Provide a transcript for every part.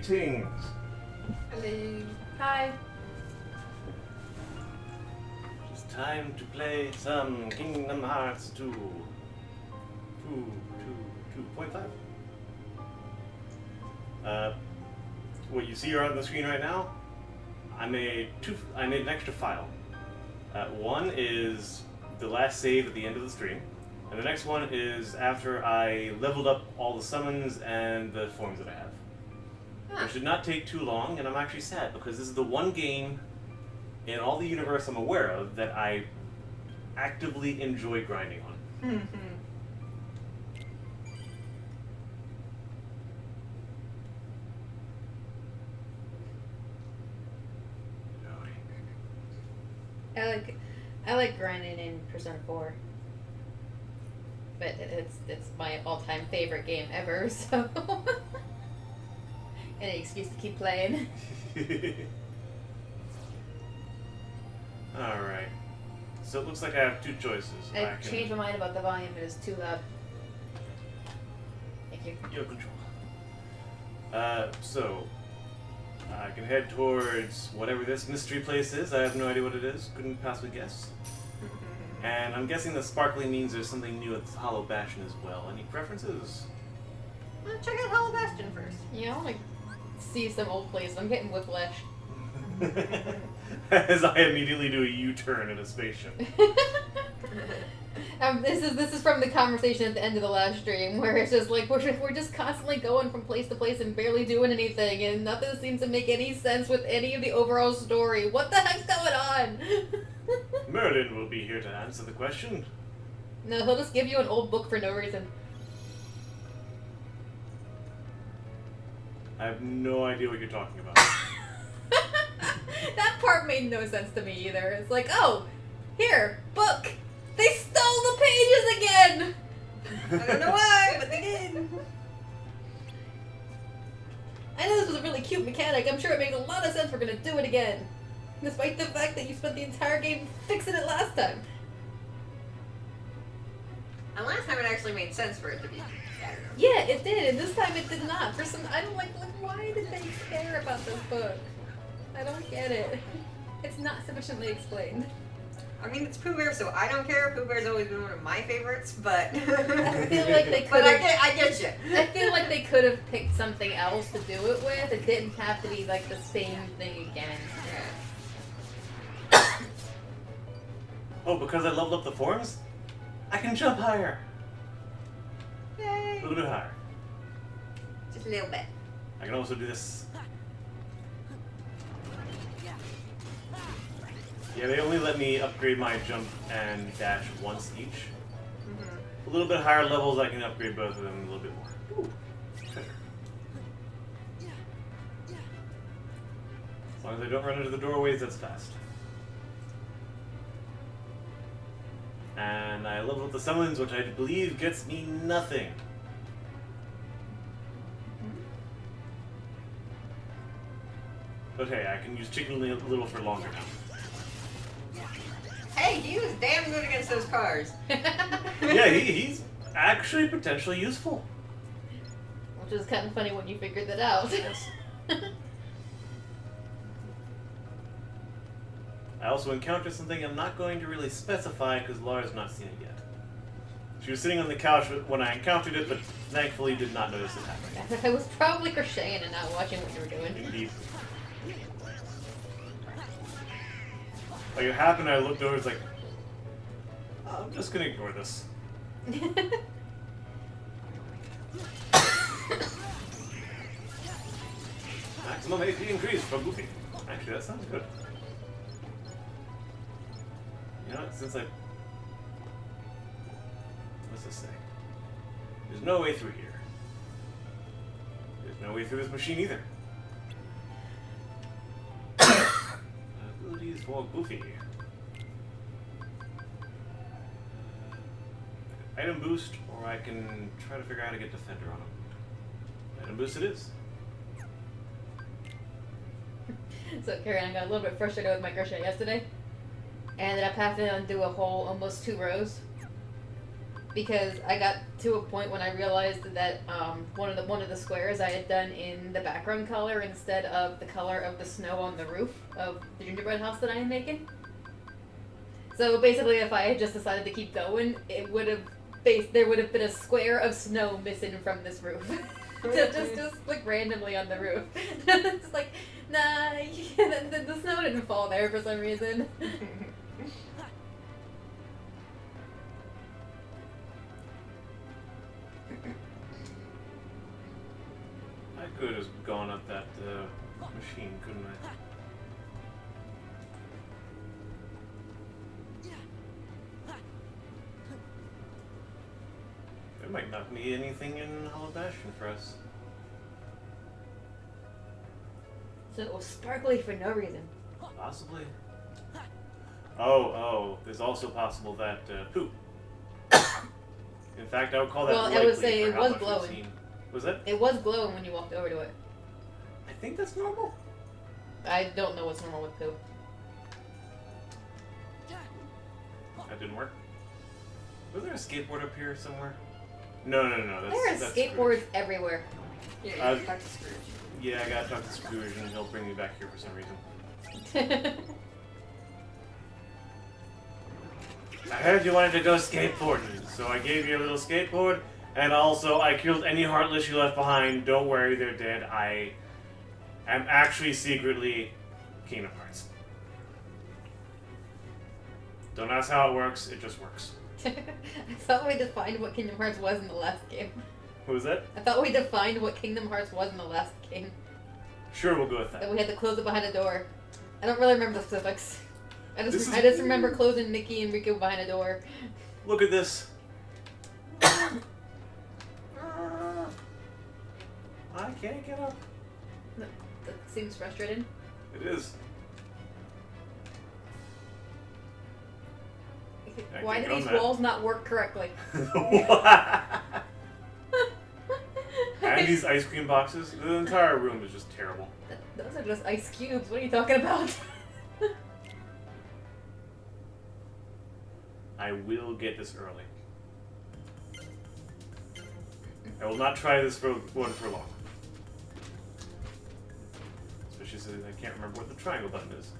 Greetings. Hello. Hi. It's time to play some Kingdom Hearts 2. 2.5. What you see on the screen right now, I made an extra file. One is the last save at the end of the stream, and the next one is after I leveled up all the summons and the forms that I have. It should not take too long, and I'm actually sad because this is the one game in all the universe I'm aware of that I actively enjoy grinding on. I like grinding in Persona 4. But it's my all-time favorite game ever, so any excuse to keep playing. Alright. So it looks like I have two choices. I changed my mind about the volume, it is too loud. Thank you. You have control. So I can head towards whatever this mystery place is. I have no idea what it is. Couldn't possibly guess. And I'm guessing that sparkly means there's something new at Hollow Bastion as well. Any preferences? Well, check out Hollow Bastion first. Yeah, I want to see some old places. I'm getting whiplash. As I immediately do a U-turn in a spaceship. This is from the conversation at the end of the last stream, where it's just like we're just constantly going from place to place and barely doing anything, and nothing seems to make any sense with any of the overall story. What the heck's going on? Merlin will be here to answer the question. No, he'll just give you an old book for no reason. I have no idea what you're talking about. That part made no sense to me either. It's like, oh, here, book. They stole the pages again! I don't know why, but they did. I know this was a really cute mechanic. I'm sure it makes a lot of sense we're gonna do it again. Despite the fact that you spent the entire game fixing it last time. And last time it actually made sense for it to be. Yeah, it did, and this time it did not. For some, I don't like why did they care about this book? I don't get it. It's not sufficiently explained. I mean, it's Pooh Bear, so I don't care. Pooh Bear's always been one of my favorites, but I feel like they could. But I get you. I feel like they could have picked something else to do it with. It didn't have to be like the same thing again. Yeah. Oh, because I leveled up the forms? I can jump higher. Yay. A little bit higher. Just a little bit. I can also do this. Yeah, they only let me upgrade my jump and dash once each. A little bit higher levels, I can upgrade both of them a little bit more. Ooh, treasure. As long as I don't run into the doorways, that's fast. And I leveled up the summons, which I believe gets me nothing. But hey, I can use Chicken Little for longer now. Hey, he was damn good against those cars. Yeah, he's actually potentially useful. Which is kind of funny when you figured that out. Yes. I also encountered something I'm not going to really specify because Laura's not seen it yet. She was sitting on the couch when I encountered it, but thankfully did not notice it happening. I was probably crocheting and not watching what you were doing. Indeed. Like it happened, I looked over, it's like, oh, I'm just gonna ignore this. Maximum HP increase from Goofy. Actually, that sounds good. You know what, since I... What's this say? There's no way through here. There's no way through this machine either. Abilities for Goofy. Item boost, or I can try to figure out how to get Defender on him. Item boost it is. So, Karen, I got a little bit frustrated with my crochet yesterday. I ended up having to undo a whole almost 2 rows. because I got to a point when I realized that one of the squares I had done in the background color instead of the color of the snow on the roof of the gingerbread house that I am making. So basically, if I had just decided to keep going, it would have there would have been a square of snow missing from this roof. just like randomly on the roof. It's like, nah, the snow didn't fall there for some reason. I could have gone up that machine, couldn't I? There might not be anything in Hollow Bastion for us. So it was sparkly for no reason. Possibly. Oh, there's also possible that Pooh. In fact, I would call that Well, likely I would say for it how was much we've glowing. seen. Was it? It was glowing when you walked over to it. I think that's normal. I don't know what's normal with Pooh. That didn't work. Was there a skateboard up here somewhere? No. There are That's skateboards Scrooge. everywhere. Yeah, you Uh, can talk to Scrooge. Yeah, I gotta talk to Scrooge and he'll bring me back here for some reason. I heard you wanted to go skateboarding, so I gave you a little skateboard, and also I killed any Heartless you left behind. Don't worry, they're dead. I am actually secretly Kingdom Hearts. Don't ask how it works, it just works. I thought we defined what Kingdom Hearts was in the last game. What was that? I thought we defined what Kingdom Hearts was in the last game. Sure, we'll go with That that. we had to close it behind a door. I don't really remember the specifics. I This just is- remember closing Mickey and Rico behind a door. Look at this. I can't get up. That seems frustrating. It is. I Why can't do go these on that. walls not work correctly? And these ice cream boxes. The entire room is just terrible. Those are just ice cubes. What are you talking about? I will get this early. I will not try this for long. Especially since I can't remember what the triangle button is.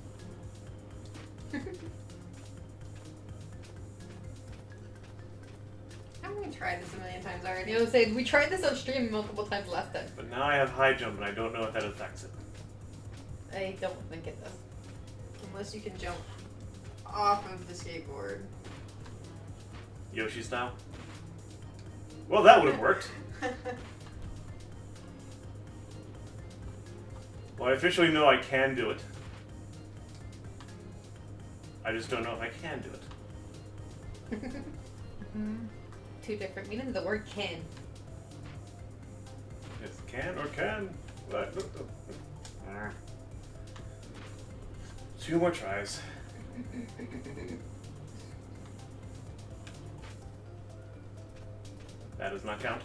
Haven't we tried this a million times already? You know, say we tried this on stream multiple times last time. But now I have high jump and I don't know if that affects it. I don't think it does. Unless you can jump off of the skateboard. Yoshi style? Well, that would have worked. Well, I officially know I can do it. I just don't know if I can do it. Two different meanings of the word can. It's can or can. What? Two more tries. That does not count.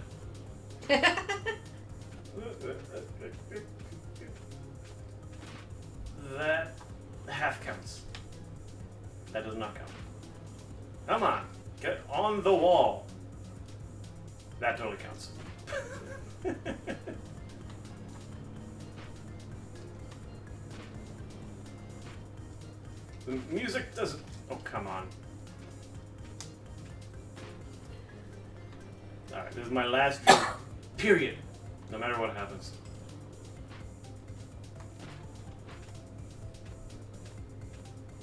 That half counts. That does not count. Come on, get on the wall. That totally counts. The music doesn't. Oh, come on. Alright, this is my last jump. Period. No matter what happens.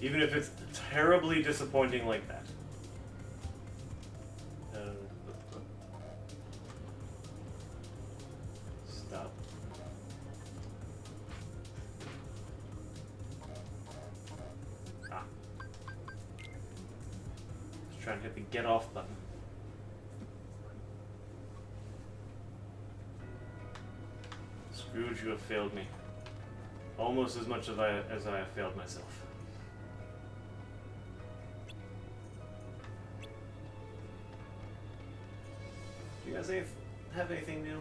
Even if it's terribly disappointing like that. Stop. Ah. Just trying to hit the get off button. Scrooge, you have failed me. Almost as much as I have failed myself. Do you guys have anything new?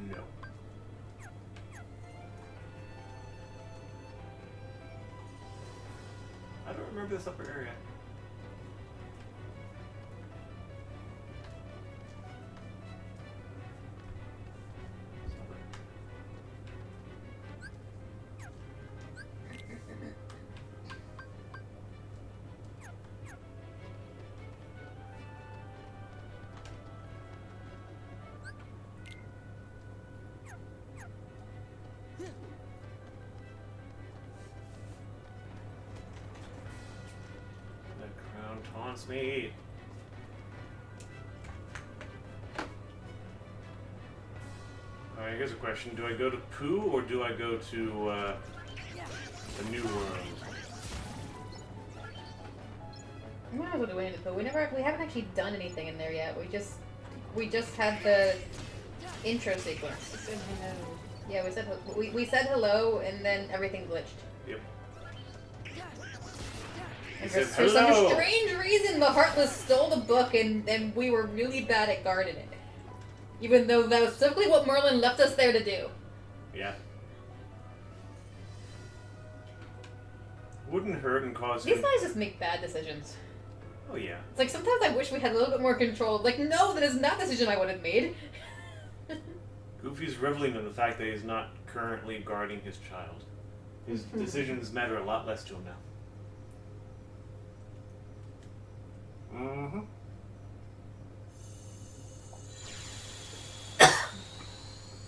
No. I don't remember remember this upper area. Taunts me. Alright, here's a question. Do I go to Pooh or do I go to the New World? We might as well do it in Pooh. We haven't actually done anything in there yet. We just had the intro sequence. Yeah, we said hello and then everything glitched. Yep. And for some strange reason, the Heartless stole the book, and we were really bad at guarding it. Even though that was simply what Merlin left us there to do. Yeah. Wouldn't hurt and cause him... These guys just make bad decisions. Oh, yeah. It's like, sometimes I wish we had a little bit more control. Like, no, that is not a decision I would have made. Goofy's reveling in the fact that he's not currently guarding his child. His decisions matter a lot less to him now. Mm-hmm.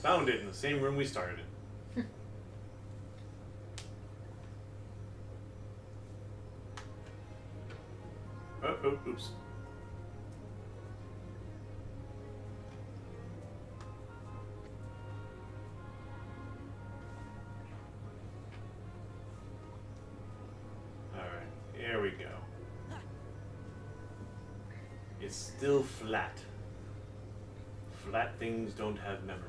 Found it in the same room we started it. Oh, oops. Alright, here we go. It's still flat. Flat things don't have memories.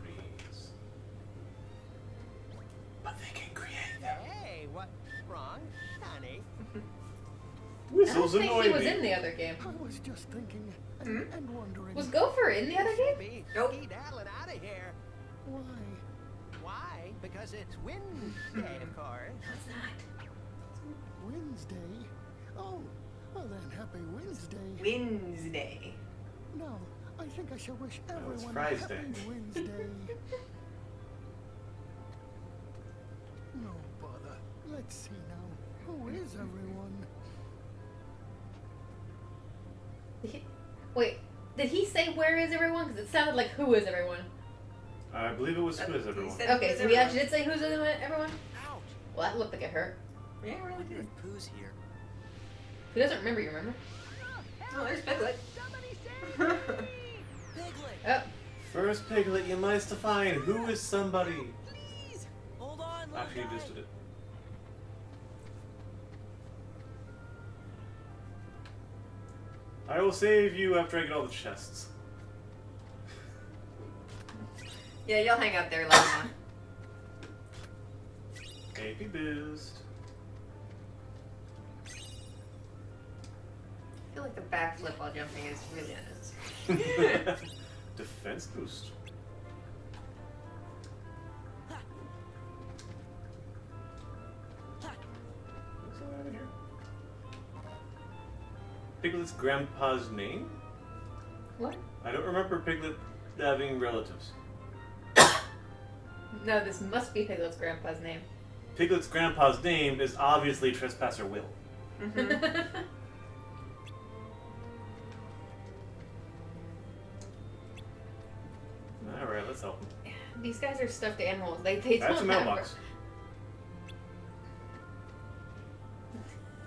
But they can create them. Hey, what's wrong, honey? Whistles I don't think annoy he was me. in the other game. I was just thinking and wondering Was Gopher in the other game? Nope. Skedaddling out of here. why. Why? Because it's Wednesday, of course. It's not. Wednesday? Oh, well then, happy Wednesday. Wednesday. No, I think I shall wish it's everyone a Fry's happy Day. Wednesday. No bother. Let's see now. Who is everyone? Wait, did he say where is everyone? Because it sounded like who is everyone. I believe it was who is everyone. He said Okay, who's so we everyone. actually did say who's everyone? Ouch. Well, that looked like it hurt. Yeah, it really did. Pooh's here. Who doesn't remember, you remember? Oh, there's Piglet. Somebody save me! Piglet, Oh, First Piglet, you must define who is somebody. please! Hold on, little Actually, you guy. just did it. I will save you after I get all the chests. Yeah, you'll hang out there long enough. AP boost. I feel like the backflip while jumping is really unnecessary. Defense boost. What's going on over here? Piglet's grandpa's name? what? I don't remember Piglet having relatives. No, this must be Piglet's grandpa's name. Piglet's grandpa's name is obviously Trespasser Will. Alright, let's help him. These guys are stuffed animals. They That's a don't have... mailbox.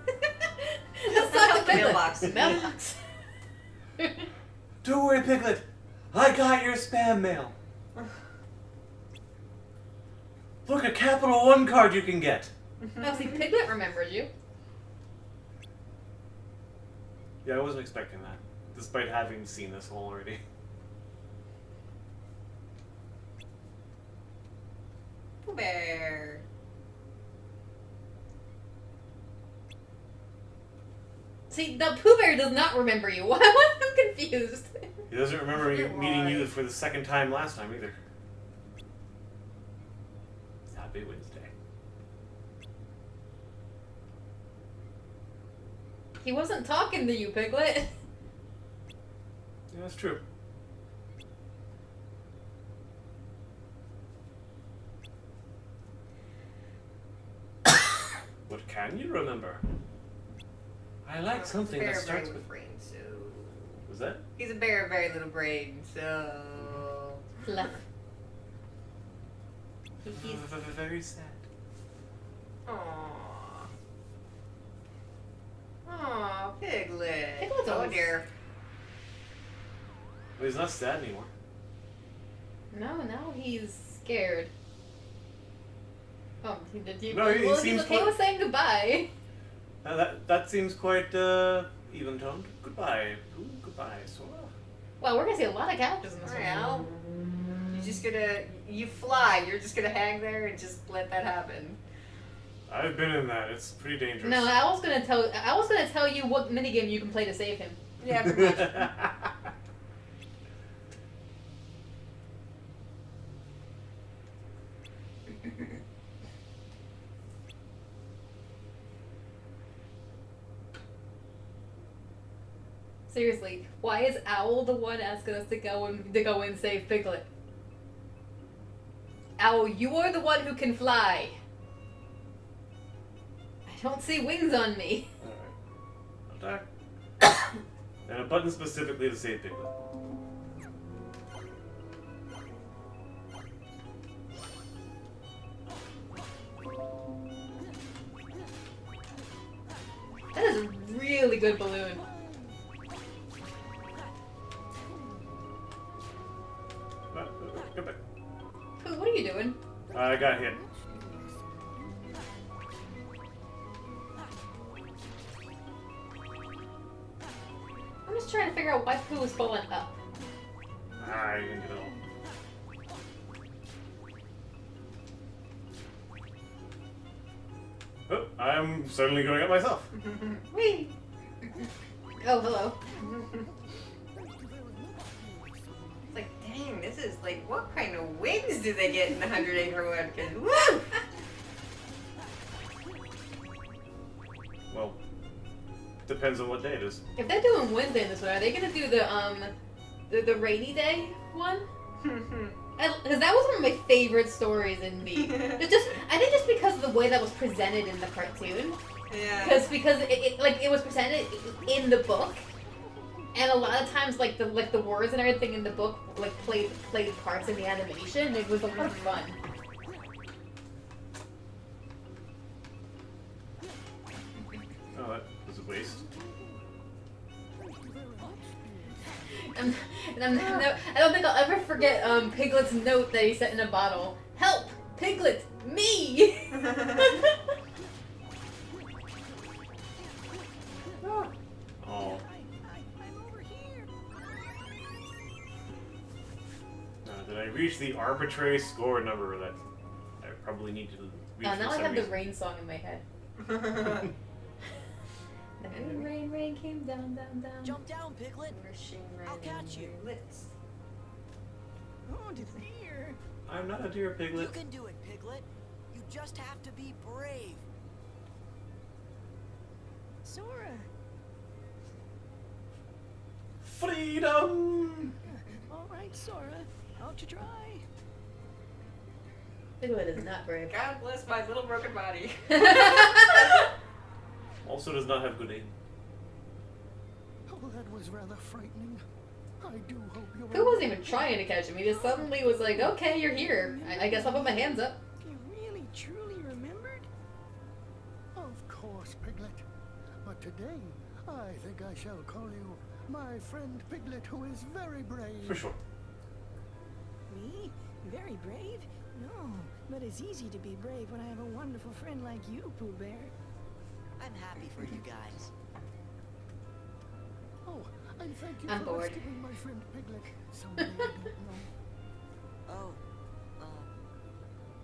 That's not not the mailbox. Mailbox. Don't worry, Piglet. I got your spam mail. Look, a Capital One card you can get. Oh, see, Piglet remembers you. Yeah, I wasn't expecting that, despite having seen this all already. Pooh Bear. See, the Pooh Bear does not remember you. Why? I'm confused. He doesn't remember meeting you for the second time last time either. Happy Wednesday. He wasn't talking to you, Piglet. Yeah, that's true. What can you remember? I like something that He's a bear starts of very with. little brain, so Was that? he's a bear of very little brain, so Fluff. He's Very sad. Aww. Aww, Piglet. Piglet's oh always- dear. Well, he's not sad anymore. No, now he's scared. Oh, did you? No, he well, seems he's okay quite- with saying goodbye. That seems quite even toned. Goodbye. Ooh, goodbye, Sora. Wow, we're gonna see a lot of characters in this Well, you're just gonna you fly. You're just gonna hang there and just let that happen. I've been in that. It's pretty dangerous. one. No, I was gonna tell you what minigame you can play to save him. Yeah, pretty much. Seriously, why is Owl the one asking us to go and save Piglet? Owl, you are the one who can fly. I don't see wings on me. Alright. Attack. And a button specifically to save Piglet. That is a really good balloon. Come back. Pooh, what are you doing? I got hit. I'm just trying to figure out why Pooh was falling up. I didn't get it all. Oh, I'm suddenly going up myself. Whee! Oh, hello. It's like, dang, this is like, what kind of wings do they get in the 100 Acre Wood? 'Cause, woo! Well, depends on what day it is. If they're doing Wednesday in this one, are they gonna do the rainy day one? Because that was one of my favorite stories in the. I think just because of the way that was presented in the cartoon. yeah. Because it was presented in the book, and a lot of times like the words and everything in the book like played parts in the animation. It was a lot of fun. Oh, that was a waste. I don't think I'll ever forget Piglet's note that he sent in a bottle. Help! Piglet! Me! Oh. I'm over here. Did I reach the arbitrary score number that I probably need to reach Now for I some have the reason? rain song in my head. The rain came down, down, down. Jump down, Piglet. I'll catch you. Lips. Oh, dear. I'm not a deer, You Piglet. can do it, Piglet. You just have to be brave. Sora. Freedom! All right, Sora. Out you try. Piglet is not brave. God bless my little broken body. Also does not have good aim. Oh, that was rather frightening. I do hope you're. Pooh wasn't even trying to catch him. He just suddenly was like, okay, you're here. I guess I'll put my hands up. You really, truly remembered? Of course, Piglet. But today, I think I shall call you my friend Piglet, who is very brave. For sure. Me? Very brave? No, but it's easy to be brave when I have a wonderful friend like you, Pooh Bear. I'm happy for you guys. Oh, and thank you I'm for bored. rescuing my friend Piglet. Someday I don't know. Oh,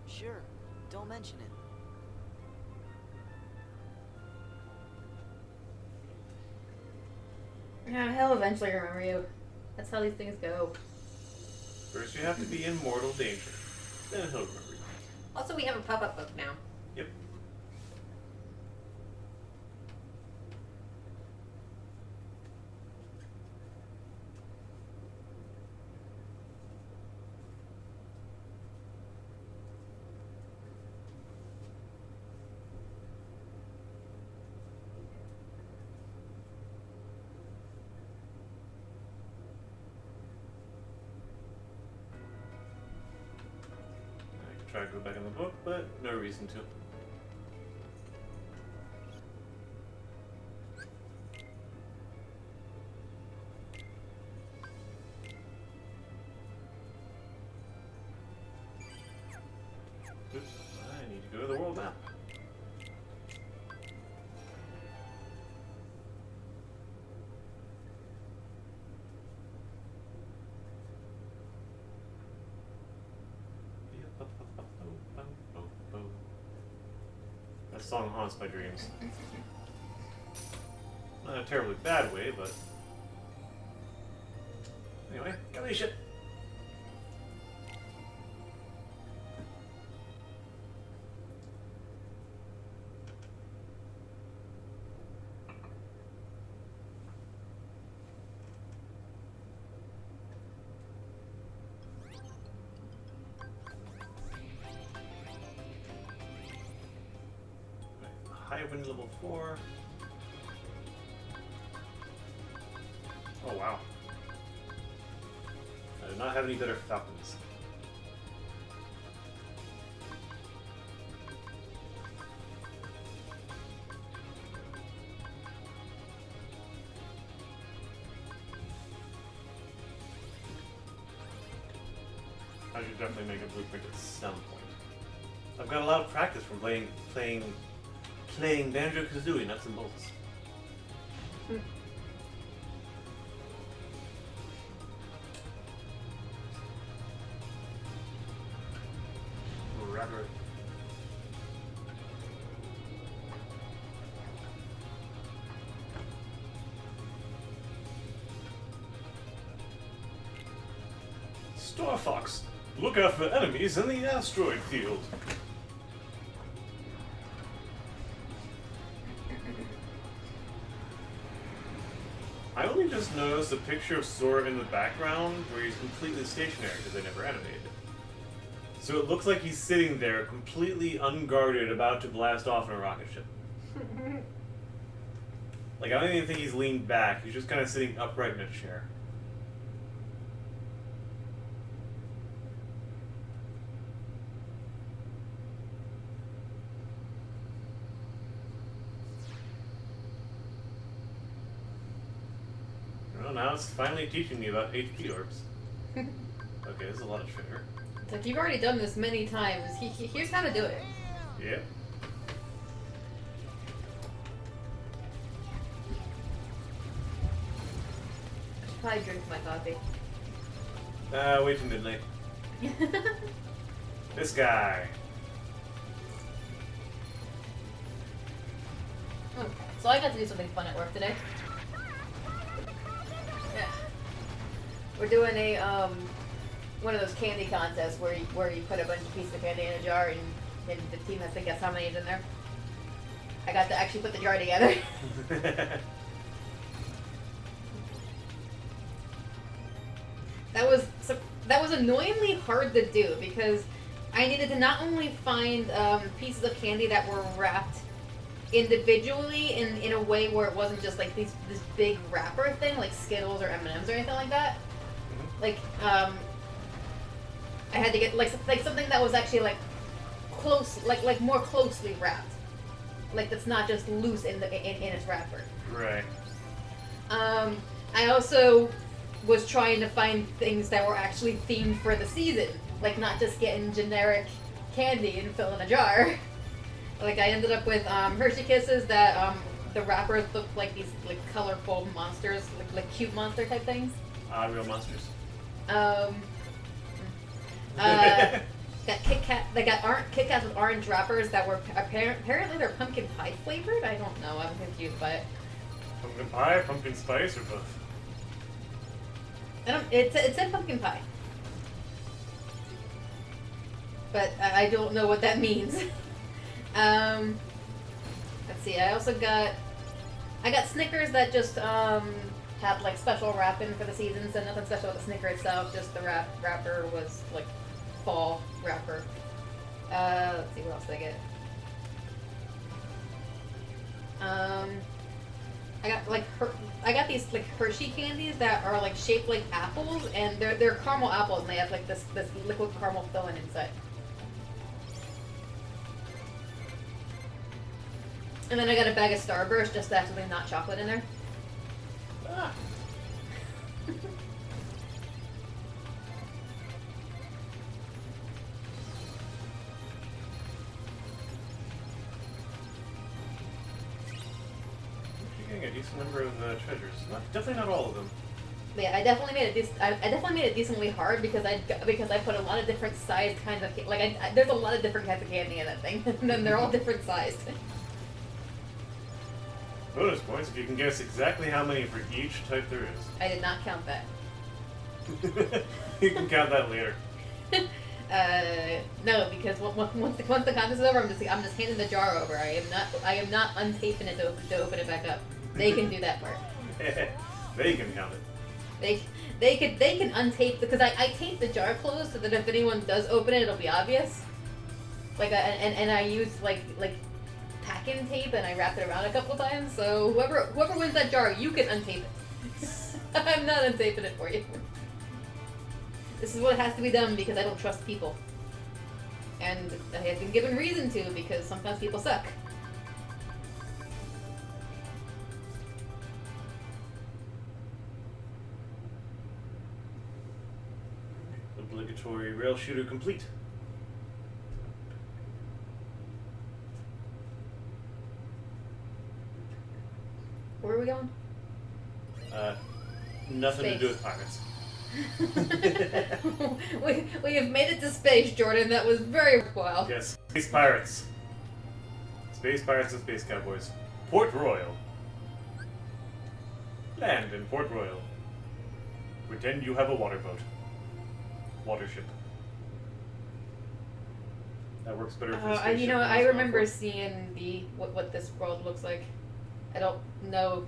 sure. Don't mention it. Yeah, he'll eventually remember you. That's how these things go. First you have to be in mortal danger. Then he'll remember you. Also, we have a pop-up book now. Yep. try to go back in the book, but no reason to. Oops, I need to go to the world map. That song haunts my dreams. Not in a terribly bad way, but anyway, got me shit. High wind level 4. Oh wow. I do not have any better falcons. I should definitely make a blueprint at some point. I've got a lot of practice from playing Banjo-Kazooie, nuts and bolts. Rubber. Star Fox, look out for enemies in the asteroid field. I only just noticed a picture of Sora in the background where he's completely stationary because they never animated. So it looks like he's sitting there completely unguarded about to blast off in a rocket ship. Like, I don't even think he's leaned back, he's just kind of sitting upright in a chair. Well, now it's finally teaching me about HP orbs. Okay, there's a lot of trigger. It's like, you've already done this many times. Here's how to do it. Yep. I should probably drink my coffee. Wait till midnight. This guy. So I got to do something fun at work today. Yeah. We're doing a one of those candy contests where you put a bunch of pieces of candy in a jar and the team has to guess how many is in there. I got to actually put the jar together. That was annoyingly hard to do because I needed to not only find pieces of candy that were wrapped individually in a way where it wasn't just like this big wrapper thing like Skittles or M&Ms or anything like that. Like I had to get like something that was actually like close, like more closely wrapped, like that's not just loose in its wrapper. Right. I also was trying to find things that were actually themed for the season, like not just getting generic candy and filling a jar. Like I ended up with Hershey Kisses that the wrappers looked like these like colorful monsters, like cute monster type things. Real monsters. Got Kit Kat. They got Kit Kats with orange wrappers that were apparently they're pumpkin pie flavored. I don't know. I'm confused by it. Pumpkin pie, pumpkin spice, or both? It said pumpkin pie, but I don't know what that means. Let's see. I also got Snickers that just had like special wrapping for the season, so nothing special with the Snicker itself. Just the wrapper was like fall wrapper. Let's see what else did I get. I got these like Hershey candies that are like shaped like apples, and they're caramel apples, and they have like this liquid caramel filling inside. And then I got a bag of Starburst just to have something not chocolate in there. Ah. You're getting a decent number of treasures. Definitely not all of them. But yeah, I definitely made it. I definitely made it decently hard because I put a lot of different sized kinds of there's a lot of different kinds of candy in that thing, and then they're all different sized. Bonus points if you can guess exactly how many for each type there is. I did not count that. You can count that later. No, because once the contest is over, I'm just handing the jar over. I am not untaping it to open it back up. They can do that part. They can count it. They can untape because I tape the jar closed so that if anyone does open it, it'll be obvious. And I use like pack-in tape and I wrap it around a couple times. So whoever wins that jar, you can untape it. I'm not untaping it for you. This is what has to be done because I don't trust people, and I have been given reason to because sometimes people suck. Obligatory rail shooter complete. Where are we going? Nothing Space. to do with pirates. we have made it to space, Jordan. That was very worthwhile. Yes, space pirates. Space pirates and space cowboys. Port Royal. Land in Port Royal. Pretend you have a water boat. Watership. That works better for spaceship. You know, than I it's remember not for- seeing what this world looks like. I don't know.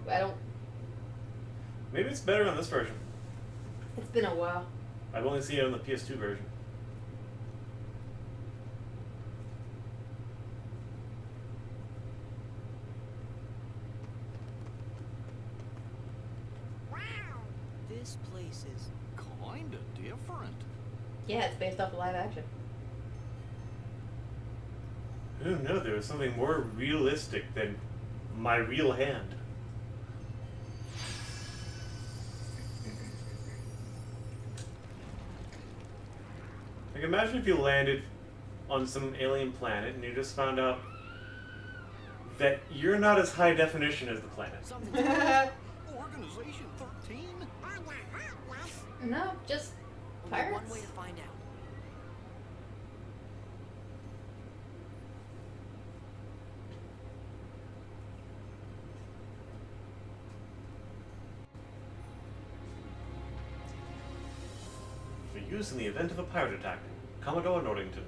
Maybe it's better on this version. It's been a while. I've only seen it on the PS2 version. This place is Kinda different. Yeah, it's based off of live action. Oh no, there was something more realistic than my real hand. Like, imagine if you landed on some alien planet and you just found out that you're not as high definition as the planet. something. Organization 13? No, just Only pirates. one way to find out. For use in the event of a pirate attack, Commodore Norrington.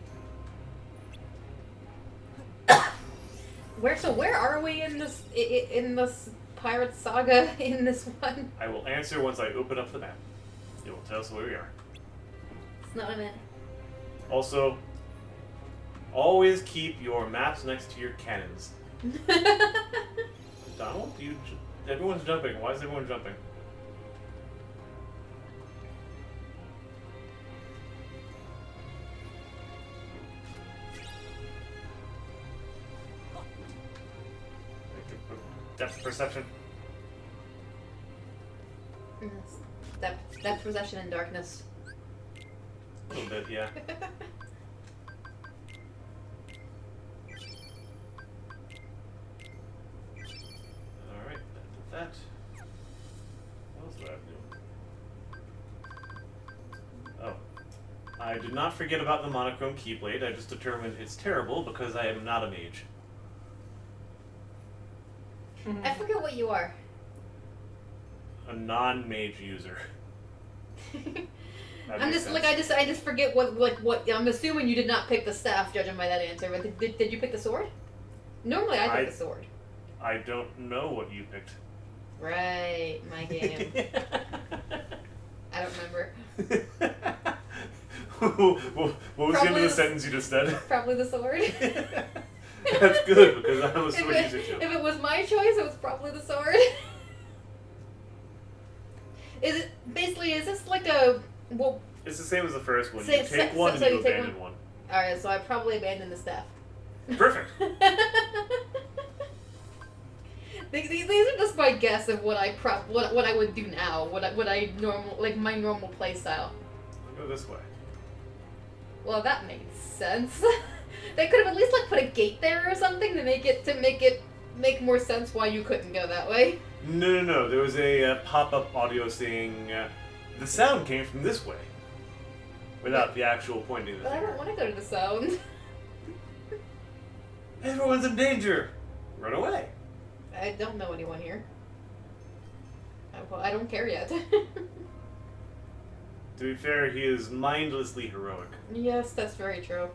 Where are we in this pirate saga in this one? I will answer once I open up the map. It will tell us where we are. It's not a minute. Also, always keep your maps next to your cannons. Donald, everyone's jumping. Why is everyone jumping? Depth perception. Depth perception in darkness. A little bit, yeah. Alright, that. What else do I have to do? Oh. I did not forget about the monochrome keyblade. I just determined it's terrible because I am not a mage. I forget what you are. A non-mage user. That I'm makes just sense. I just forget what I'm assuming you did not pick the staff, judging by that answer. But did you pick the sword? Normally I pick the sword. I don't know what you picked. Right, my game. I don't remember. What was the end of the sentence you just said? Probably the sword. That's good because I'm a sword if user too. it was my choice, it was probably the sword. Is this like a well? It's the same as the first one. Same- You take so- one so and you you take abandon one. All right, so I probably abandoned the staff. Perfect. These are just my guess of what I would do now. What I normal like my normal play style. Go this way. Well, that made sense. They could have at least like put a gate there or something to make it make more sense why you couldn't go that way. No. There was a pop-up audio saying the sound came from this way, without the actual pointing of the But I finger. don't want to go to the sound. Everyone's in danger. Run away. I don't know anyone here. Well, I don't care yet. To be fair, he is mindlessly heroic. Yes, that's very true.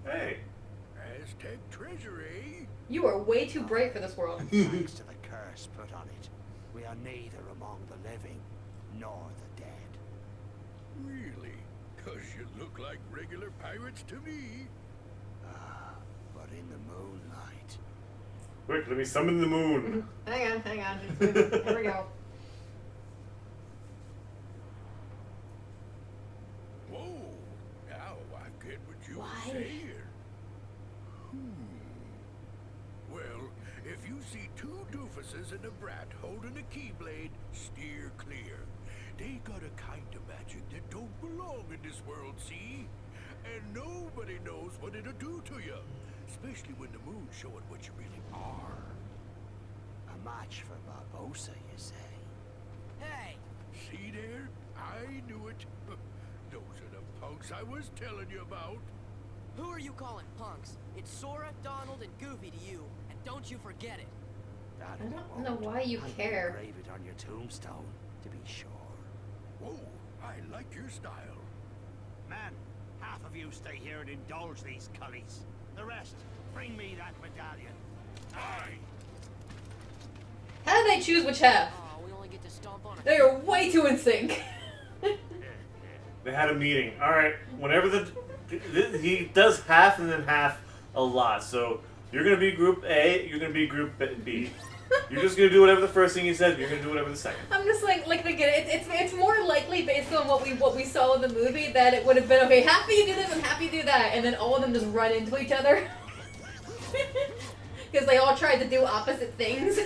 Hey. Aztec treasury. You are way too bright for this world. Thanks to the curse put on it, we are neither among the living nor the dead. Really? 'Cause you look like regular pirates to me. Ah, but in the moonlight. Quick, let me summon the moon. Hang on. Here we go. Whoa! Now I get what you Why? were saying. Well, if you see two doofuses and a brat holding a keyblade, steer clear. They got a kind of magic that don't belong in this world, see? And nobody knows what it'll do to you. Especially when the moon's showing what you really are. A match for Barbosa, you say? Hey! See there? I knew it. Those are the punks I was telling you about. Who are you calling punks? It's Sora, Donald, and Goofy to you. And don't you forget it. That I we don't know won't. why you I'll care. engrave it on your tombstone, to be sure. Whoa, I like your style. Man, half of you stay here and indulge these cullies. The rest, bring me that medallion. Aye. How do they choose which half? Oh, we only get to stomp on a They are way too in sync. They had a meeting. All right. Whenever he does half and then half a lot. So you're gonna be group A. You're gonna be group B. You're just gonna do whatever the first thing he says. You're gonna do whatever the second. I'm just like thinking it's more likely based on what we saw in the movie that it would have been okay. Half of you do this and half of you do that, and then all of them just run into each other because they all tried to do opposite things.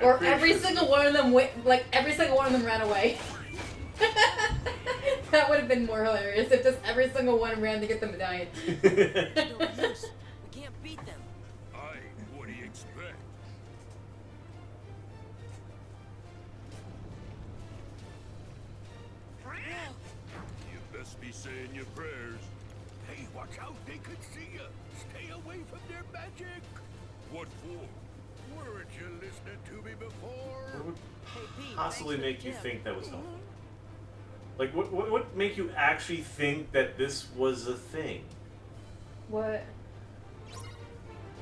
Or every single one of them ran away. That would have been more hilarious if just every single one ran to get the medallion. no use. We can't beat them. Aye, what do you expect? You best be saying your prayers. Hey, watch out, they could see you. Stay away from their magic. What for? Weren't you listening to me before? What would Hey, Pete, possibly thanks for make the you tip. think that was helpful? Like, what would make you actually think that this was a thing? What?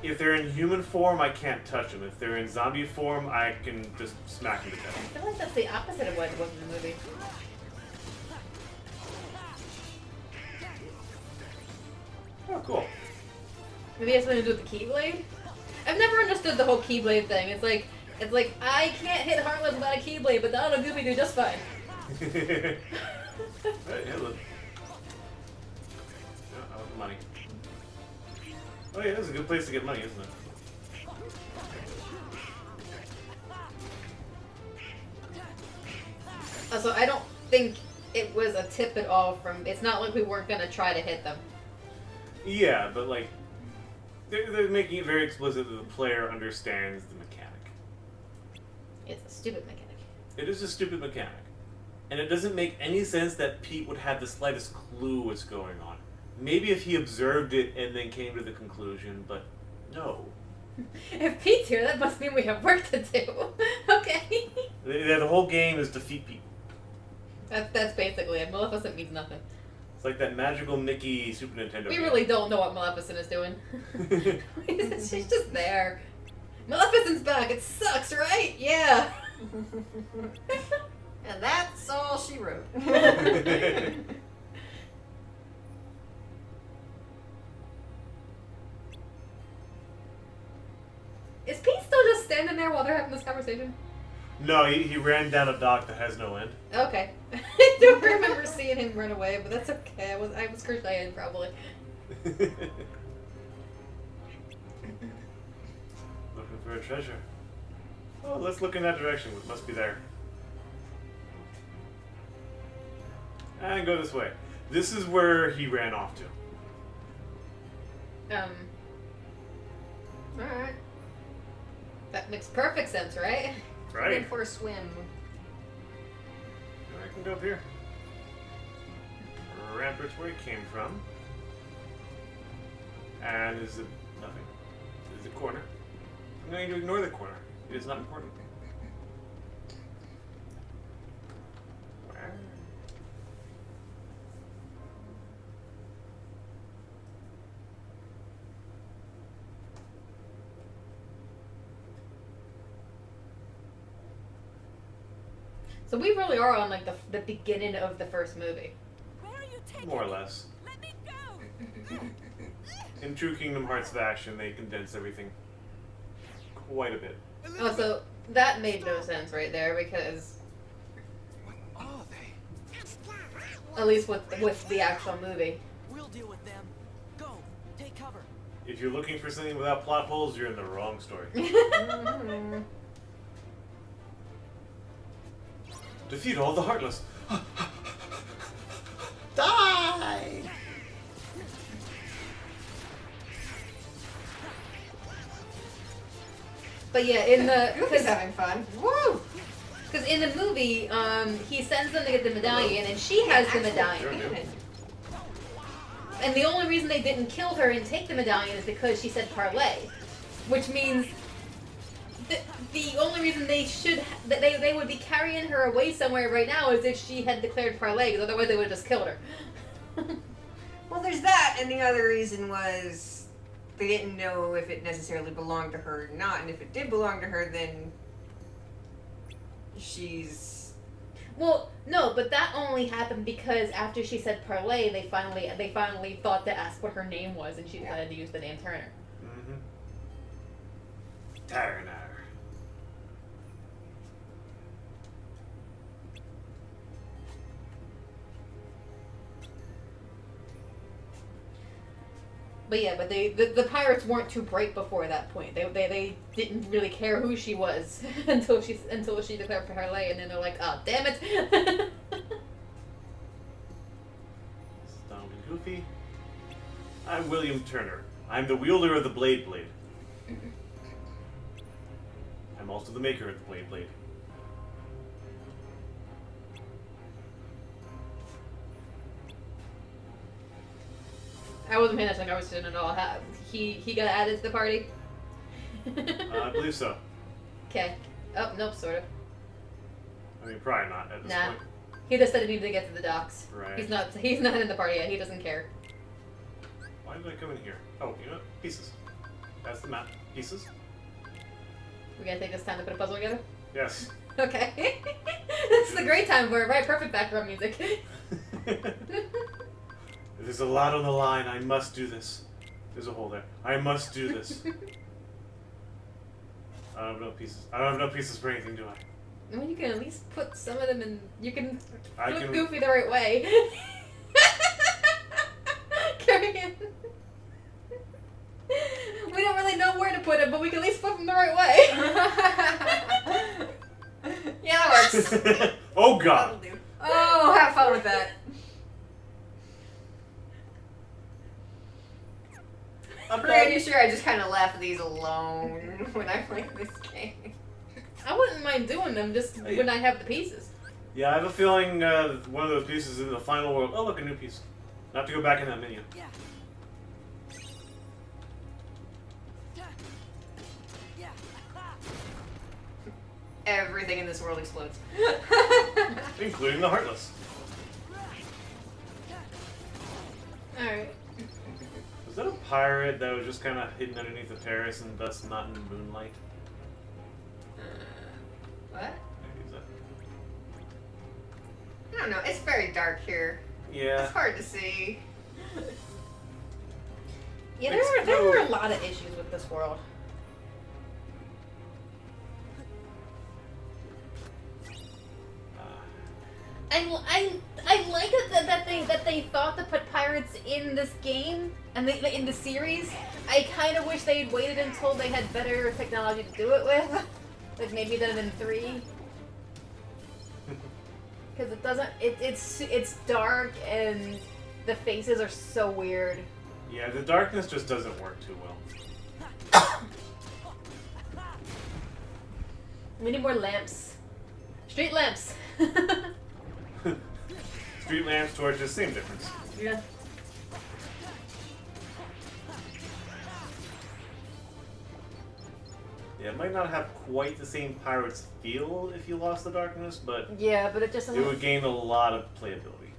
If they're in human form, I can't touch them. If they're in zombie form, I can just smack them to I death. feel like that's the opposite of what it was in the movie. Oh, cool. Maybe it has something to do with the Keyblade? I've never understood the whole Keyblade thing. It's like I can't hit Heartless without a Keyblade, but Donald and Goofy do just fine. Hey, look. I want the money. Oh yeah, this is a good place to get money, isn't it? Also, I don't think it was a tip at all from... It's not like we weren't going to try to hit them. Yeah, but like, they're making it very explicit that the player understands the mechanic. It's a stupid mechanic. It is a stupid mechanic. And it doesn't make any sense that Pete would have the slightest clue what's going on. Maybe if he observed it and then came to the conclusion, but no. If Pete's here, that must mean we have work to do. Okay. The whole game is defeat Pete. That's basically it. Maleficent means nothing. It's like that magical Mickey Super Nintendo We game. really don't know what Maleficent is doing. She's just there. Maleficent's back. It sucks, right? Yeah. And that's all she wrote. Is Pete still just standing there while they're having this conversation? No, he ran down a dock that has no end. Okay. I don't remember seeing him run away, but that's okay. I was crocheting probably. for a treasure. Oh, let's look in that direction. It must be there. And go this way. This is where he ran off to. Alright. That makes perfect sense, right? Right. Going for a swim. I can go up here. Rampart's where he came from. And is it nothing? Is it corner? I'm going to ignore the corner. It is not important. Where? So we really are on like the beginning of the first movie. Where are you taking More or me? less. Let me go! In true Kingdom Hearts fashion, they condense everything quite a bit. Oh, so that made no sense right there because What are they? at least with the actual movie. We'll deal with them. Go. Take cover. If you're looking for something without plot holes, you're in the wrong story. Defeat all the Heartless. Die! But yeah, in the Goofy's having fun. Woo! because in the movie, he sends them to get the medallion, and she has the medallion. Sure. And the only reason they didn't kill her and take the medallion is because she said parlay, which means the only reason they that they would be carrying her away somewhere right now is if she had declared parlay, because otherwise they would have just killed her. Well, there's that, and the other reason was they didn't know if it necessarily belonged to her or not, and if it did belong to her, then she's... Well, no, but that only happened because after she said parlay, they finally thought to ask what her name was, and she decided to use the name Turner. Mm-hmm. Turner. But yeah, but the pirates weren't too bright before that point. They didn't really care who she was until she declared for parlay, and then they're like, oh damn it. This is Donald and Goofy. I'm William Turner. I'm the wielder of the Blade. I'm also the maker of the Blade. I wasn't paying attention. I was sitting at all. He got added to the party. I believe so. Okay. Oh nope, sort of. I mean, probably not at this Nah. point. He just said he needed to get to the docks. Right. He's not in the party yet. He doesn't care. Why did I come in here? Oh, you know what? Pieces. That's the map. Pieces? We gotta take this time to put a puzzle together. Yes. Okay. This is the great time for it, right? Perfect background music. There's a lot on the line. I must do this. There's a hole there. I must do this. I don't have no pieces. I don't have no pieces for anything, do I? Well, you can at least put some of them in. You can I flip can- Goofy the right way. Carry him. We don't really know where to put him, but we can at least flip him the right way. Yeah, that works. Oh That'll god! do. Oh, have fun with that. I'm pretty sure I just kind of left these alone when I played this game. I wouldn't mind doing them just Oh, yeah. when I have the pieces. Yeah, I have a feeling one of those pieces is in the final world. Oh, look, a new piece. Not to go back in that menu. Yeah. Yeah. Everything in this world explodes. Including the Heartless. Alright. Was that a pirate that was just kind of hidden underneath the terrace and thus not in the moonlight? What? Maybe is that... I don't know. It's very dark here. Yeah. It's hard to see. Yeah, there were a lot of issues with this world. I like it that they thought to put pirates in this game and in the series. I kind of wish they had waited until they had better technology to do it with, like maybe done it in 3. Because it doesn't. It's dark and the faces are so weird. Yeah, the darkness just doesn't work too well. We need more lamps. Street lamps. Street lamps, torches, same difference. Yeah. Yeah, it might not have quite the same pirates feel if you lost the darkness, but Yeah, but it just. it would gain a lot of playability.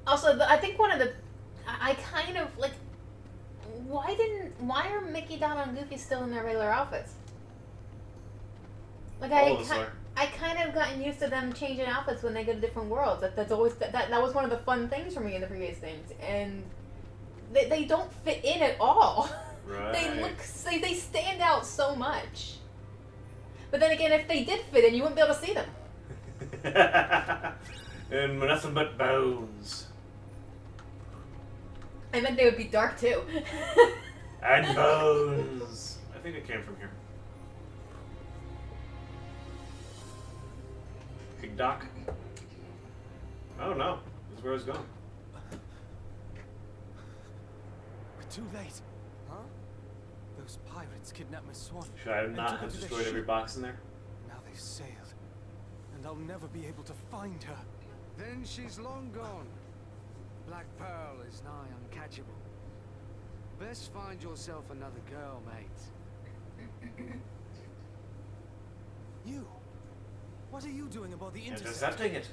Also, I think one of the. I kind of like. Why are Mickey, Donald, and Goofy still in their regular outfits? Like All of us are. I kind of gotten used to them changing outfits when they go to different worlds. That's always that was one of the fun things for me in the previous things, and they don't fit in at all. Right. They stand out so much. But then again, if they did fit in, you wouldn't be able to see them. And nothing but bones. I meant they would be dark too. And bones. I think it came from here. Big Doc. Oh no. This is where I was going. We're too late. Huh? Those pirates kidnapped Miss Swan. Should I and not took her have to their destroyed every ship. box in there? Now they've sailed, and I'll never be able to find her. Then she's long gone. Black Pearl is nigh uncatchable. Best find yourself another girl, mate. You? What are you doing about the intercept? Intercepting it.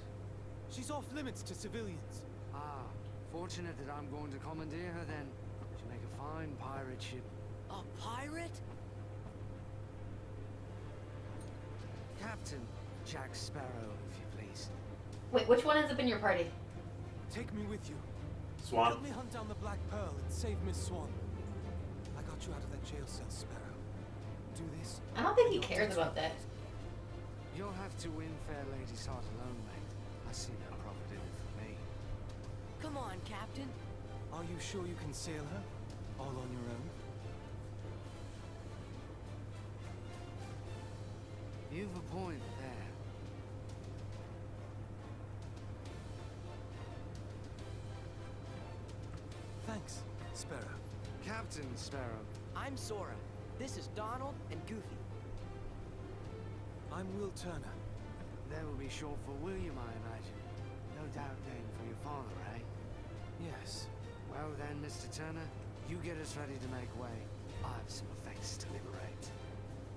She's off limits to civilians. Ah, fortunate that I'm going to commandeer her then. She'll make a fine pirate ship. A pirate? Captain Jack Sparrow, if you please. Wait, which one ends up in your party? Take me with you. Swan. Help me hunt down the Black Pearl and save Miss Swan. I got you out of that jail cell, Sparrow. Do this. I don't think he cares about that. You'll have to win fair lady's heart alone, mate. I see no profit in it for me. Come on, Captain. Are you sure you can sail her? All on your own? You've a point there. Thanks, Sparrow. Captain Sparrow. I'm Sora. This is Donald and Goofy. I'm Will Turner. That will be short for William, I imagine. No doubt name for your father, eh? Yes. Well then, Mr. Turner, you get us ready to make way. I have some effects to liberate.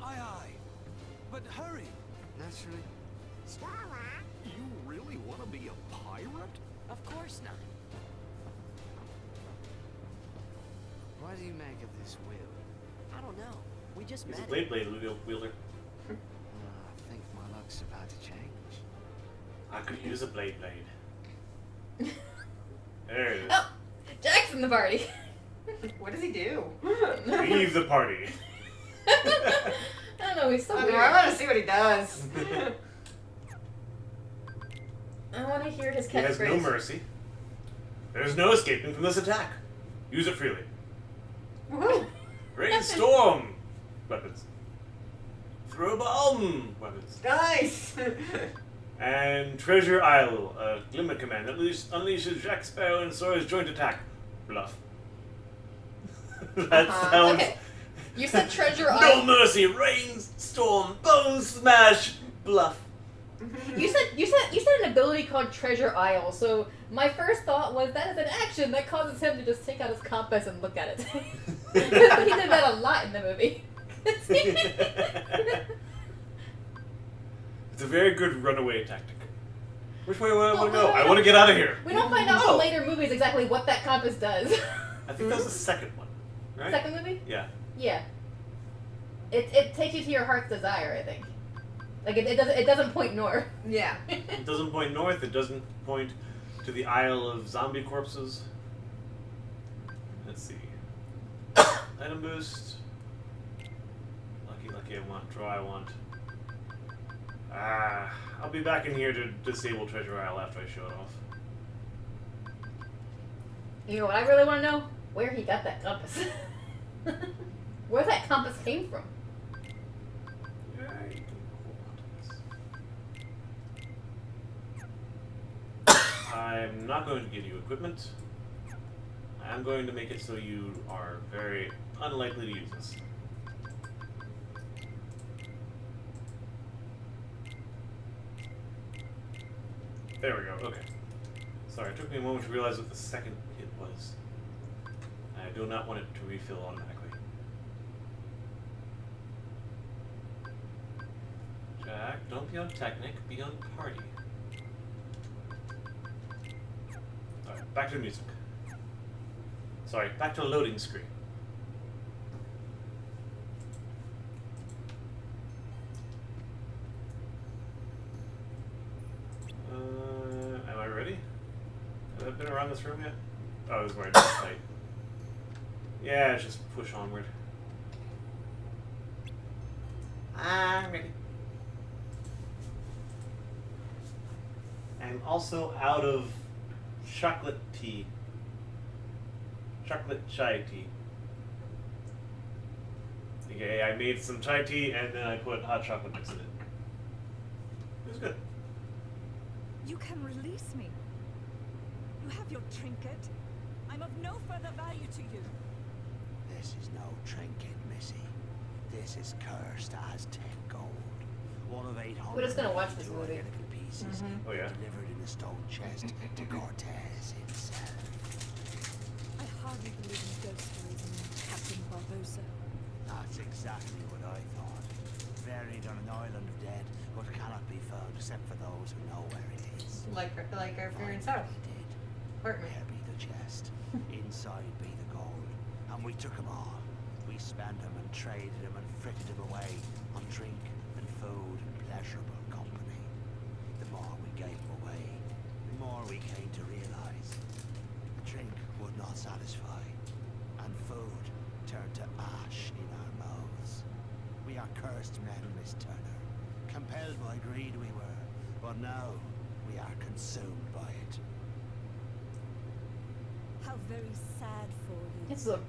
Aye, aye. But hurry! Naturally. You really want to be a pirate? Of course not. What do you make of this will? I don't know. We just He's a met. blade wielder. I think my luck's about to change. I could use a blade. There it is. Oh, Jack's in the party. What does he do? Leave the party. I don't know. He's so I weird. want to see what he does. I want to hear his He has no catchphrase. mercy. There's no escaping from this attack. Use it freely. Woohoo! Rain storm weapons. Throw bomb weapons. Nice! And Treasure Isle, a glimmer command that unleashes Jack Sparrow and Sora's joint attack. Bluff. That sounds. Okay. You said Treasure No Isle. mercy, rain storm, bone smash, bluff. You said an ability called Treasure Isle. So my first thought was that is an action that causes him to just take out his compass and look at it. He did that a lot in the movie. It's a very good runaway tactic. Which way do I want to Well, go? I want to get out of here. We don't find out Oh. till later movies exactly what that compass does. I think that's the second one, right? Second movie? Yeah. Yeah. It takes you to your heart's desire, I think. Like it doesn't point north. Yeah. It doesn't point north. It doesn't point to the Isle of Zombie Corpses. Let's see. Item boost. Lucky, I want. Draw, I want. I'll be back in here to disable Treasure Isle after I show it off. You know what I really want to know? Where he got that compass. Where that compass came from. Yeah, you can hold on to this. I'm not going to give you equipment. I'm going to make it so you are very unlikely to use this. There we go, okay. Sorry, it took me a moment to realize what the second hit was. I do not want it to refill automatically. Jack, don't be on Technic, be on Party. Alright, back to the music. Sorry, back to loading screen. Am I ready? Have I been around this room yet? Oh, this is where I just fight. Yeah, just push onward. I'm ready. I'm also out of chocolate tea. Chocolate chai tea. Okay, I made some chai tea and then I put hot chocolate mix in it. It was good. You can release me. You have your trinket. I'm of no further value to you. This is no trinket, Missy. This is cursed Aztec gold. One of 800 We're just gonna watch this movie. identical pieces Oh, yeah? delivered in a stone chest to Cortez himself. I hardly believe in ghost stories and Captain Barbosa. That's exactly what I thought. Buried on an island of dead, but cannot be found except for those who know where it is. Like our parents' house. We did. Apartment. There be the chest. Inside be the gold. And we took them all. We spent them and traded them and frittered them away on drink and food and pleasurable company. The more we gave them away, the more we came to realize. Drink would not satisfy. And food turned to ash in our mouths. We are cursed men, Miss Turner. Compelled by greed we were. But now we are consumed by it. How very sad for you.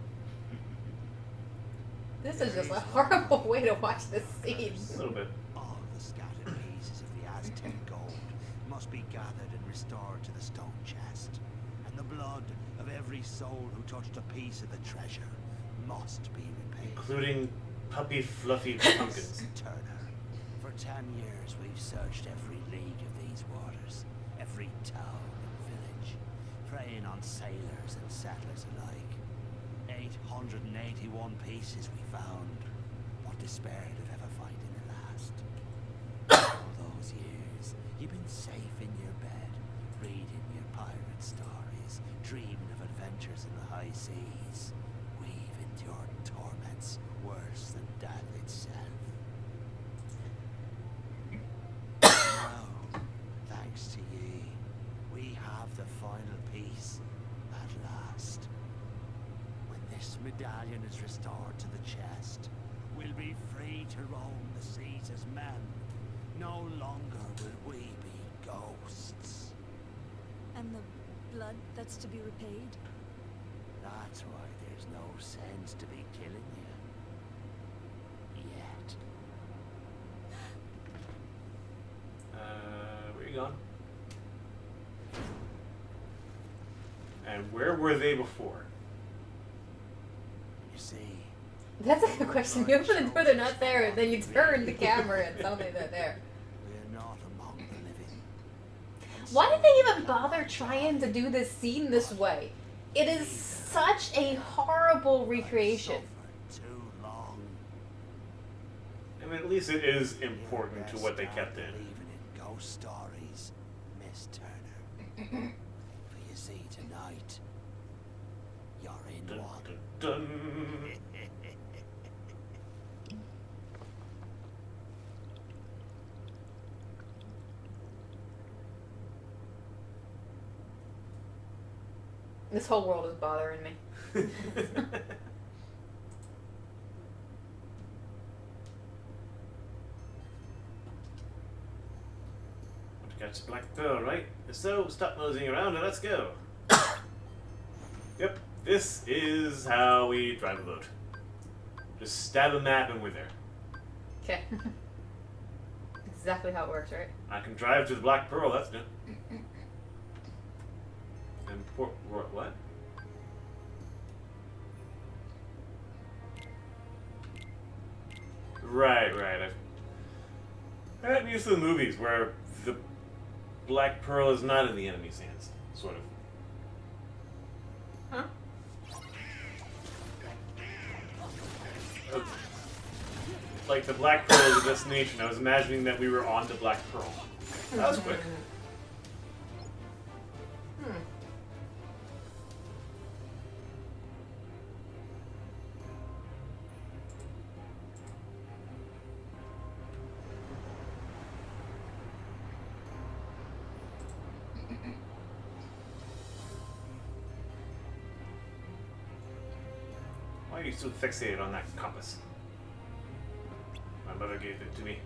This is just a horrible way to watch this scene. A little bit. All the scattered pieces of the Aztec gold must be gathered and restored to the stone chest. And the blood of every soul who touched a piece of the treasure must be repaid. Including puppy fluffy pumpkins. Turner, for 10 years we've searched every league of these waters, every town and village, preying on sailors and settlers alike. 881 pieces we found, but despaired of ever finding the last. All those years, you've been safe in your bed, reading your pirate stories, dreaming of adventures in the high seas. We've endured torments worse than death itself. Now, thanks to ye, we have the final piece at last. When this medallion is restored to the chest, we'll be free to roam the seas as men. No longer will we be ghosts. And the blood that's to be repaid? That's why there's no sense to be killing you. Yet. Where you gone? And where were they before? You see, That's a good question. You open the door, they're not there, and then you turn the camera and suddenly they're there. we're not among the living. Why did they even bother trying to do this scene this way? It is such a horrible recreation. Suffered too long. I mean, at least it is important to what they kept in. Believing in ghost stories, Miss Turner. For you see, tonight, you're in Dun, one. dun, dun. This whole world is bothering me. Got your black pearl, right? If so, stop moseying around and let's go. Yep, this is how we drive a boat. Just stab a map and we're there. Okay. Exactly how it works, right? I can drive to the Black Pearl, that's new. And what? Right. I'm used to the movies where the Black Pearl is not in the enemy's hands, sort of. Huh? Like the Black Pearl is a destination. I was imagining that we were on the Black Pearl. That was quick. Why are you so fixated on that compass? My mother gave it to me.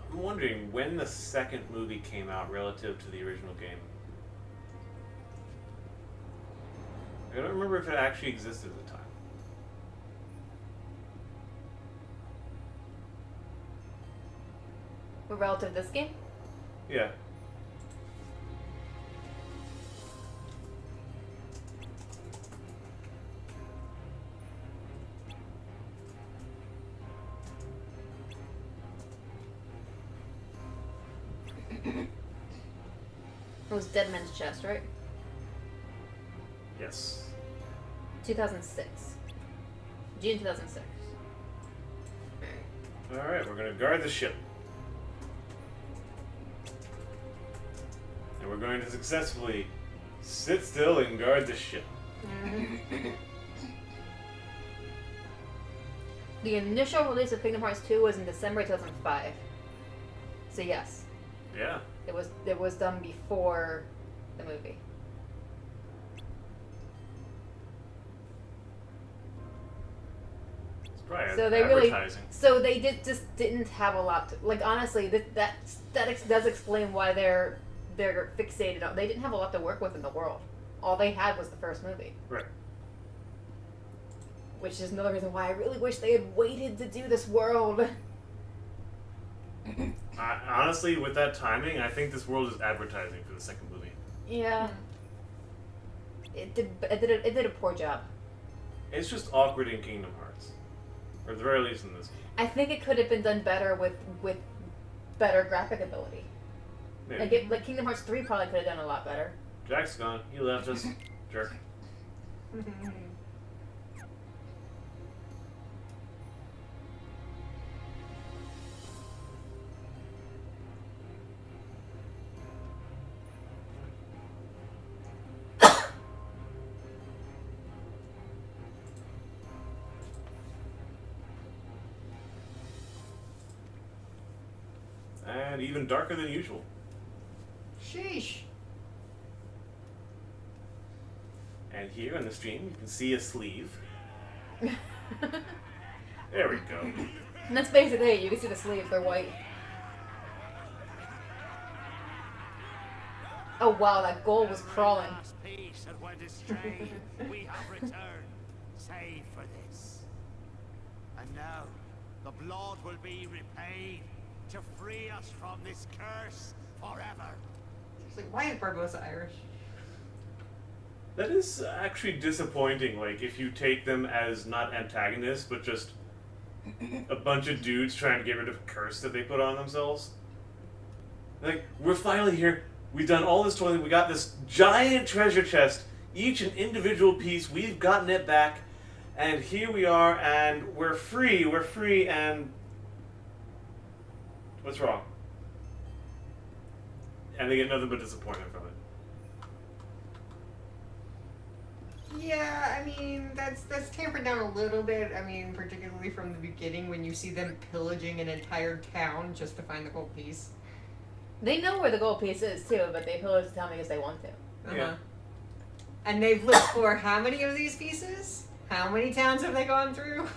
I'm wondering when the second movie came out relative to the original game. I don't remember if it actually existed at the time. What, relative to this game? Yeah. It was Dead Man's Chest, right? Yes. 2006. June 2006. Alright, we're going to guard the ship. And we're going to successfully sit still and guard the ship. The initial release of Kingdom Hearts 2 was in December 2005. So yes. Yeah. It was done before the movie. Right, so they didn't have a lot to, like, honestly, that does explain why they're fixated on. They didn't have a lot to work with in the world. All they had was the first movie. Right. Which is another reason why I really wish they had waited to do this world. Honestly, with that timing, I think this world is advertising for the second movie. Yeah. It did a poor job. It's just awkward in Kingdom Hearts. Or at the very least in this game. I think it could have been done better with better graphic ability. Maybe. Like Kingdom Hearts 3 probably could have done a lot better. Jack's gone. He left us. Jerk. And even darker than usual. Sheesh. And here on the stream, you can see a sleeve. There we go. And that's basically it. You can see the sleeves. They're white. Oh wow, that goal was crawling. Peace that went astray, we have returned, save for this. And now, the blood will be repaid to free us from this curse forever. It's like, why is Barbosa Irish? That is actually disappointing. Like, if you take them as not antagonists, but just a bunch of dudes trying to get rid of a curse that they put on themselves. Like, we're finally here. We've done all this toiling. We got this giant treasure chest, each an individual piece. We've gotten it back, and here we are, and we're free. We're free, and what's wrong? And they get nothing but disappointment from it. Yeah, I mean, that's tampered down a little bit. I mean, particularly from the beginning when you see them pillaging an entire town just to find the gold piece. They know where the gold piece is too, but they pillage the town because they want to. Yeah. And they've looked for how many of these pieces? How many towns have they gone through?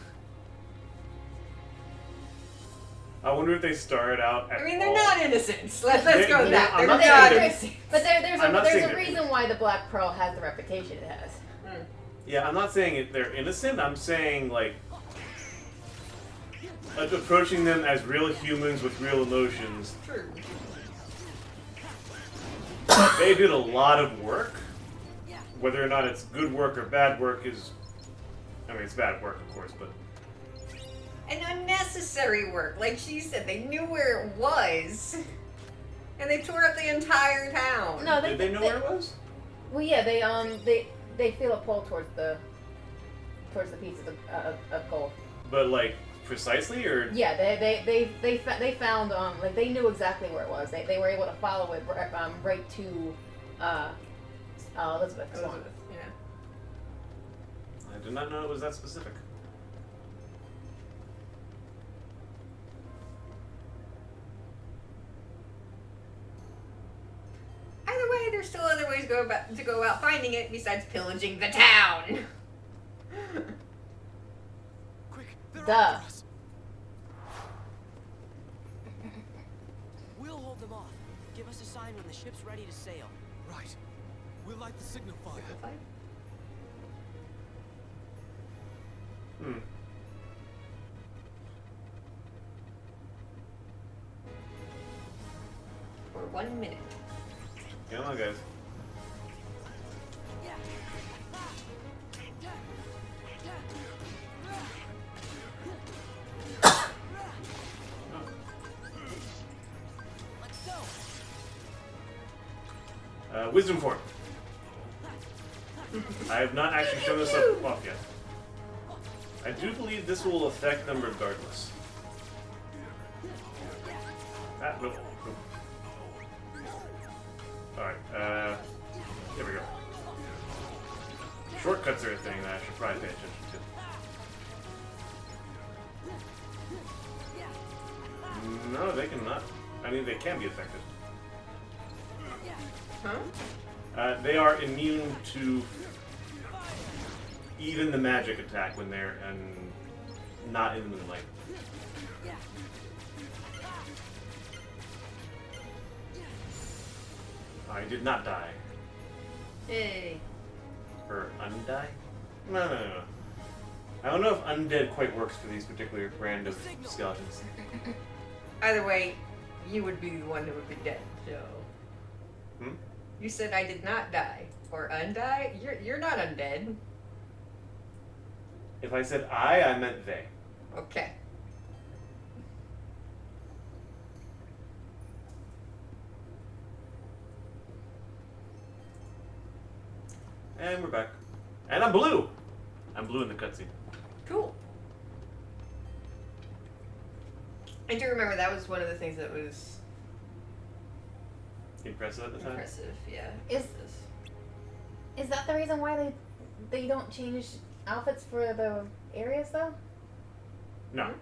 I wonder if they started out at I mean, they're all. not innocents. Let's go with that. I'm They're not not saying innocent. But there's I'm not saying a that- reason why the Black Pearl has the reputation it has. Yeah, I'm not saying they're innocent. I'm saying, like, approaching them as real humans with real emotions. True. They did a lot of work. Whether or not it's good work or bad work is... I mean, it's bad work, of course, but... And unnecessary work. Like she said, they knew where it was. And they tore up the entire town. No, Did they know where it was? Well, yeah, they feel a pull towards the pieces of gold. But, like, precisely, or... Yeah, they found like they knew exactly where it was. They were able to follow it right to Elizabeth Swan. Elizabeth, yeah. I did not know it was that specific. Either way, there's still other ways to go about finding it besides pillaging the town. Quick, they're Duh. after us. We'll hold them off. Give us a sign when the ship's ready to sail. Right. We'll light the signal fire. Hmm. For 1 minute. Come on, guys. Let's go. Wisdom form. I have not actually shown this off yet. I do believe this will affect them regardless. Ah, nope. Alright, here we go. Shortcuts are a thing that I should probably pay attention to. No, they cannot. I mean, they can be affected. Huh? They are immune to even the magic attack when they're not in the moonlight. I did not die. Hey. Or undie? No. I don't know if undead quite works for these particular brand of skeletons. Either way, you would be the one who would be dead, so. Hmm? You said I did not die. Or undie? You're not undead. If I said I meant they. Okay. And we're back. And I'm blue! I'm blue in the cutscene. Cool. I do remember that was one of the things that was Impressive at the time? impressive, yeah. Is that the reason why they don't change outfits for the areas though? No.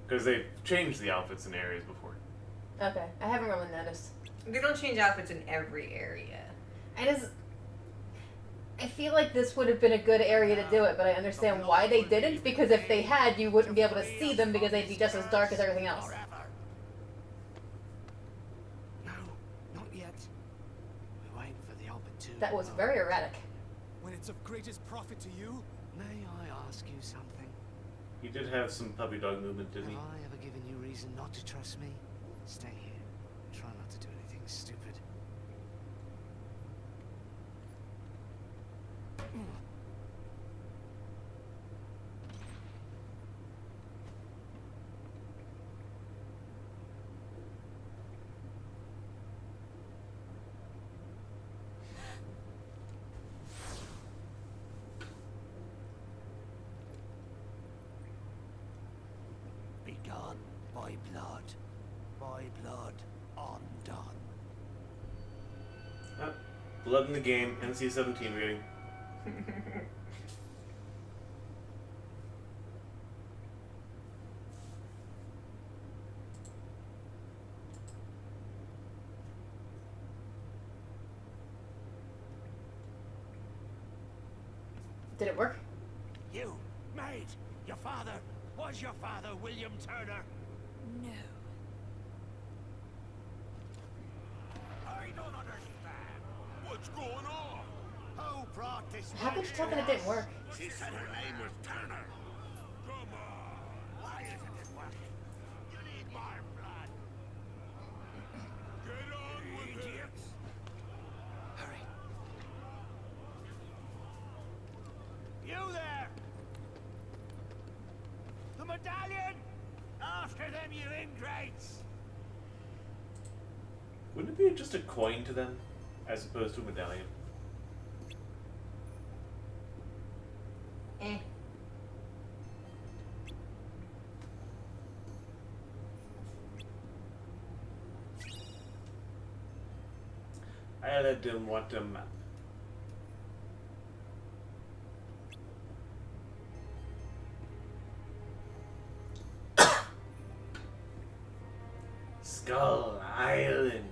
Because they've changed the outfits in areas before. Okay, I haven't really noticed. They don't change outfits in every area. I feel like this would have been a good area to do it, but I understand why they didn't, because if they had, you wouldn't be able to see them because they'd be just as dark as everything else. No, not yet. We're waiting for the opportunity. That was very erratic. When it's of greatest profit to you, May I ask you something? He did have some puppy dog movement, didn't Have he? I ever given you reason not to trust me? Stay here. Try not to do anything stupid. My blood. My blood undone. Blood in the game, NC-17 rating. Did it work? You, mate, was your father William Turner? No. I don't understand. What's going on? Who brought this How could you tell that it didn't work? She said her name was Turner. Come on. Why isn't it working? You need more blood. Get on with it. Hurry. You there! The medallion! After them, you ingrates! Wouldn't it be just a coin to them, as opposed to a medallion? Eh. I let them want a map. Skull Island.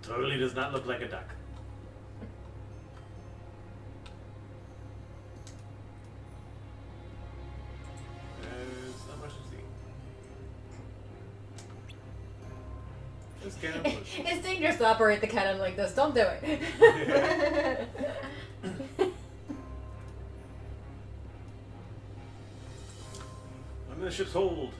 Totally does not look like a duck. There's not much to see. This cannon was... It's dangerous to operate the cannon like this. Don't do it. I'm in the ship's hold.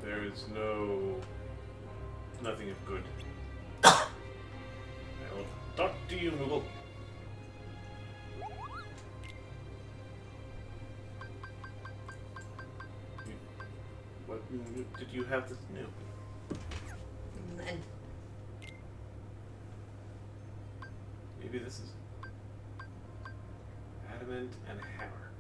There is nothing of good. I'll talk to you, Moogle. What did you have this new? And Maybe this is adamant and hammer.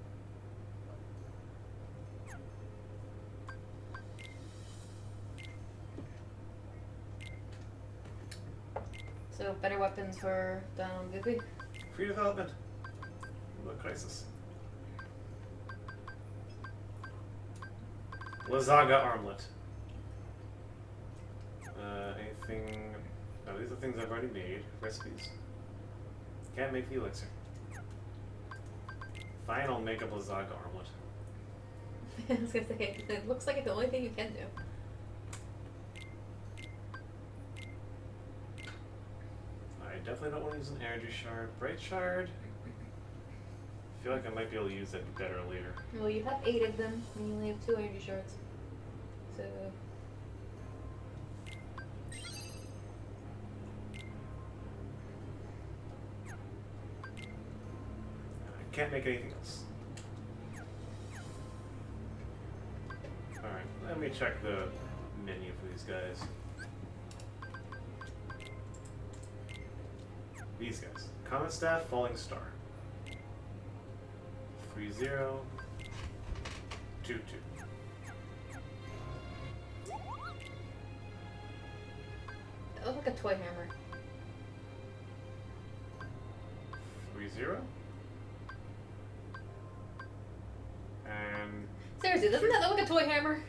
So better weapons for Donald Goofy. Free development. What crisis? Lazaga armlet. Anything? No, these are things I've already made. Recipes. Can't make the elixir. Fine, I'll make a Lazaga armlet. I was gonna say, it looks like it's the only thing you can do. I definitely don't want to use an energy shard. Bright shard. I feel like I might be able to use that better later. Well, you have 8 of them, and you only have 2 energy shards. So... I can't make anything else. Alright, let me check the menu for these guys. These guys. Comet Staff, Falling Star. 3-0. 2-2. That looks like a toy hammer. 3-0. And Seriously, doesn't that look like a toy hammer?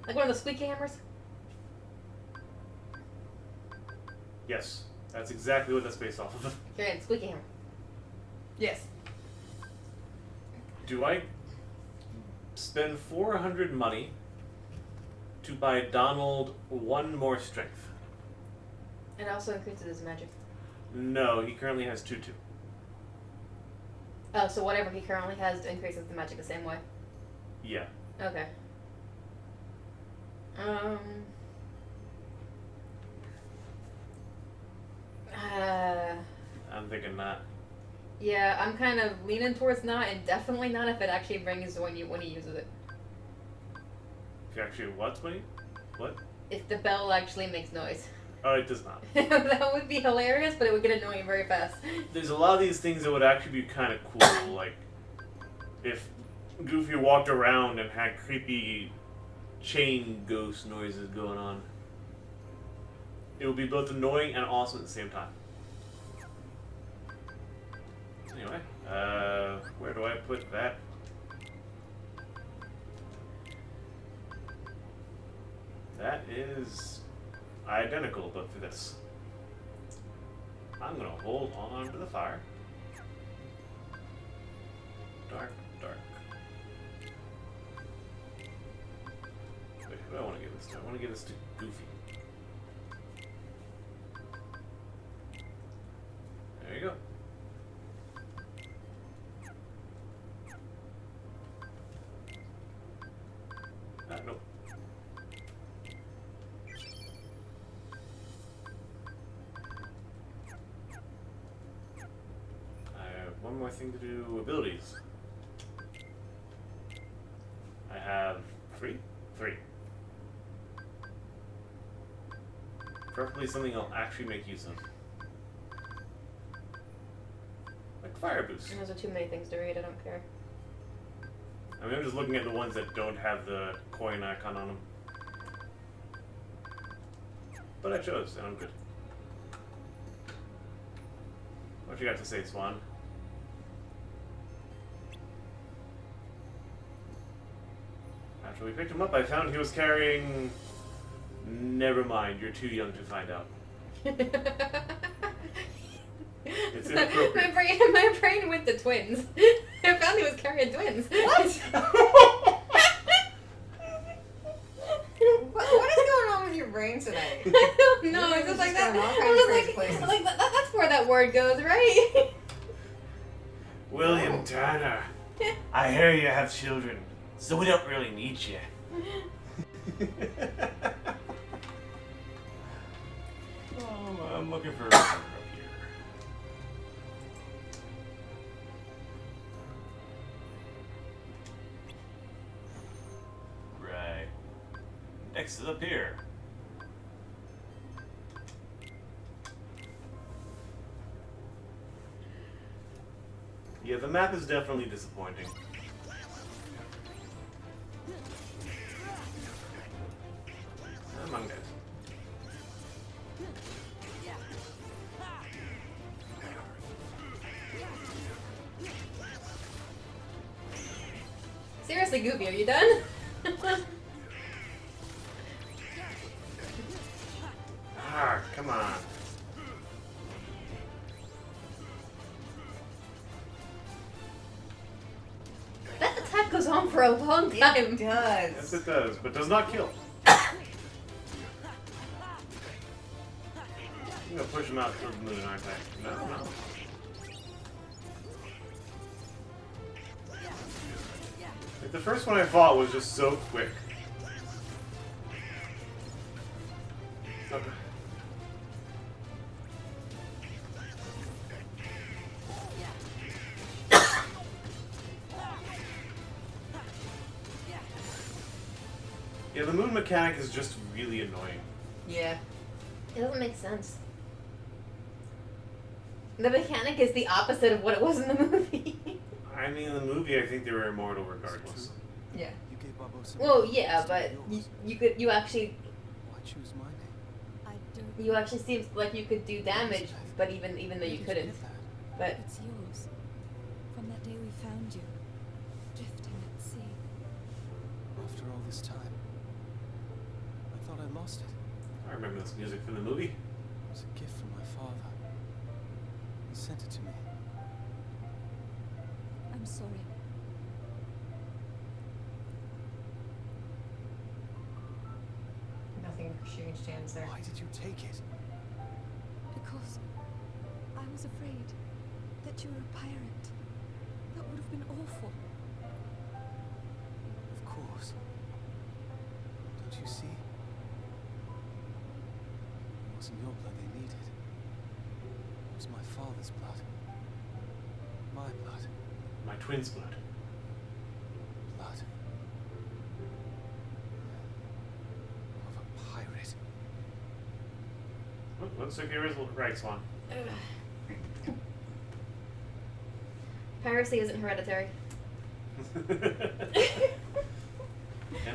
Like one of the squeaky hammers? yes, that's exactly what that's based off of. Giant squeaky hammer. yes. Do I spend 400 money to buy Donald 1 more strength? It also increases his magic. No, he currently has 2-2. Oh, so whatever he currently has increases the magic the same way. Yeah. Okay. I'm thinking not. Yeah, I'm kind of leaning towards not, and definitely not if it actually brings when he uses it. If you actually what? What? if the bell actually makes noise. Oh, it does not. That would be hilarious, but it would get annoying very fast. There's a lot of these things that would actually be kind of cool, like if Goofy walked around and had creepy chain ghost noises going on. It would be both annoying and awesome at the same time. Anyway, where do I put that? That is identical, but for this. I'm gonna hold on to the fire. Dark, dark. Wait, who do I want to give this to? I want to give this to Goofy. There you go. Nope. I have one more thing to do. Abilities. I have three? Three. Preferably something I'll actually make use of. Like fire boost. And those are too many things to read, I don't care. I mean, I'm just looking at the ones that don't have the coin icon on them. But I chose, and I'm good. What you got to say, Swan? After we picked him up, I found he was carrying... Never mind, you're too young to find out. It's inappropriate. my brain went to twins. I found he was carrying twins. What? What is going on with your brain tonight? I don't know. Your It's just like brain's that. going all I'm kinds of just crazy like, places. like that's where that word goes, right? William Turner, I hear you have children, so we don't really need you. I'm looking for a up here. Right. Next is up here. Yeah, the map is definitely disappointing. Among Us. Seriously, Goofy, are you done? Ah, come on. That attack goes on for a long time. It does. Yes, it does, but does not kill. I'm gonna push him out towards the moon, aren't I? No, no. Like, the first one I fought was just so quick. Okay. Yeah, the moon mechanic is just really annoying. Yeah. It doesn't make sense. The mechanic is the opposite of what it was in the movie. I mean, in the movie, I think they were immortal regardless. Yeah. You gave Barbosa Well, my yeah, name. but It's you actually Why choose my name? I don't. you actually seems like you could do damage, but even though Where you did couldn't. get that? But It's yours. From that day we found you, drifting at sea. After all this time, I thought I lost it. I remember this music from the movie. It was a gift from my father. He sent it to me. I'm sorry. Nothing changed hands there. Why did you take it? Because I was afraid that you were a pirate. That would have been awful. Of course. Don't you see? It wasn't your blood they needed. It was my father's blood. My blood. My twin's blood. Blood. Of a pirate. Looks like you're right, Swan. Piracy isn't hereditary. And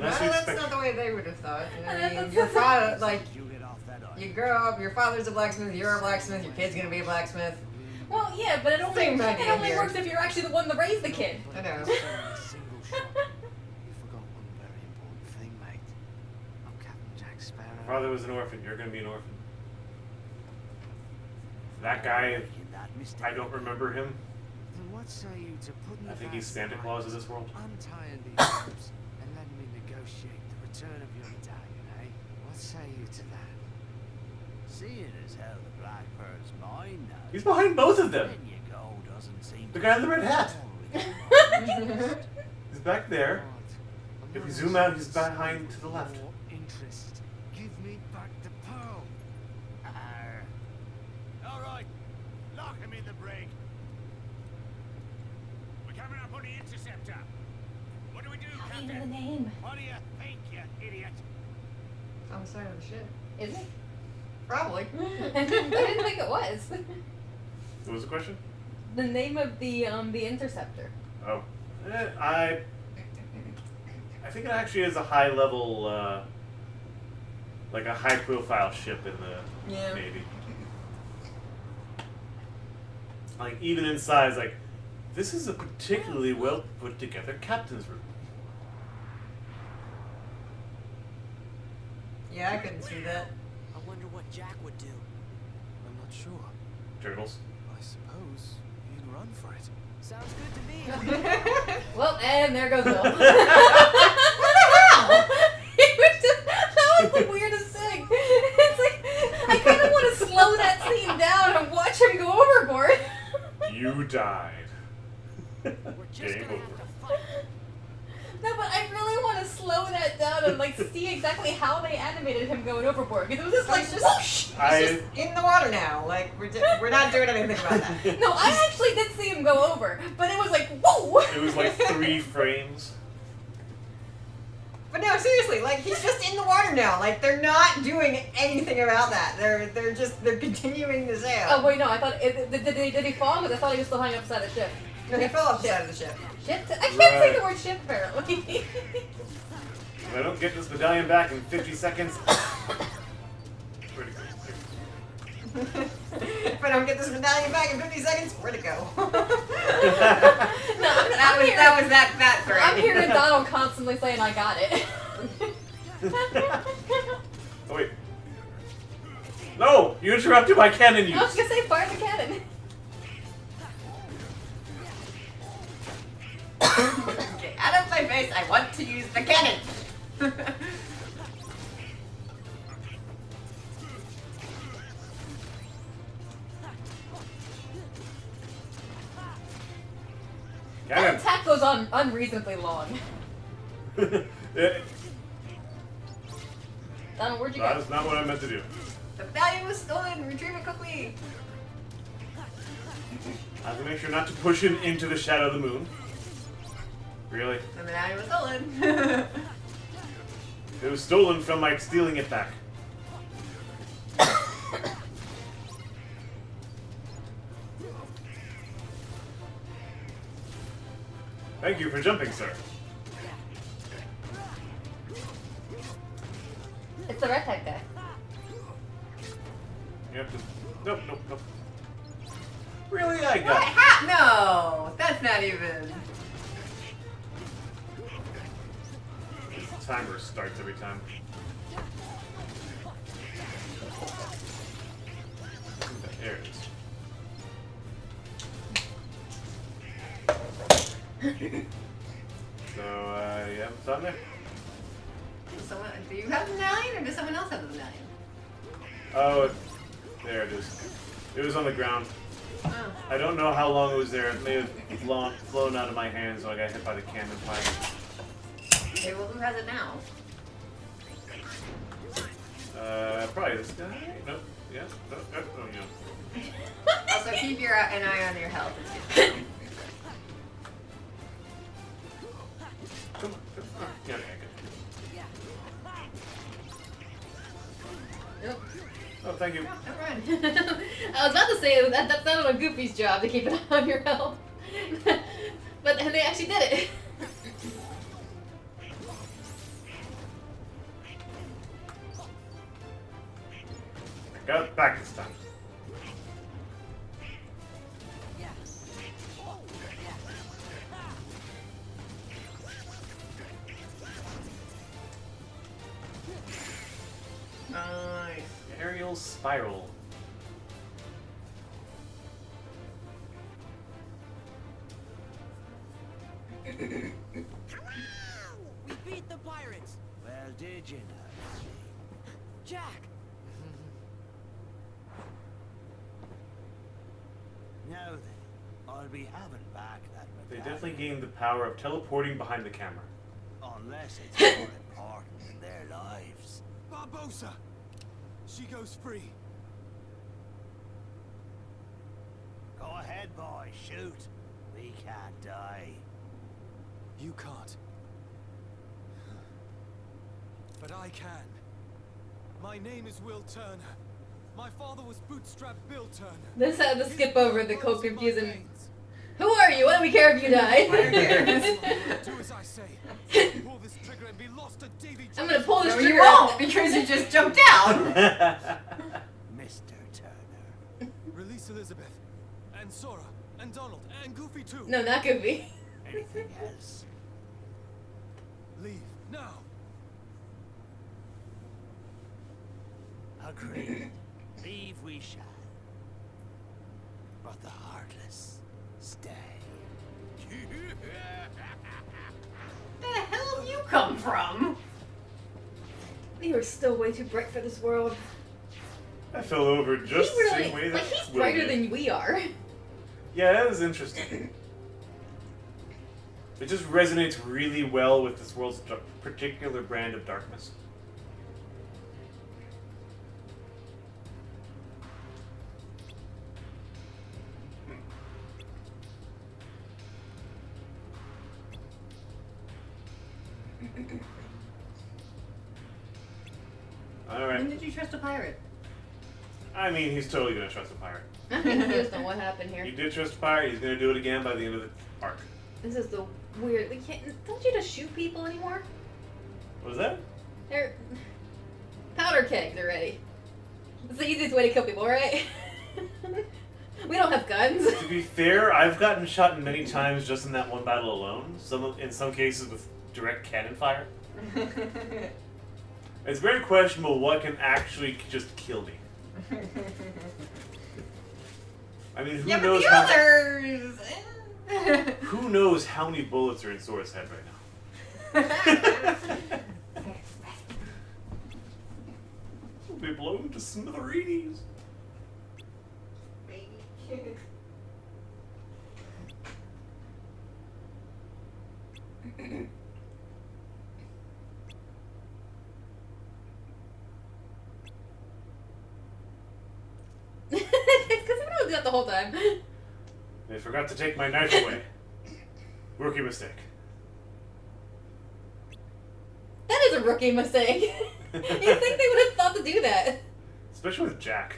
No, that's what you that's expect. not the way they would have thought. You know, That's- I mean, your father, like, You get off that island. you grow up, your father's a blacksmith, you're a blacksmith, your kid's gonna be a blacksmith. Well, yeah, but it only, Same idea here. works if you're actually the one that raised the kid. I know. A single shot. You forgot one very important thing, mate. I'm Captain Jack Sparrow. Your father was an orphan. You're gonna be an orphan. That guy, Making that mistake. I don't remember him. Then what say you to put me I think back he's Santa behind, Claus of this world. untying these ropes and letting me negotiate the return of your medallion, eh? What say you to that? Seeing as how the Black Pearl's mine now. He's behind both of them. Then you go doesn't seem The to guy in the red hat. Interest. He's back there. If we zoom out, he's behind to the left. More interest. Give me back the pearl. Arr. All right, lock him in the brig. We're coming up on the interceptor. What do we do, Captain? name. What do you think, you idiot? It's on the side of the ship. Is it? Probably. I didn't think it was. What was the question? The name of the interceptor. Oh, I think it actually is a high level, like a high profile ship in the Yeah. Navy. Like even in size, like this is a particularly well put together captain's room. Yeah, I couldn't see that. I wonder what Jack would do. I'm not sure. Turtles. I suppose he'd run for it. Sounds good to me. Well, and there goes Bill. What the hell? It was just, that was the weirdest thing. It's like, I kind of want to slow that scene down and watch him go overboard. You died. We're just Game gonna over. have to fight. No, but I really want to slow that down and like see exactly how they animated him going overboard. Because it was just like whoosh. I In the water now. Like, we're not doing anything about that. No, I actually did see him go over, but it was like whoa. it was like 3 frames. But no, seriously, like, he's just in the water now. Like, they're not doing anything about that. They're continuing to sail. Oh wait, no, I thought did he fall? Because I thought he was still hanging upside the ship. No, he fell off the side of the ship. Shit, I can't Right. say the word ship apparently. If I don't get this medallion back in 50 seconds, pretty good. If I don't get this medallion back in 50 seconds, where'd it go? No, that was that thread. I'm hearing Donald constantly saying, "I got it." Oh wait. No! You interrupted my cannon I was use! gonna say, fire the cannon. Get out of my face, I want to use the cannon! That Cannon! attack goes on unreasonably long. That Donald, where'd you go? is not what I meant to do. The medallion was stolen, retrieve it quickly! I have to make sure not to push him into the shadow of the moon. Really? The medallion was stolen. It was stolen from my stealing it back. Thank you for jumping, sir. It's the red tag guy. You have to. Nope, nope, nope. Really? I What? got it. No! That's not even... This timer starts every time. There it is. So, you have a thumb there? Do you have the medallion, or does someone else have the medallion? Oh, there it is. It was on the ground. Oh. I don't know how long it was there. It may have flown out of my hands when I got hit by the cannon fire. Okay, well, who has it now? Probably this guy? Nope. Yeah. Nope. Nope. Oh, yeah. Also, keep an eye on your health. It's good. Come on. Come on. Yeah, okay, good. Yep. Oh, thank you. I was about to say that's not on Goofy's job to keep it on your health. But they actually did it. Got it back this time. Nice. Aerial spiral. We beat the pirates! Well, did you know? Jack! Now then, I'll be having back that They medallion. definitely gained the power of teleporting behind the camera. Unless it's more important than their lives. Barbosa! She goes free. Go ahead, boy, shoot. We can't die. You can't. But I can. My name is Will Turner. My father was Bootstrap Bill Turner. This had to skip over the His blood confusing. runs in my veins. Who are you? Why do we care if you die? Do as I say. Pull this trigger and be lost to Davy I'm gonna pull this No, trigger. you won't, because you just jumped out. Mr. Turner. Release Elizabeth. And Sora. And Donald. And Goofy too. No, not Goofy. Anything else? Leave. Now. Agreed. Leave we shall. But the heartless stay. Where the hell did you come from? You are still way too bright for this world. I fell over just He the really, same way that like he's Will brighter did. than we are. Yeah, that is interesting. It just resonates really well with this world's particular brand of darkness. Alright. When did you trust a pirate? I mean, he's totally gonna trust a pirate. I'm confused on what happened here. He did trust a pirate, he's gonna do it again by the end of the arc. This is the weird. We can't. Don't you just shoot people anymore? What was that? They're powder kegs already. It's the easiest way to kill people, right? We don't have guns. To be fair, I've gotten shot many times just in that one battle alone. In some cases with direct cannon fire. It's very questionable what can actually just kill me. I mean, who Yeah, but knows the how others. who knows how many bullets are in Sora's head right now? Will be blown to smithereens. Because we don't do that the whole time. They forgot to take my knife away. Rookie mistake. That is a rookie mistake. You think they would have thought to do that? Especially with Jack.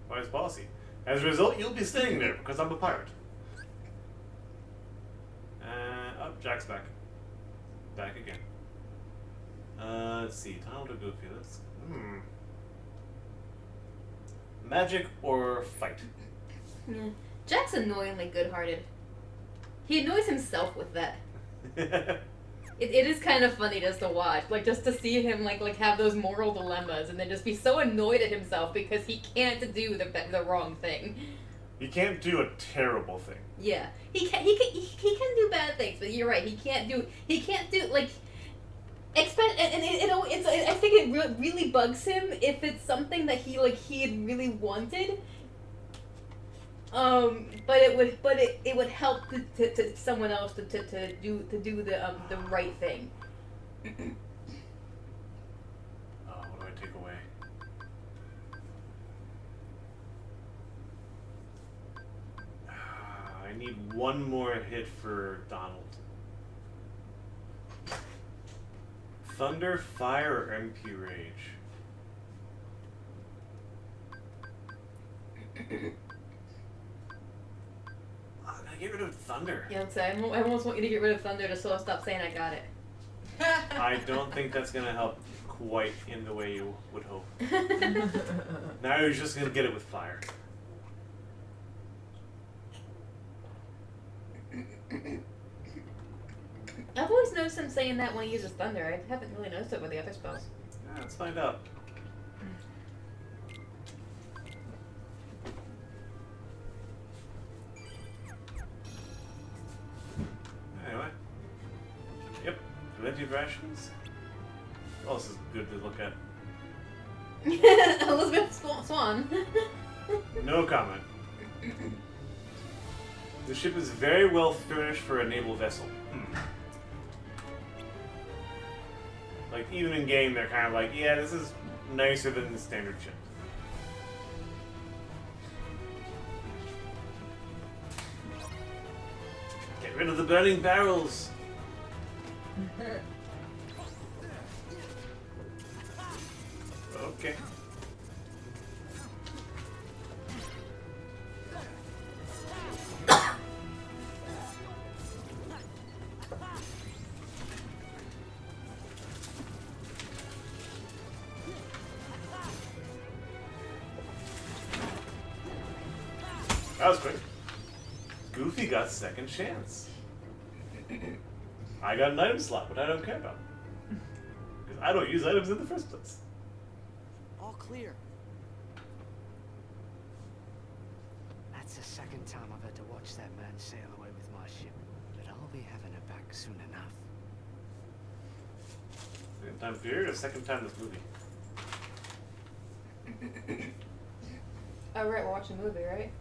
Wise bossy. As a result, you'll be staying there because I'm a pirate. Oh, Jack's back. Back again. Let's see. Donald or Goofy? Magic or fight? Yeah. Jack's annoyingly good-hearted. He annoys himself with that. It is kind of funny just to watch, like just to see him like have those moral dilemmas and then just be so annoyed at himself because he can't do the wrong thing. You can't do a terrible thing. Yeah, he can do bad things, but you're right. He can't do like expect and it's I think it really bugs him if it's something that he had really wanted. But it would help to someone else to do the right thing. Oh, what do I take away? I need one more hit for Donald. Thunder, fire, or MP rage? I'm gonna get rid of thunder. Yeah, so I almost want you to get rid of thunder just so I'll stop saying I got it. I don't think that's gonna help quite in the way you would hope. Now you're just gonna get it with fire. I've always noticed him saying that when he uses thunder. I haven't really noticed it with the other spells. Yeah, let's find out. Anyway. Yep. Plenty of rations. What else is good to look at? Elizabeth Swan. No comment. The ship is very well furnished for a naval vessel. Like, even in game, they're kind of like, yeah, this is nicer than the standard ship. Get rid of the burning barrels! Okay. That was quick. Goofy got second chance. I got an item slot, but I don't care about. Because I don't use items in the first place. All clear. That's the second time I've had to watch that man sail away with my ship. But I'll be having her back soon enough. Second time period or second time this movie? Oh, right, we're watching a movie, right?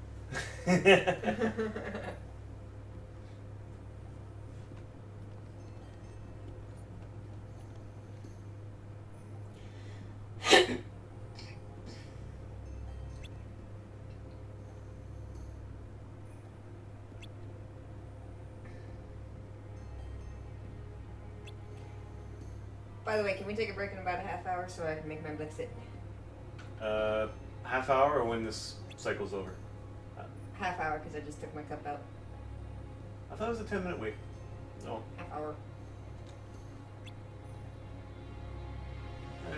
By the way, can we take a break in about a half hour so I can make my Blixit? Half hour or when this cycle's over? Half hour, because I just took my cup out. I thought it was a 10-minute wait. No. Half hour.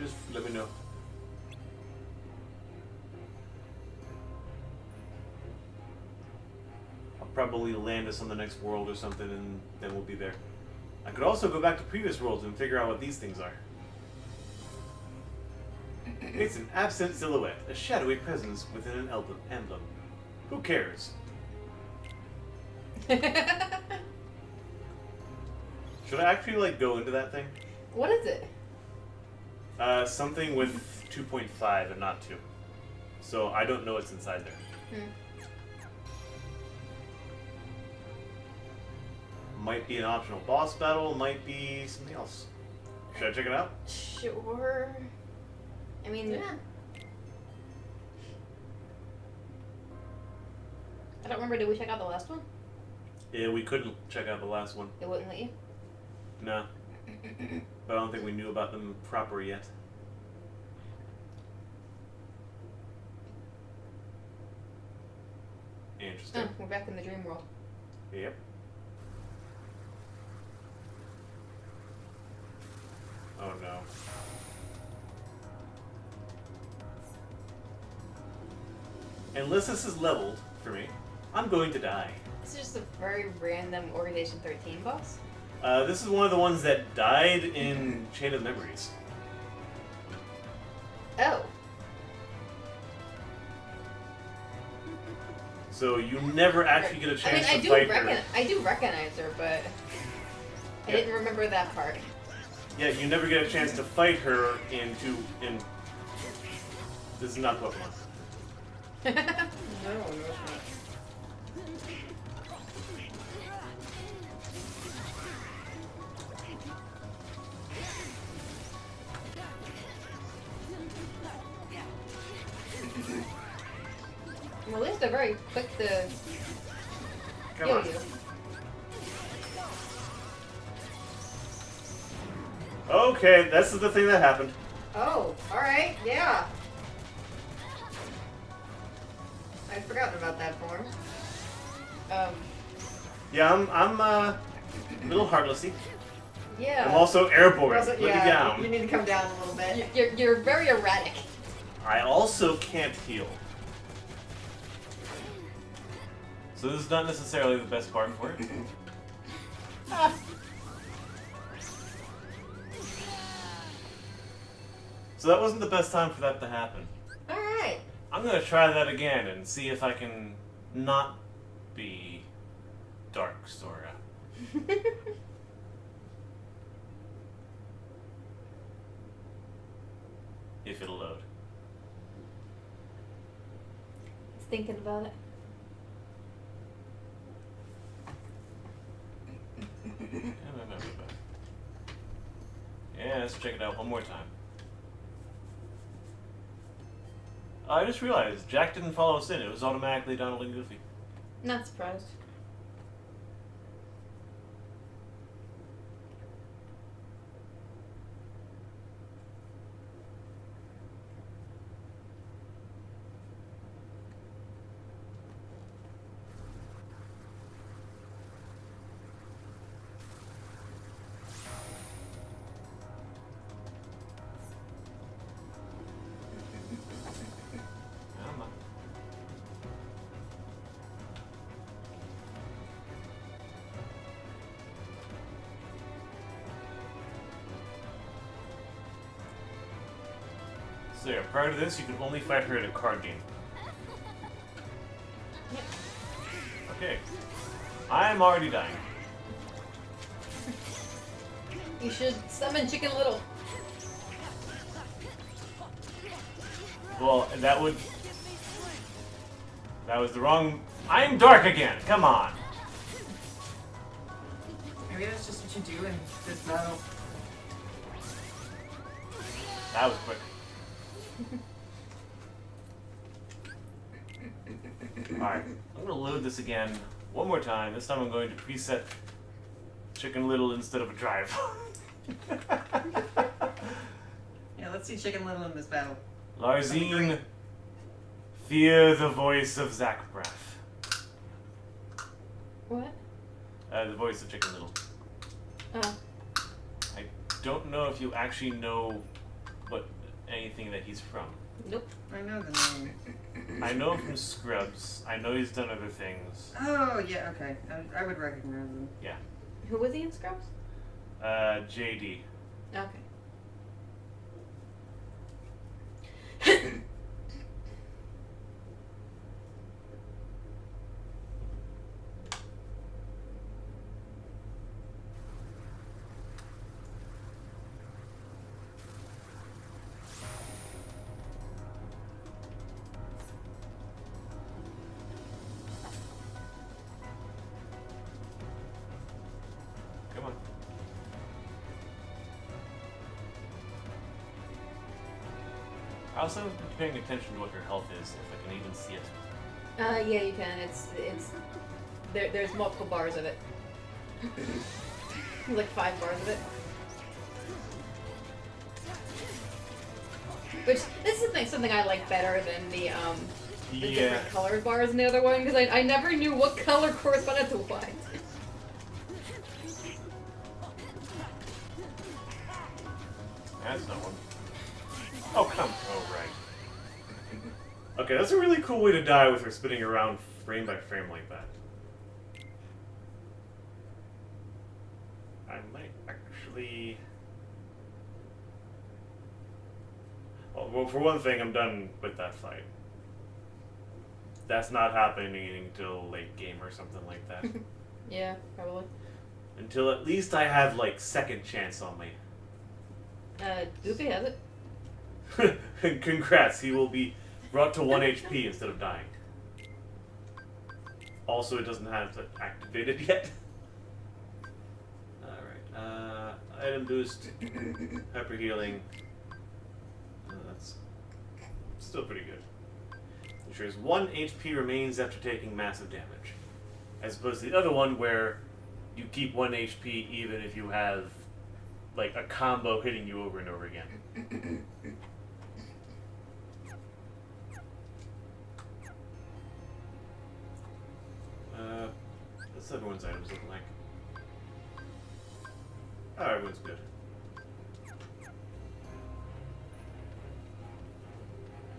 Just let me know. I'll probably land us on the next world or something and then we'll be there. I could also go back to previous worlds and figure out what these things are. It's an absent silhouette, a shadowy presence within an emblem. Who cares? Should I actually, like, go into that thing? What is it? Something with 2.5 and not 2. So I don't know what's inside there. Might be an optional boss battle, might be something else. Should I check it out? Sure. I mean, yeah. I don't remember, did we check out the last one? Yeah, we couldn't check out the last one. It wouldn't let you? No. But I don't think we knew about them proper yet. Interesting. Oh, we're back in the dream world. Yep. Oh no. Unless this is leveled for me, I'm going to die. This is just a very random Organization 13 boss. This is one of the ones that died in Chain of Memories. Oh. So you never actually get a chance I to fight her. I do recognize her, but I didn't remember that part. Yeah, you never get a chance to fight her in This is not Pokemon. No, it's not. Well, at least they're very quick to Come heal on. you. Okay, this is the thing that happened. Oh, alright, yeah. I'd forgotten about that form. Yeah, I'm a little heartlessy. Yeah. I'm also airborne. Also, Put me yeah, down. you need to come down a little bit. You're very erratic. I also can't heal. So this is not necessarily the best part for it. So that wasn't the best time for that to happen. Alright. I'm gonna try that again and see if I can not be Dark Sora. If it'll load. He's thinking about it. Yeah, let's check it out one more time. I just realized Jack didn't follow us in. It was automatically Donald and Goofy. Not surprised. Come on. So yeah, prior to this, you could only fight her in a card game. Okay. I'm already dying. You should summon Chicken Little. Well, that would... That was the wrong... I'm dark again! Come on! Maybe that's just what you do in this battle. That was quick. Alright, I'm gonna load this again one more time. This time I'm going to preset Chicken Little instead of a drive. Yeah, let's see Chicken Little in this battle. Larzine, fear the voice of Zach Braff. What? The voice of Chicken Little. Oh. I don't know if you actually know what anything that he's from. Nope. I know the name. I know him from Scrubs. I know he's done other things. Oh, yeah, okay. I would recognize him. Yeah. Who was he in Scrubs? JD. Okay. Come on. I also have been paying attention to what her health is, if I can even see it. Yeah, you can. It's there's multiple bars of it. Like 5 bars of it. Which this is something I like better than the different colored bars in the other one, because I never knew what color corresponded to what. That's not one. Oh, come. Oh, right. Okay, that's a really cool way to die with her spinning around frame by frame like that. I might actually... Well, for one thing, I'm done with that fight. That's not happening until late game or something like that. Yeah, probably. Until at least I have, like, second chance on me. Goofy has it. Congrats, he will be brought to 1 HP instead of dying. Also, it doesn't have it activated yet. Alright, item boost, hyper healing. That's still pretty good. Ensures 1 HP remains after taking massive damage. As opposed to the other one where you keep 1 HP even if you have like a combo hitting you over and over again. What's everyone's items looking like? Oh, everyone's good.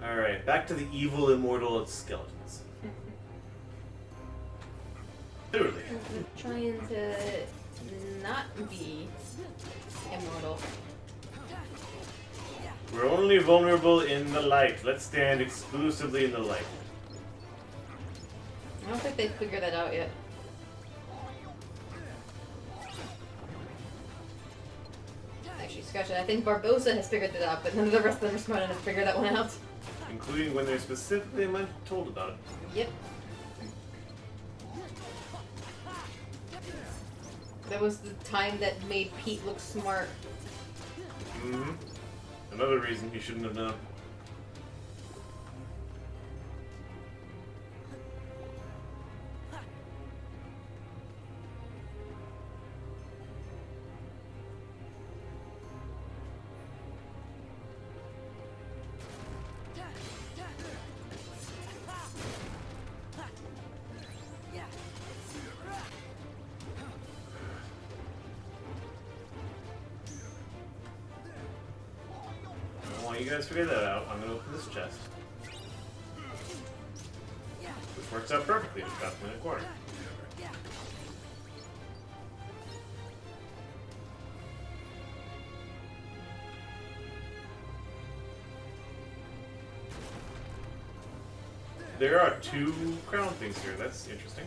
Alright, back to the evil immortal skeletons. Literally. Trying to not be immortal. We're only vulnerable in the light. Let's stand exclusively in the light. I don't think they've figured that out yet. Actually, scratch it. I think Barbosa has figured it out, but none of the rest of them are smart enough to figure that one out. Including when they're specifically told about it. Yep. That was the time that made Pete look smart. Mm-hmm. Another reason he shouldn't have known. While you guys figure that out, I'm gonna open this chest. Which works out perfectly. It's about a minute quarter. There are 2 crown things here. That's interesting.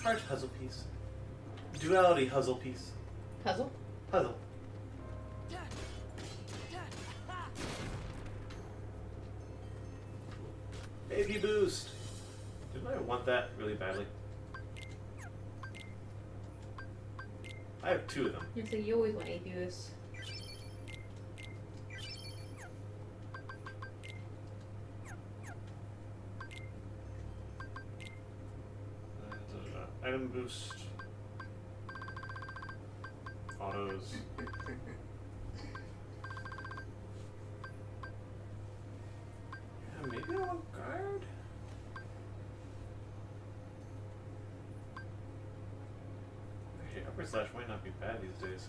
Large puzzle piece. Duality puzzle piece. Puzzle? Puzzle. Baby boost. Didn't I want that really badly? I have 2 of them. So you always want AP boost. Item boost. Autos. Yeah, maybe I want guard? Actually, upper slash might not be bad these days.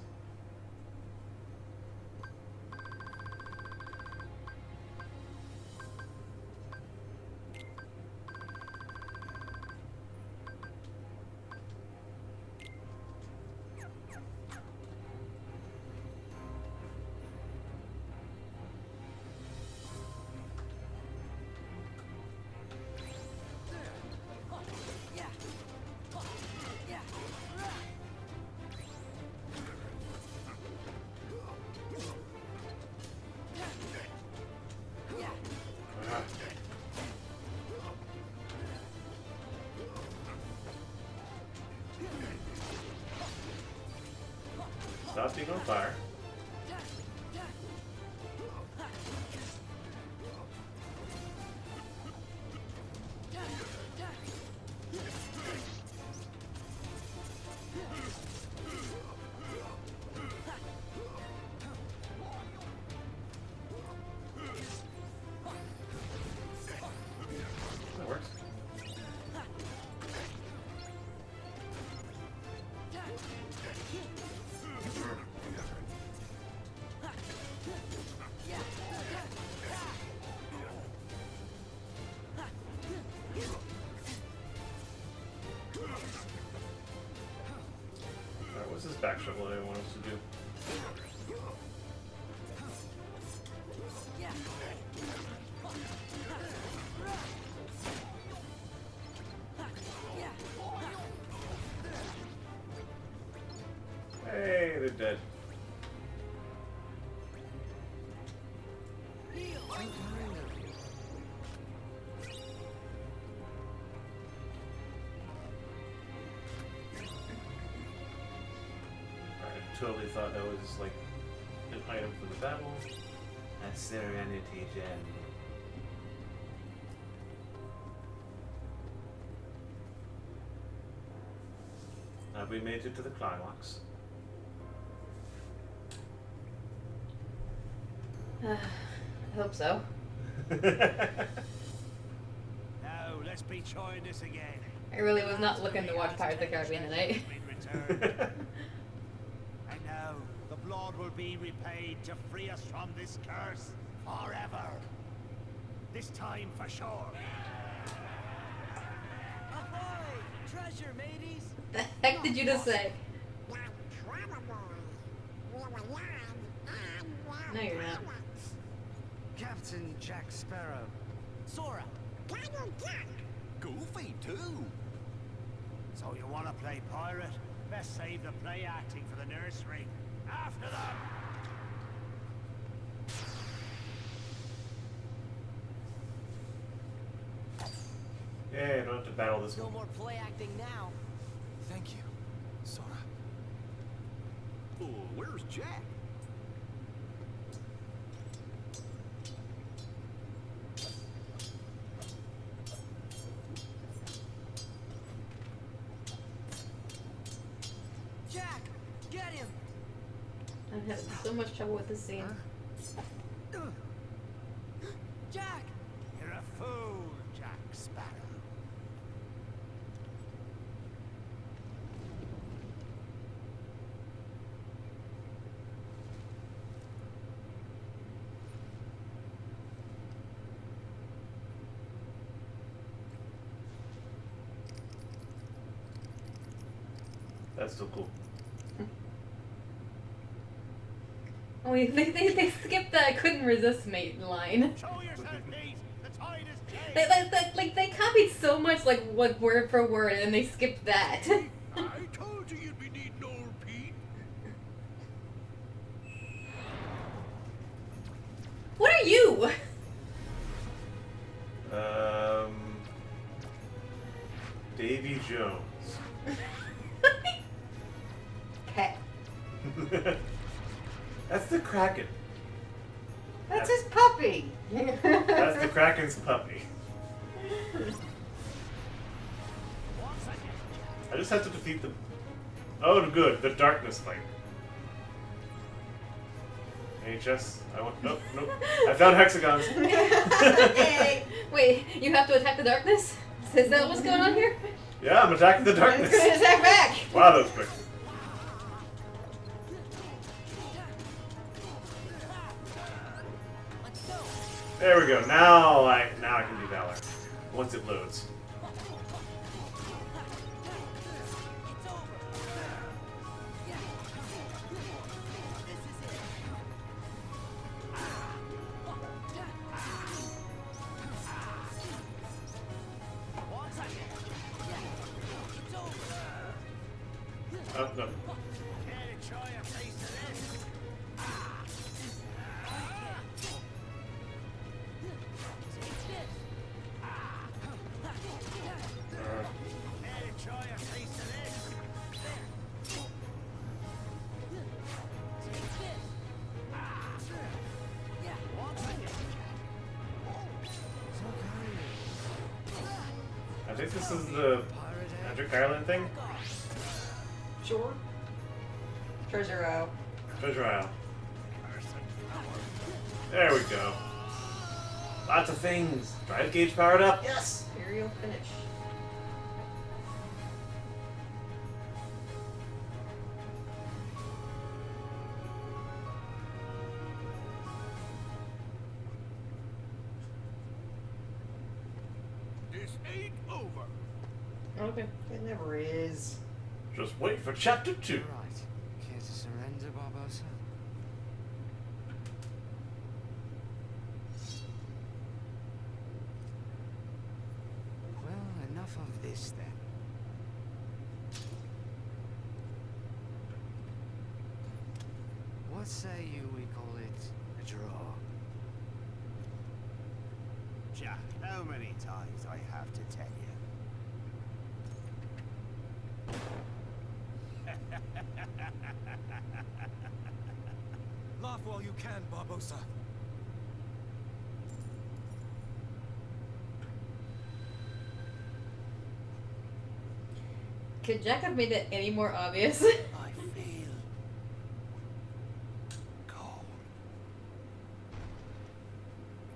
Stop being on fire. That works. Alright, what's this back shovel that I want us to do? Hey, they're dead. kind of you. I totally thought that was like an item for the battle. A Serenity Gem. Have we made it to the climax? I hope so. Now, let's be trying this again. I really was not looking to watch Pirates of the Caribbean tonight. And now, the blood will be repaid to free us from this curse forever. This time for sure. Ahoy! Treasure, mateys! The heck did you just say? No, you're not. Captain Jack Sparrow. Sora! Goofy, too. So you want to play pirate? Best save the play acting for the nursery. After them! Yeah, I don't have to battle this No one. more play acting now. Thank you, Sora. Oh, where's Jack? Jack! Get him! I'm having so much trouble with this scene. Jack! You're a fool, Jack Sparrow. That's still cool. Oh, they skipped the "I couldn't resist, mate" line. Show yourself, Pete! The tide is changed! They copied so much, like, what word for word, and they skipped that. I told you you'd be needing old Pete. What are you? Davy Jones. Pet. That's the Kraken. That's his puppy. That's the Kraken's puppy. I just have to defeat the... Oh, good. The darkness fight. HS. I want... Nope, nope. I found hexagons. Hey. Wait, you have to attack the darkness? Is that what's going on here? Yeah, I'm attacking the darkness. Let's attack back. Wow, that was quick. Let's go! There we go. Now I can do Valor. Once it loads. It's over! This is it! One second! It's over! Oh, no. Care to try a taste of this? Take this! Care to try a taste of this? Take this! One second. So kind I think this is the of pirate Magic Island thing. Sure. Treasure out. Treasure Isle. There we go. Lots of things. Drive gauge powered up. Yes! Imperial finish. This ain't over. Okay. It never is. Just wait for chapter 2. Right. Care to surrender, Barbosa? Well, enough of this then. What say you we call it a draw? Jack, how many times I have to tell you? Laugh while you can, Barbosa. Could Jack have made it any more obvious? I feel cold.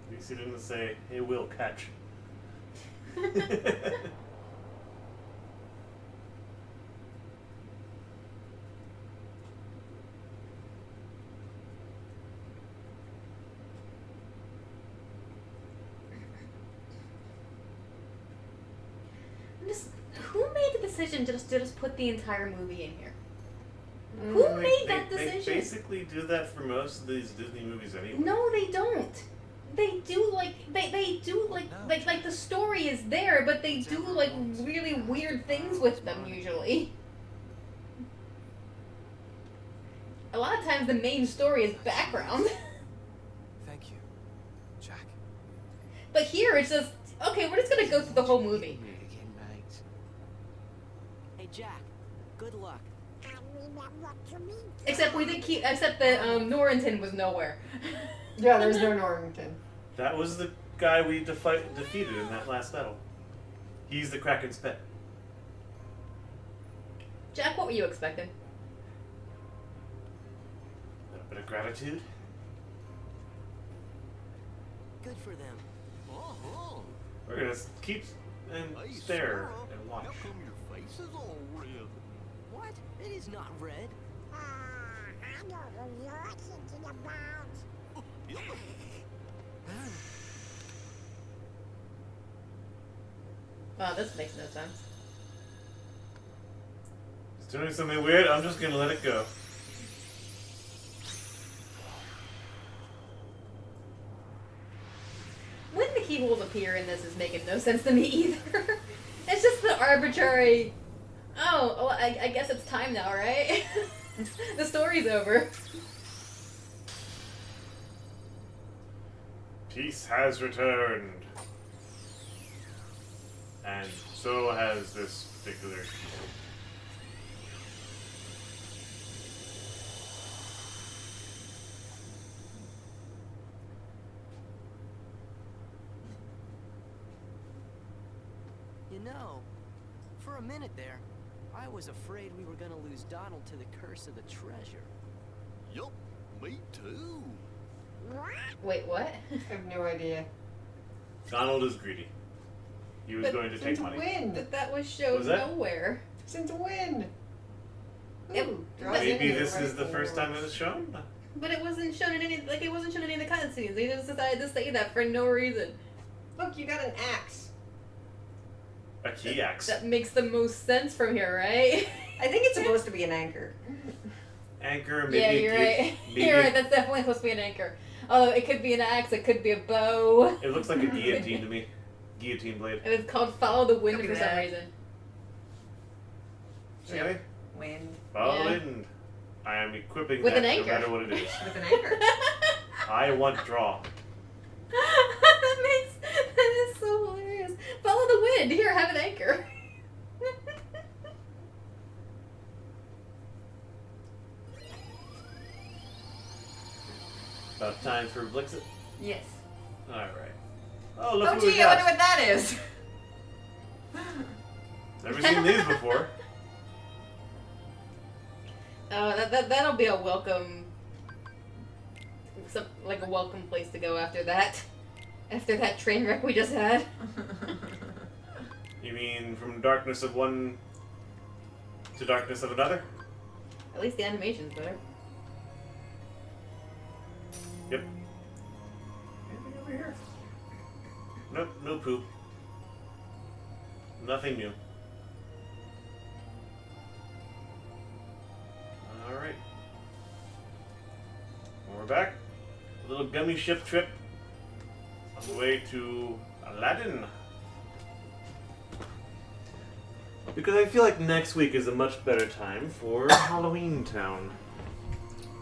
At least he didn't say, "Hey, we'll catch." Who made the decision to just put the entire movie in here? Who made that decision? They basically do that for most of these Disney movies anyway. No, they don't. They do they do like the story is there, but they do like really weird things with them usually. A lot of times the main story is background. Thank you, Jack. But here it's just okay, we're just gonna go through the whole movie. Hey, Jack. Good luck. Except we did keep except that Norrington was nowhere. Yeah, there's no Norrington. That was the guy we defeated in that last battle. He's the Kraken's pet. Jack, what were you expecting? A bit of gratitude. Good for them. Uh-huh. We're gonna keep and Hey, stare Sarah, and watch. how come your face is all red? What? It is not red. I know who you're thinking about. Wow, this makes no sense. It's doing something weird. I'm just gonna let it go. When the keyholes appear in this is making no sense to me either. It's just the arbitrary. Oh, well, I guess it's time now, right? The story's over. Peace has returned. And so has this particular keyhole. You know, for a minute there, I was afraid we were gonna lose Donald to the curse of the treasure. Yup, me too. Wait, what? I have no idea. Donald is greedy. He was But going to take Since money. when? But that was showed Was that? nowhere. Since when? It- Ooh, draws Maybe in this the is right the first time it was forms. shown. But it wasn't shown in any it wasn't shown in any of the cutscenes. They just decided to say that for no reason. Look, you got an axe. A key axe. That makes the most sense from here, right? I think it's supposed to be an anchor. Anchor, maybe Yeah, a you're right. maybe You're right. That's definitely supposed to be an anchor. Although it could be an axe, it could be a bow. It looks like a guillotine to me. Guillotine blade. And it's called Follow the Wind Could be for some that. reason. Okay. Wind. Follow Yeah. the wind. I am equipping With that an anchor. no matter what it is. With an anchor. I want draw. that is so hilarious. Follow the wind. Here, have an anchor. About time for Blixit. Yes. Alright. Oh, look Oh, what we gee, I wonder got. what that is. Never seen these before. That'll be a welcome, like a welcome place to go after that. After that train wreck we just had. You mean from darkness of one to darkness of another? At least the animation's better. Yep. Anything over here? Nope, no poop. Nothing new. Alright. Well, we're back. A little gummy ship trip on the way to Aladdin. Because I feel like next week is a much better time for Halloween Town.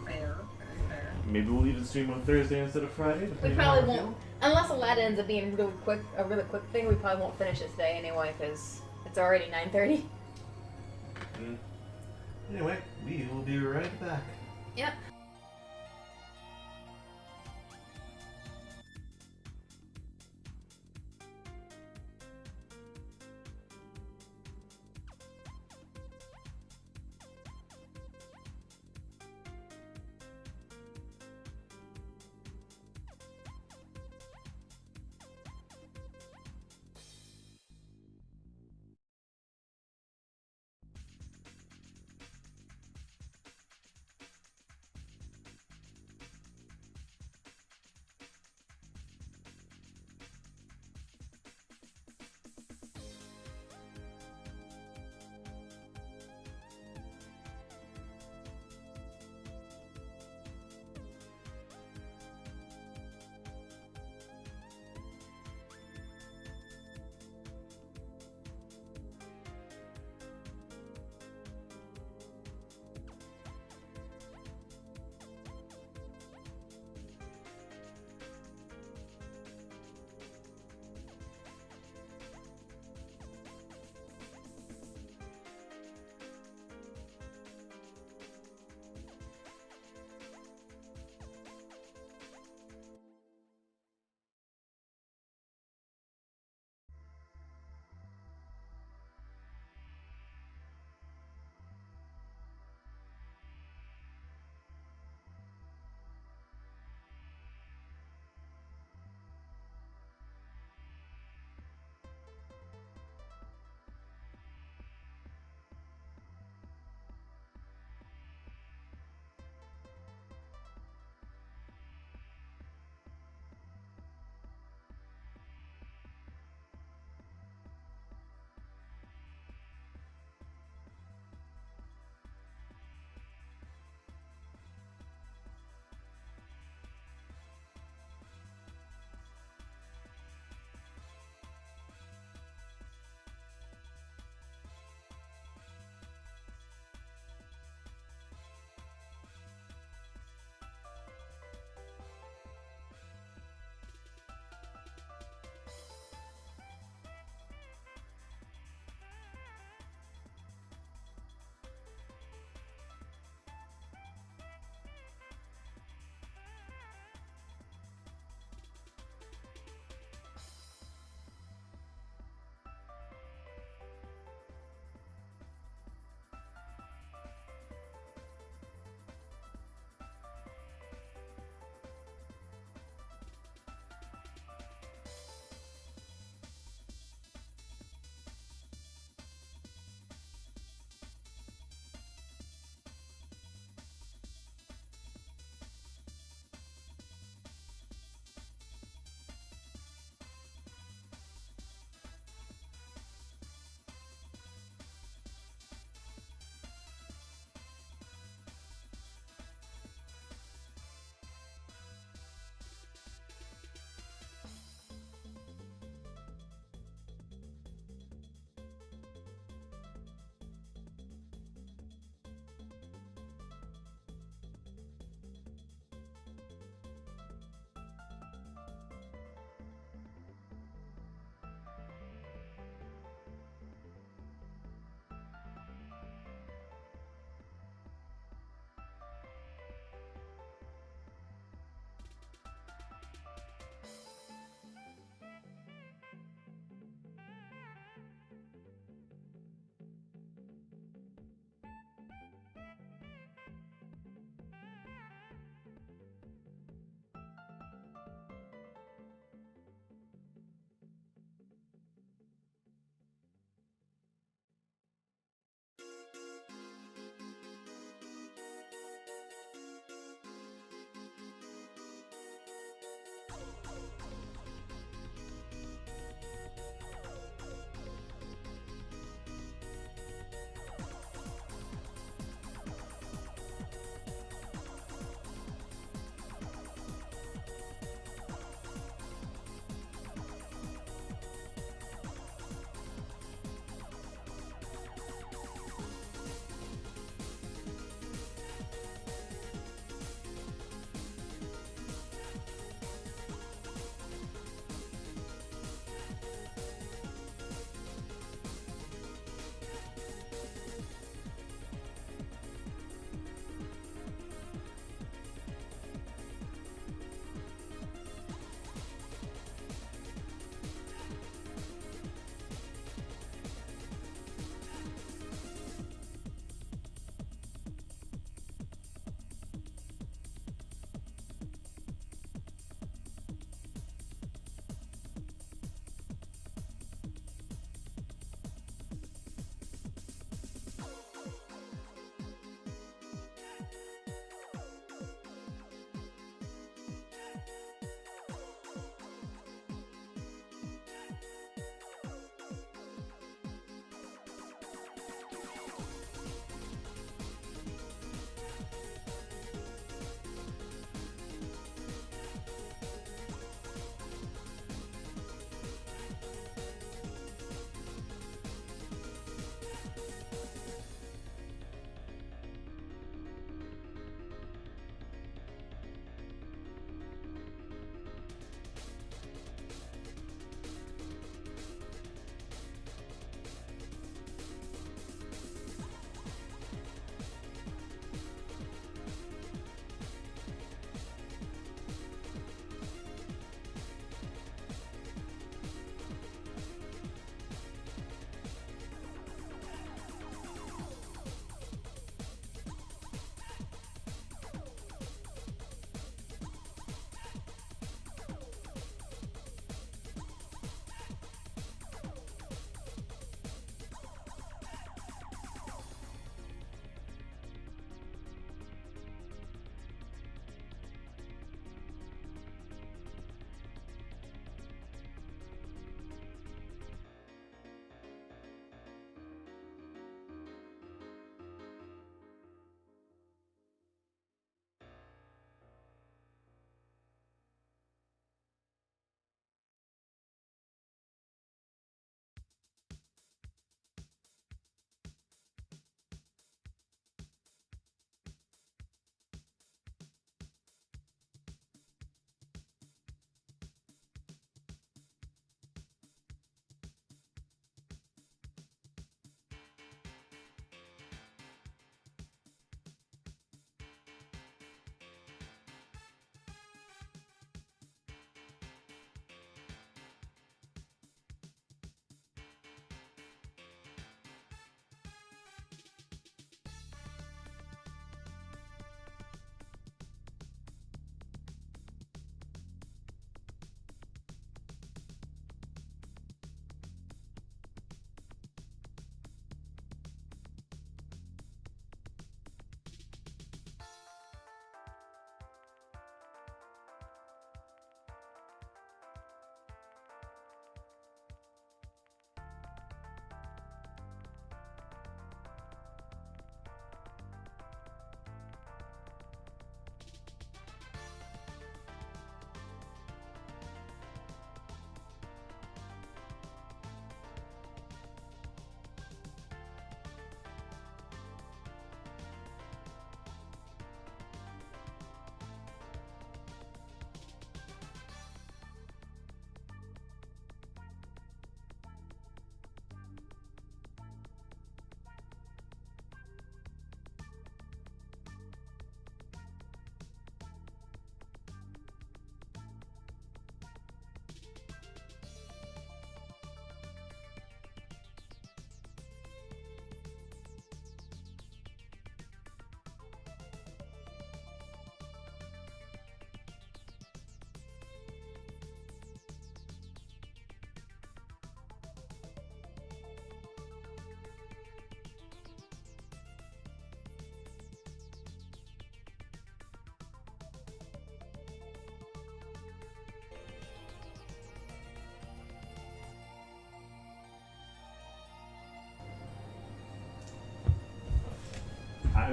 Fair, very fair. Maybe we'll even stream on Thursday instead of Friday. We depending on probably how we're won't, unless Aladdin ends up being a really quick thing. We probably won't finish it today anyway because it's already 9:30. feeling. Anyway, we will be right back. Yep.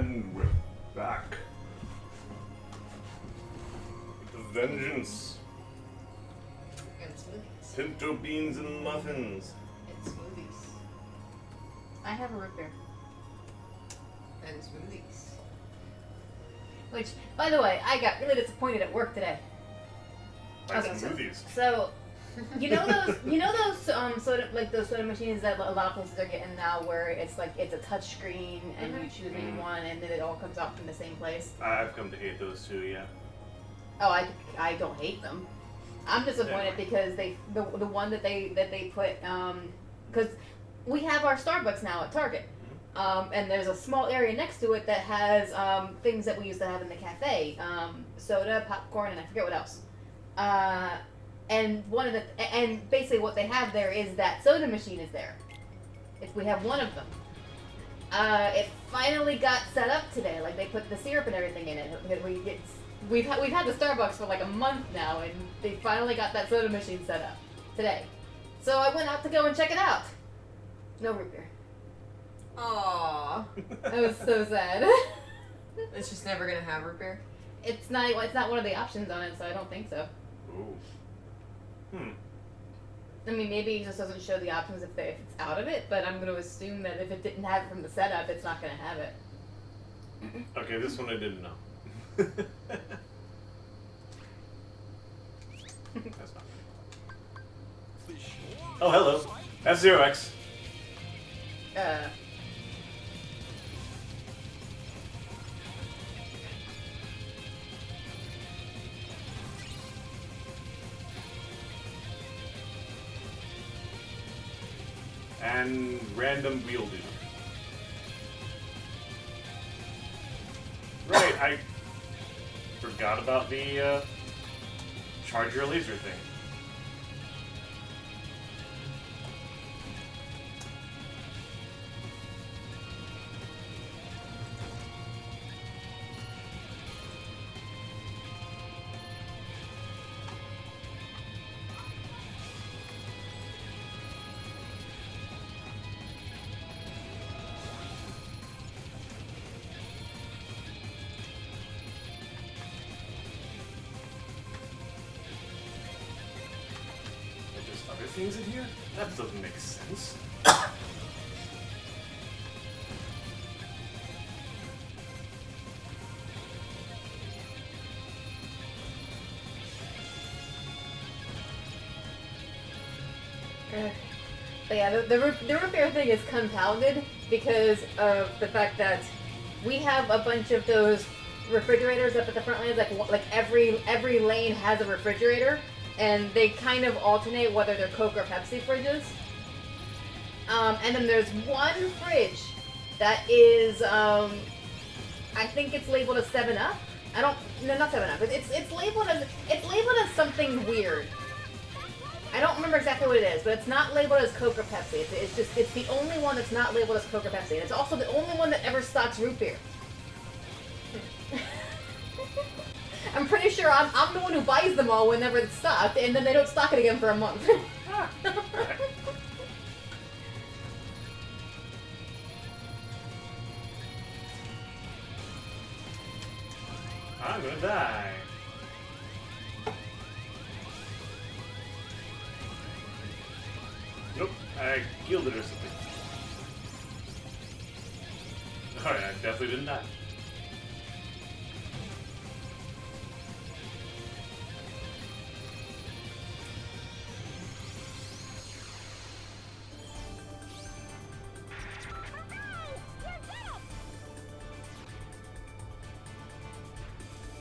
And we're back. The vengeance. And smoothies. Pinto beans and muffins. And smoothies. I have a root beer. And smoothies. Which, by the way, I got really disappointed at work today. Like Okay, smoothies. So, you know those soda, like those soda machines that a lot of places are getting now, where it's like it's a touch screen and you choose what you want, and then it all comes out from the same place. I've come to hate those too. Yeah. Oh, I don't hate them. I'm disappointed because the one that they put because we have our Starbucks now at Target. And there's a small area next to it that has things that we used to have in the cafe, soda, popcorn, and I forget what else. And basically what they have there is that soda machine is there. If we have one of them. It finally got set up today. Like they put the syrup and everything in it. We've had the Starbucks for like a month now, and they finally got that soda machine set up today. So I went out to go and check it out. No root beer. Aww. I was so sad. It's just never gonna have root beer. It's not one of the options on it, so I don't think so. Ooh. I mean, maybe it just doesn't show the options if it's out of it, but I'm going to assume that if it didn't have it from the setup, it's not going to have it. Okay, this one I didn't know. That's not good. Oh, hello. F-Zero-X. And random wheel dude. Right, I forgot about the charge your laser thing. Things in here? That doesn't make sense. But yeah, the repair thing is compounded because of the fact that we have a bunch of those refrigerators up at the front lanes. Like every lane has a refrigerator, and they kind of alternate whether they're Coke or Pepsi fridges. And then there's one fridge that is, I think it's labeled as 7-Up. No, not 7-Up. It's labeled as something weird. I don't remember exactly what it is, but it's not labeled as Coke or Pepsi. It's the only one that's not labeled as Coke or Pepsi, and it's also the only one that ever stocks root beer. I'm pretty sure I'm the one who buys them all whenever it's stocked, and then they don't stock it again for a month. I'm gonna die. Nope, I killed it or something. Alright, I definitely didn't die.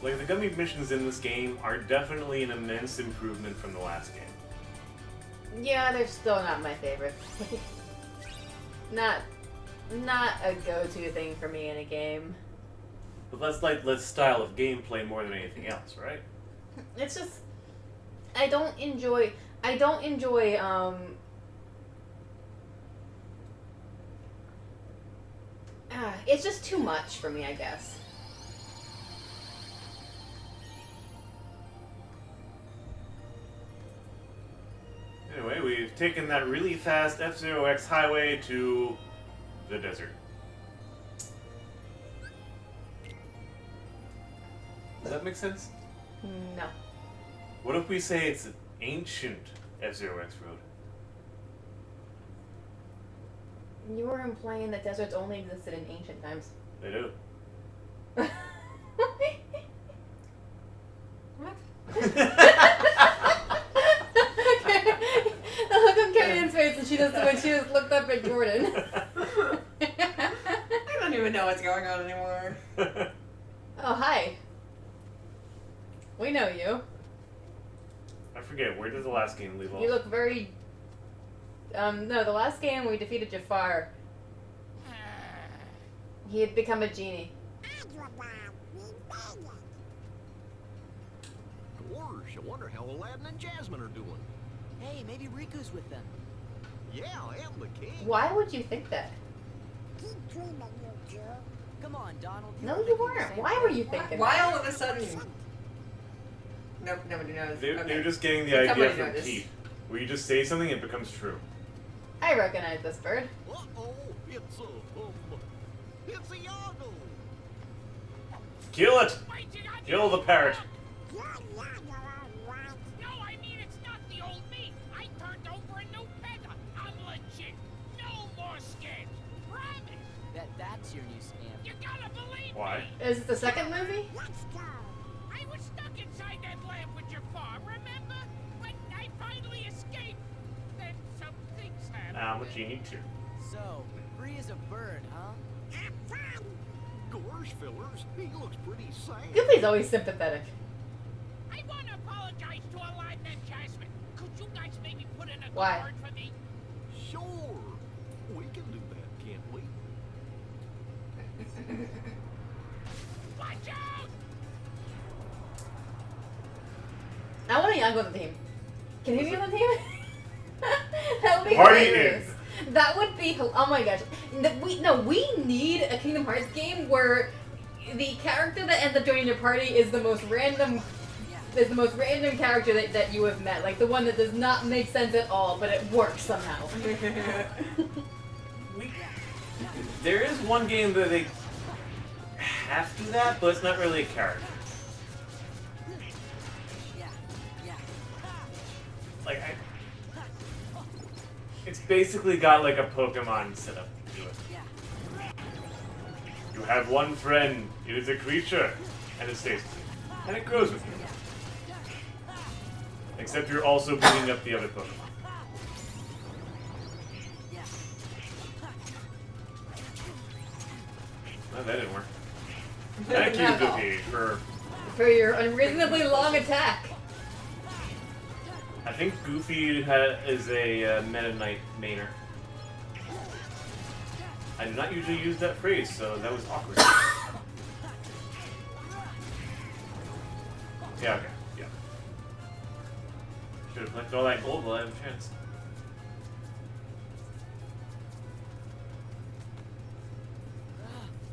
Like, the gummy missions in this game are definitely an immense improvement from the last game. Yeah, they're still not my favorite. not a go-to thing for me in a game. But that's like this style of gameplay more than anything else, right? It's just I don't enjoy it's just too much for me, I guess. Anyway, we've taken that really fast F-Zero-X highway to the desert. Does that make sense? No. What if we say it's an ancient F-Zero X road? You were implying that deserts only existed in ancient times. They do. What? The look on Carrie's face when she just looked up at Jordan. I don't even know what's going on anymore. Oh, hi. We know you. I forget, where did the last game leave off? You look very... no, the last game we defeated Jafar. He had become a genie. Agrabah, we made it. Gosh, I wonder how Aladdin and Jasmine are doing. Hey, maybe Riku's with them. Yeah, and the king. Why would you think that? Keep dreaming, you two. Come on, Donald. No, were you thinking the weren't. same Why thing. were you thinking Why that? all of a sudden? Nope, nobody knows. They're just getting the Somebody idea from noticed. Pete. Where you just say something, it becomes true. I recognize this bird. Uh-oh, it's a Iago. Kill it! Kill the parrot! You're Iago, all right. No, I mean it's not the old me. I turned over a new feather. I'm legit. No more scams. Promise. That's your new scam. You gotta believe Why? me. Is it the second movie? Let's go. I was stuck inside that lamp with your farm, remember? When I finally escaped, then some things happened. I'm a genie too. So, free as a bird, huh? Have fun. Gosh, fellers, he looks pretty sad. Goofy's always sympathetic. I want to apologize to Aladdin and Jasmine. Could you guys maybe put in a Why? word for me? Sure, we can do that, can't we? Watch out! I want a Iago on the team. Can he be on the team? That would be Party hilarious. That would be oh my gosh. We need a Kingdom Hearts game where the character that ends up joining your party is the most random character that you have met. Like the one that does not make sense at all, but it works somehow. There is one game that they have to do that, but it's not really a character. Like, it's basically got like a Pokemon setup to it. You have one friend. It is a creature, and it stays with you, and it grows with you. Except you're also beating up the other Pokemon. Oh, that didn't work. Thank you, No. Goofy, For your unreasonably long attack. I think Goofy is a Meta Knight mainer. I do not usually use that phrase, so that was awkward. Yeah, okay, yeah. Should have collected all that gold while I have a chance.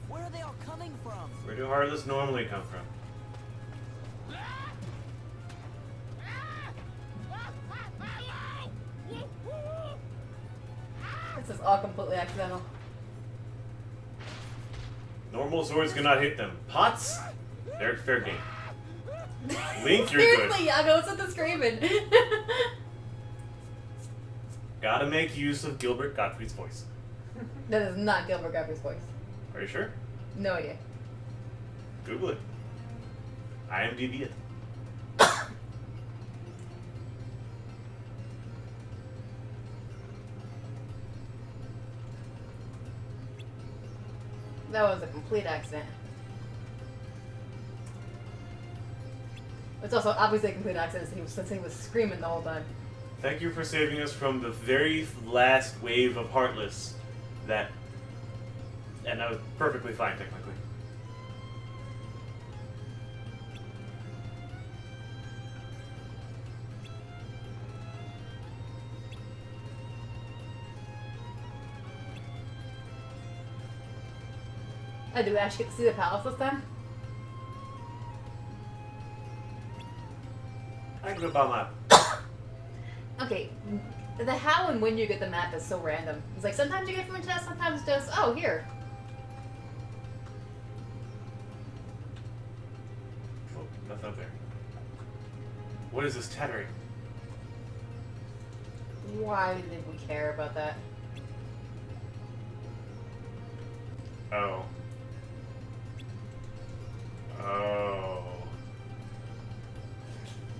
Where are they all coming from? Where do Heartless normally come from? This is all completely accidental. Normal swords cannot hit them. Pots? They're fair game. Link, you're good. Seriously, Iago, what's with the screaming? Gotta make use of Gilbert Gottfried's voice. That is not Gilbert Gottfried's voice. Are you sure? No idea. Google it. IMDb it. That was a complete accident. It's also obviously a complete accident since he was screaming the whole time. Thank you for saving us from the very last wave of Heartless that... And that was perfectly fine, technically. Oh, do we actually get to see the palace this time? Agrabah map. Okay, the how and when you get the map is so random. It's like sometimes you get from a chest, sometimes just, oh, here. That's up there. What is this tattering? Why did we care about that? Oh. Oh.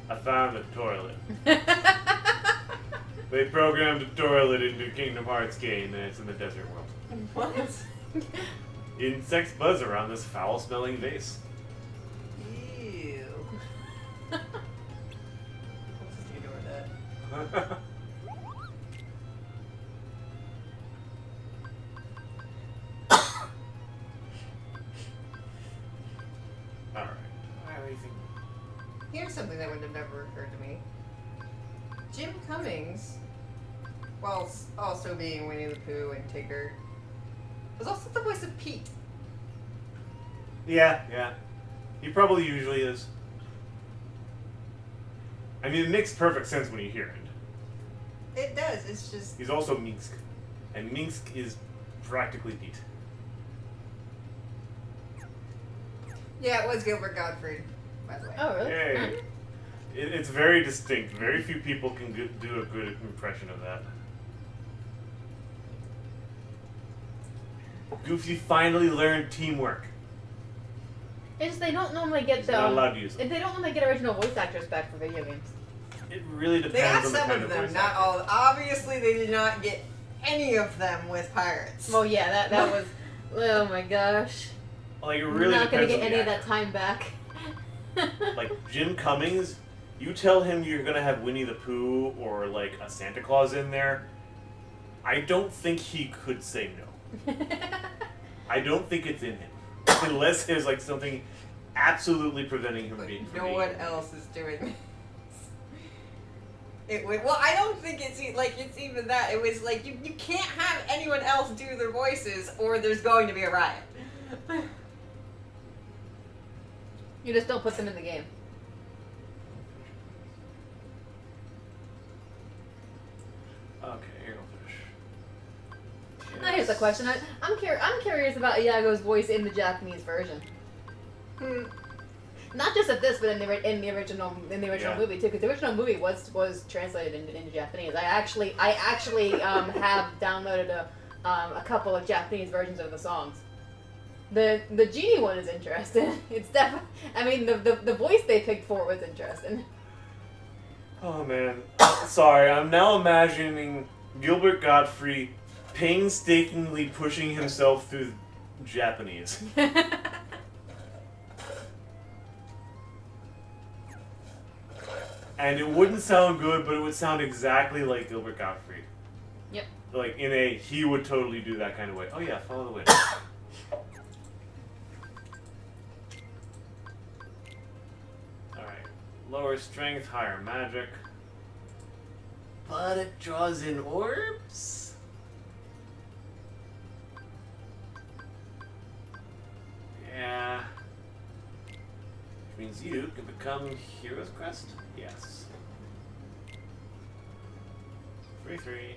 I found the toilet. They programmed a toilet into Kingdom Hearts game, and it's in the desert world. What? Insects buzz around this foul-smelling vase. Ew. What's this dude doing that? Alright. What do you think? Here's something that would have never occurred to me. Jim Cummings, while also being Winnie the Pooh and Tigger, was also the voice of Pete. Yeah. He probably usually is. I mean, it makes perfect sense when you hear it. It does, it's just... He's also Minsk. And Minsk is practically Pete. Yeah, it was Gilbert Gottfried, by the way. Oh, really? Hey. It's very distinct. Very few people can do a good impression of that. Goofy finally learned teamwork. It's they don't normally get He's not allowed to use it. They don't normally get original voice actors back for video games. It really They depends got on the some kind of of them, voice not actor. all. Obviously, they did not get any of them with Pirates. Well, yeah, that was. Oh my gosh. Like, it really Not gonna depends get on any the of that actor. time back. Like, Jim Cummings, you tell him you're gonna have Winnie the Pooh or, like, a Santa Claus in there, I don't think he could say no. I don't think it's in him. Unless there's, like, something absolutely preventing him from being No one else is doing this. It would, well, I don't think it's it's even that. It was like you can't have anyone else do their voices, or there's going to be a riot. You just don't put them in the game. Okay, here I'll finish. Now here's a question. I'm curious about Iago's voice in the Japanese version. Not just of this, but in the original Yeah. movie too, because the original movie was translated into Japanese. I actually have downloaded a couple of Japanese versions of the songs. The genie one is interesting. It's definitely. I mean, the voice they picked for it was interesting. Oh man. Sorry, I'm now imagining Gilbert Gottfried painstakingly pushing himself through Japanese. And it wouldn't sound good, but it would sound exactly like Gilbert Gottfried. Yep. Like, he would totally do that kind of way. Oh yeah, follow the wind. Alright. Lower strength, higher magic. But it draws in orbs? Yeah. Which means you can become Hero's Crest? Yes. 3-3.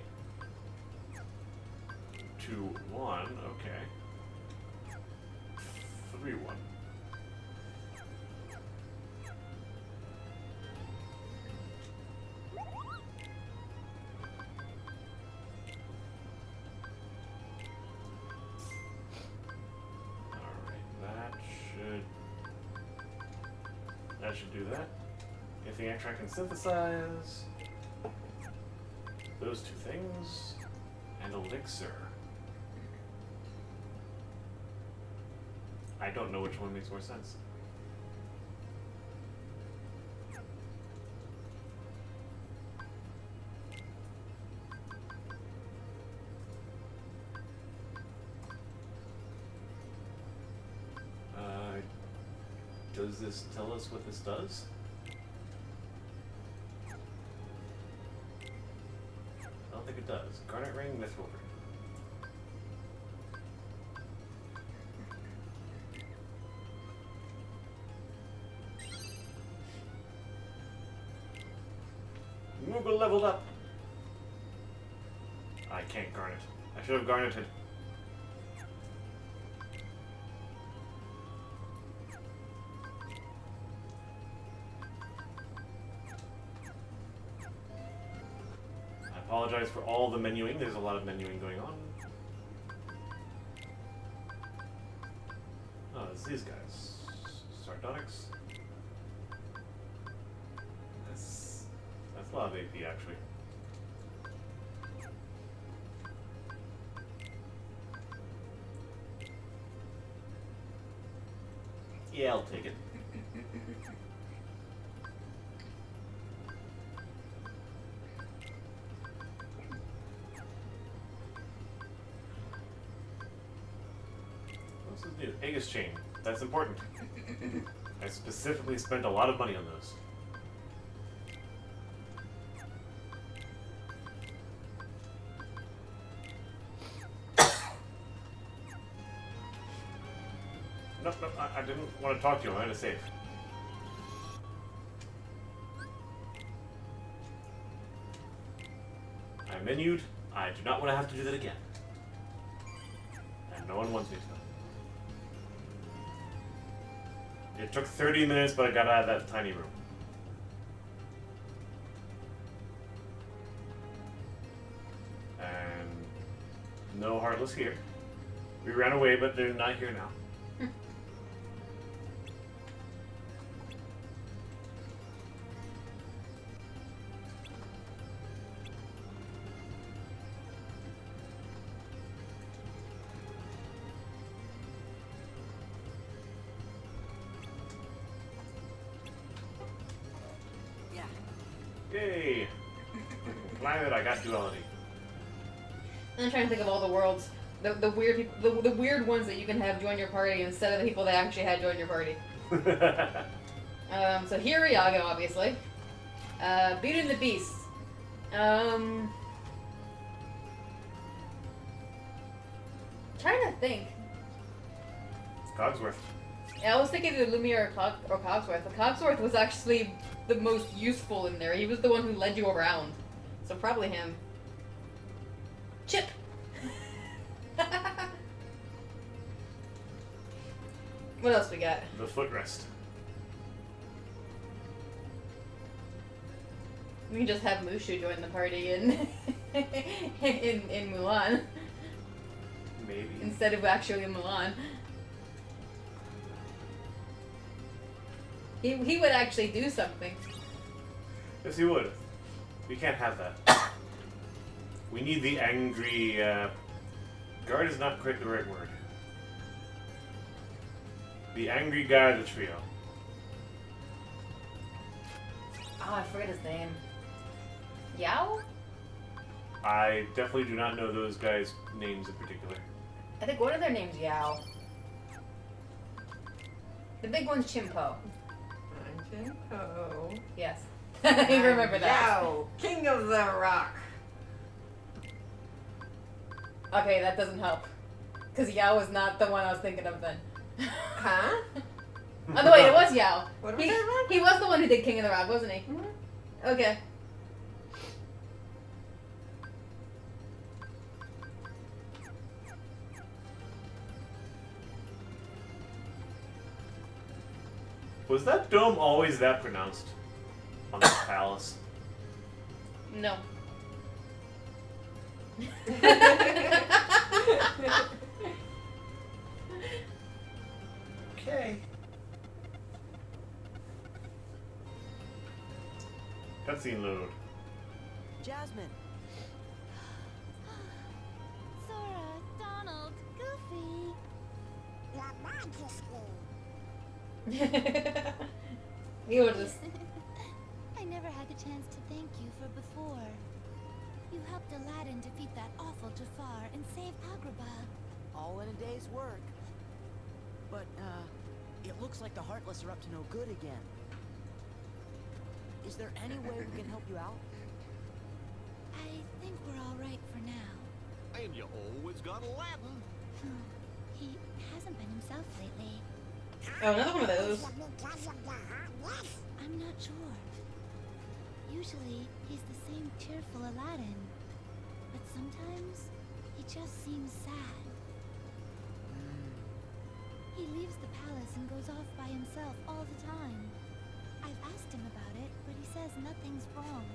2-1, okay. 3-1. That should do that. If the extra can synthesize those two things and elixir. I don't know which one makes more sense. Does this tell us what this does? I don't think it does. Garnet Ring, Mithril Ring. Moogle leveled up. I can't garnet. I should have garneted. apologize for all the menuing. There's a lot of menuing going on. Oh, it's these guys. Sardonyx. That's a lot of AP actually. Yeah, I'll take it. What's this new? Aegis chain. That's important. I specifically spent a lot of money on those. Nope, I didn't want to talk to you. I'm in a safe. I menued. I do not want to have to do that again. And no one wants me to. It took 30 minutes, but I got out of that tiny room. And no Heartless here. We ran away, but they're not here now. Yay! Planet, I got duality. I'm trying to think of all the worlds, the weird the weird ones that you can have join your party instead of the people that actually had joined your party. So here Iago, obviously. Beauty and the Beast. Trying to think. Cogsworth. Yeah, I was thinking either Lumiere or Cogsworth, but Cogsworth was actually the most useful in there. He was the one who led you around. So probably him. Chip! What else we got? The footrest. We can just have Mushu join the party in in Mulan. Maybe. Instead of actually Mulan. He would actually do something. Yes, he would. We can't have that. We need the angry... guard is not quite the right word. The angry guy of the trio. Oh, I forget his name. Yao? I definitely do not know those guys' names in particular. I think one of their names Yao. The big one's Chimpo. I'm Chimpo. Yes. You remember that. Yao, King of the Rock. Okay, that doesn't help. Because Yao was not the one I was thinking of then. Huh? Oh, no, wait, it was Yao. What was that one? He was the one who did King of the Rock, wasn't he? Mm-hmm. Okay. Was that dome always that pronounced? On the palace? No. Okay. Cutscene load. Jasmine. Sora, Donald, Goofy. Your Majesty. You were just... I never had the chance to thank you for before. You helped Aladdin defeat that awful Jafar and save Agrabah. All in a day's work. But, it looks like the Heartless are up to no good again. Is there any way we can help you out? I think we're all right for now. And you always got Aladdin. He hasn't been himself lately. Oh, another one of those. I'm not sure. Usually, he's the same cheerful Aladdin. But sometimes, he just seems sad. He leaves the palace and goes off by himself all the time. I've asked him about it, but he says nothing's wrong.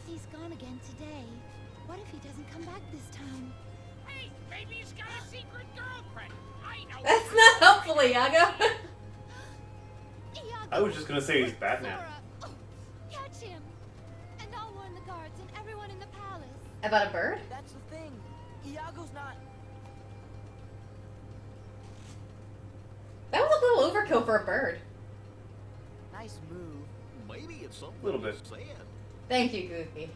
he's gone again today. What if he doesn't come back this time? Hey, maybe he's got a secret girlfriend. I know. That's not helpful, Iago. Iago, I was just gonna say he's Batman. Sora, oh, catch him! And I'll warn the guards and everyone in the palace. About a bird? That's the thing. Iago's not. That was a little overkill for a bird. Nice move. Maybe it's something Little bit. you said. Thank you, Goofy.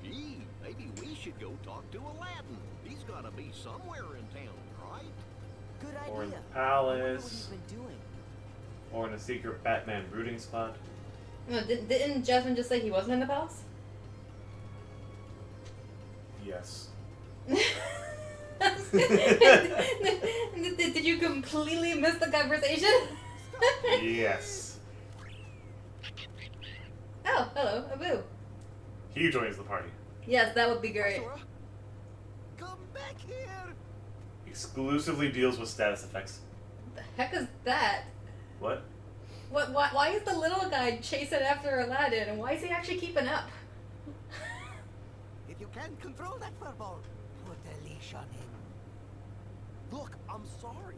Gee, maybe we should go talk to Aladdin. He's gotta be somewhere in town, right? Good idea. Or in the I wonder what palace. he's been doing. Or in a secret Batman brooding spot. No, didn't Jasmine just say he wasn't in the palace? Yes. Did you completely miss the conversation? Yes. Oh, hello, Abu. He joins the party. Yes, that would be great. Sora, come back here. Exclusively deals with status effects. The heck is that? What? Why is the little guy chasing after Aladdin, and why is he actually keeping up? If you can't control that furball, put a leash on him. Look, I'm sorry.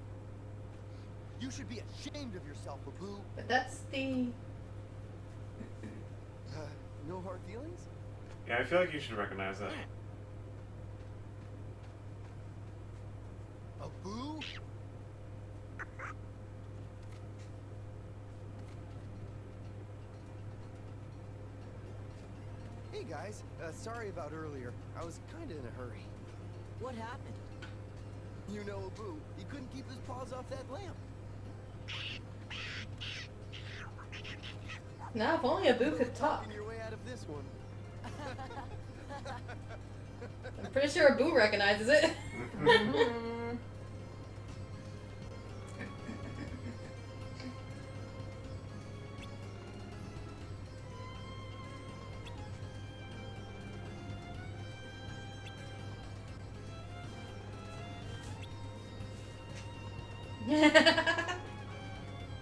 You should be ashamed of yourself, Pooh. But that's the... No hard feelings? Yeah, I feel like you should recognize that. A Pooh? Hey guys, sorry about earlier. I was kinda in a hurry. What happened? You know Abu, he couldn't keep his paws off that lamp. No, if only Abu could talk. Talking your way out of this one. I'm pretty sure Abu recognizes it.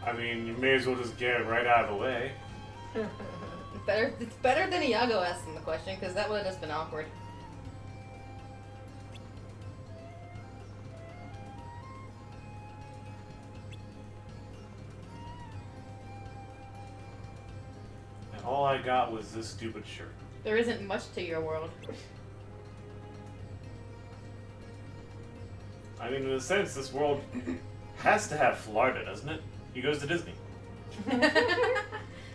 I mean, you may as well just get it right out of the way. It's better than Iago asking the question, because that would have just been awkward. And all I got was this stupid shirt. There isn't much to your world. I mean, in a sense, this world has to have Florida, doesn't it? He goes to Disney.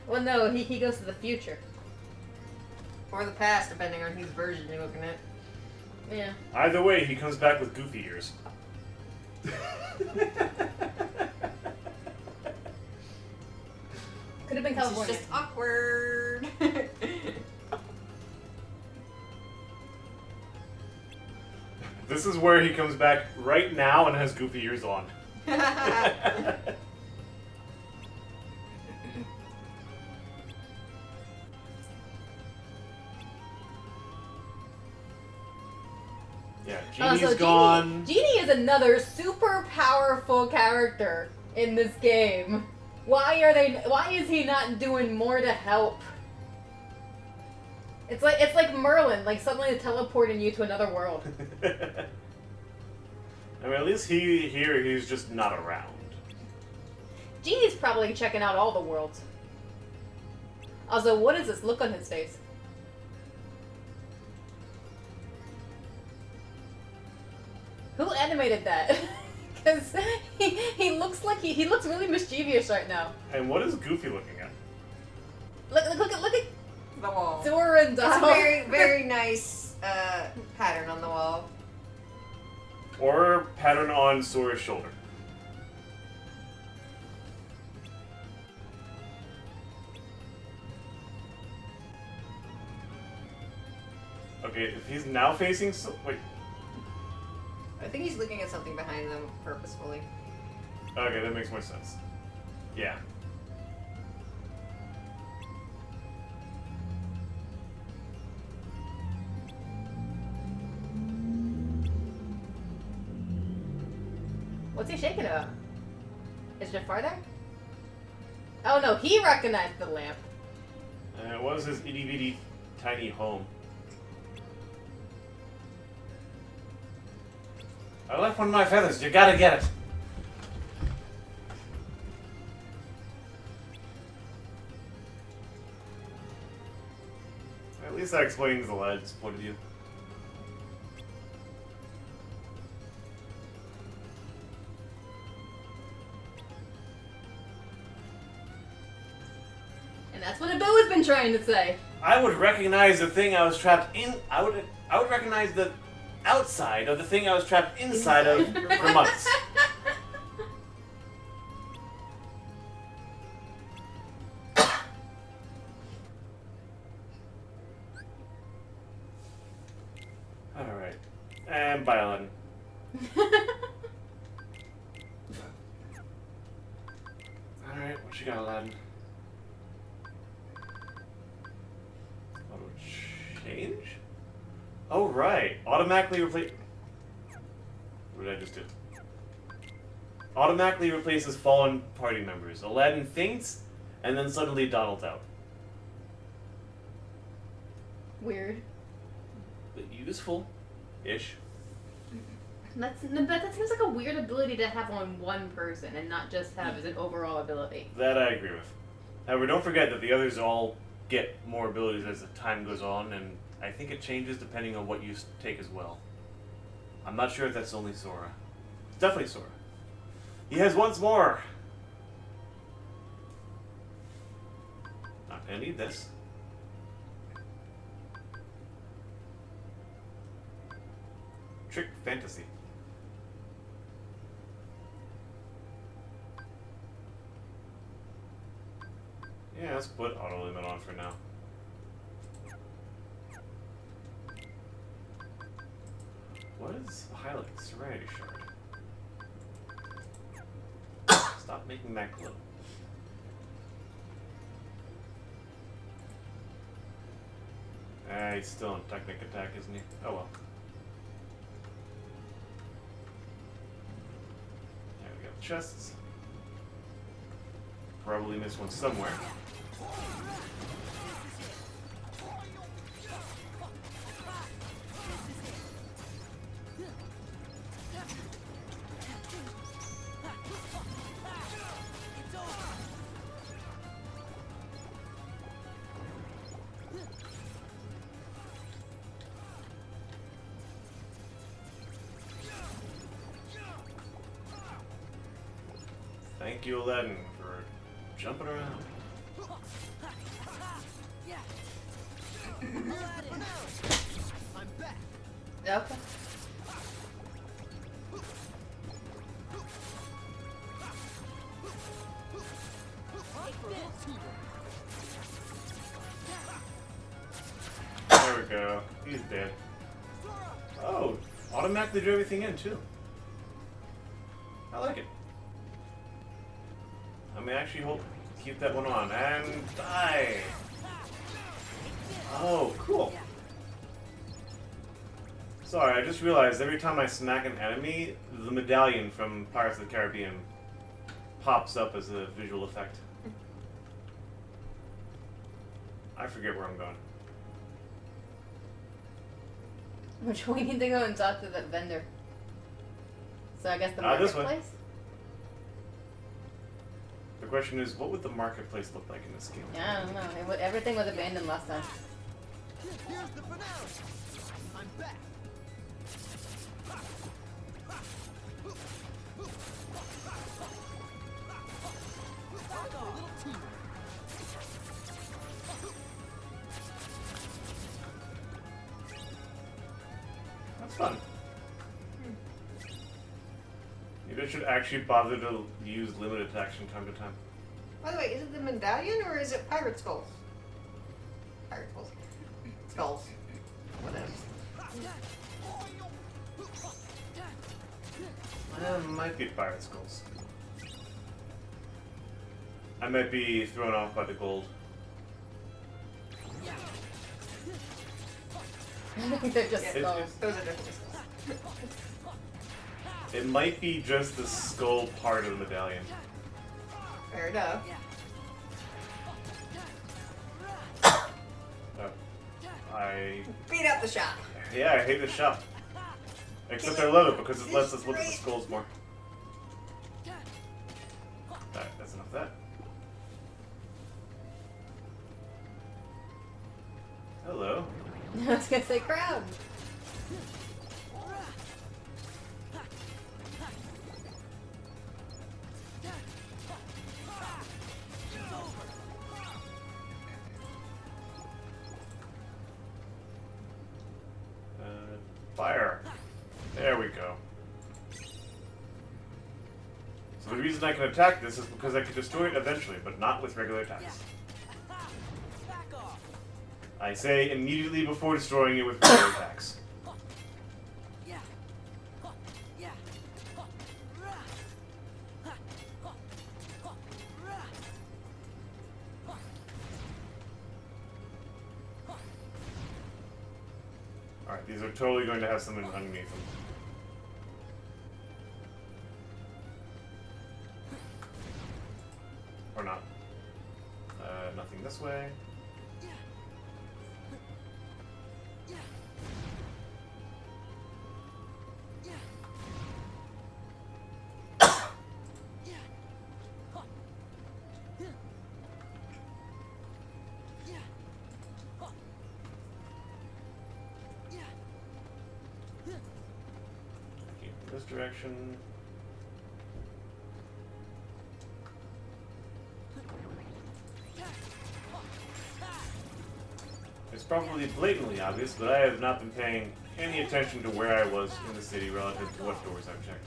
Well, no, he goes to the future. Or the past, depending on whose version you're looking at. Yeah. Either way, he comes back with goofy ears. Could have been This is California. just awkward. This is where he comes back right now and has goofy ears on. Yeah, Genie's So gone. Genie is another super powerful character in this game. Why is he not doing more to help? It's like Merlin, like suddenly teleporting you to another world. I mean, at least he's just not around. Genie's probably checking out all the worlds. Also, what is this look on his face? Who animated that? Because he looks like he looks really mischievous right now. And what is Goofy looking at? Look at The wall. Zora and It's a Donald. very, very nice pattern on the wall. Or pattern on Sora's shoulder. Okay, if he's now facing wait. I think he's looking at something behind them purposefully. Okay, that makes more sense. Yeah. What's he shaking about? Is Jafar there? Oh no, he recognized the lamp. And it was his itty bitty tiny home. I left one of my feathers. You gotta get it. At least that explains the lad's point of view. And that's what Abu has been trying to say. I would recognize the thing I was trapped in. I would recognize the outside of the thing I was trapped inside of for months. Alright. And bye, Aladdin. Alright, what you got, Aladdin? Auto change? Oh, right. Automatically replace. What did I just do? Automatically replaces fallen party members. Aladdin faints, and then suddenly Donald's out. Weird. But useful. Ish. That seems like a weird ability to have on one person and not just have as an overall ability. That I agree with. However, don't forget that the others all get more abilities as the time goes on, and I think it changes depending on what you take as well. I'm not sure if that's only Sora. It's definitely Sora. He has once more. Not gonna need this. Trick fantasy. Yeah, let's put auto limit on for now. What is highlight? Serenity shard. Stop making that glow. He's still on technic attack, isn't he? Oh well. There we go. Chests. Probably missed one somewhere. Thank you, Aladdin, for jumping around. I'm back. Okay. There we go. He's dead. Oh, automatically drew everything in too. I like it. I may actually keep that one on and die. Oh, cool. Sorry, I just realized every time I smack an enemy, the medallion from Pirates of the Caribbean pops up as a visual effect. I forget where I'm going. We need to go and talk to that vendor. So I guess the This way. marketplace? The question is, what would the marketplace look like in this game? Yeah, I don't know. Everything was abandoned last time. Here's the finale. I'm back. That's fun. Maybe I should actually bother to use limited attacks from time to time. By the way, is it the medallion or is it pirate skulls? Pirate skulls. Skulls. Whatever. Might be pirate skulls. I might be thrown off by the gold. I think they're just It- skulls. Those are definitely skulls. It might be just the skull part of the medallion. Fair enough. I Beat up the shop. Yeah, I hate this shop. Except I love it because it lets us look at the skulls more. Alright, that's enough of that. Hello. I was gonna say crab. Fire. There we go. So the reason I can attack this is because I can destroy it eventually, but not with regular attacks. I say immediately before destroying it with regular attacks. Alright, these are totally going to have something underneath them. Or not. Nothing this way. This direction. It's probably blatantly obvious, but I have not been paying any attention to where I was in the city relative to what doors I've checked.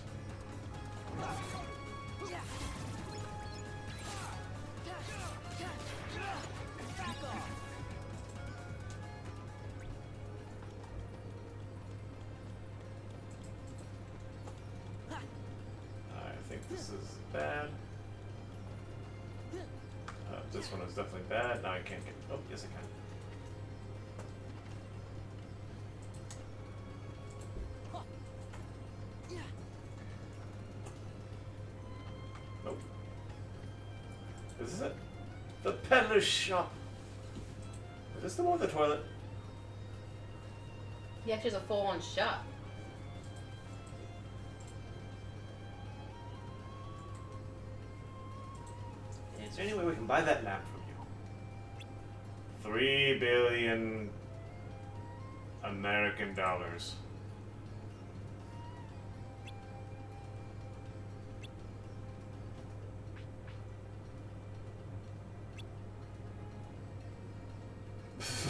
I think this is bad. This one is definitely bad. Now I can't get. Oh, yes, I can. Nope. Is this it? The peddler's shop. Is this the one with the toilet? He actually has a full-on shop. Is there any way we can buy that lamp from you? 3 billion American dollars.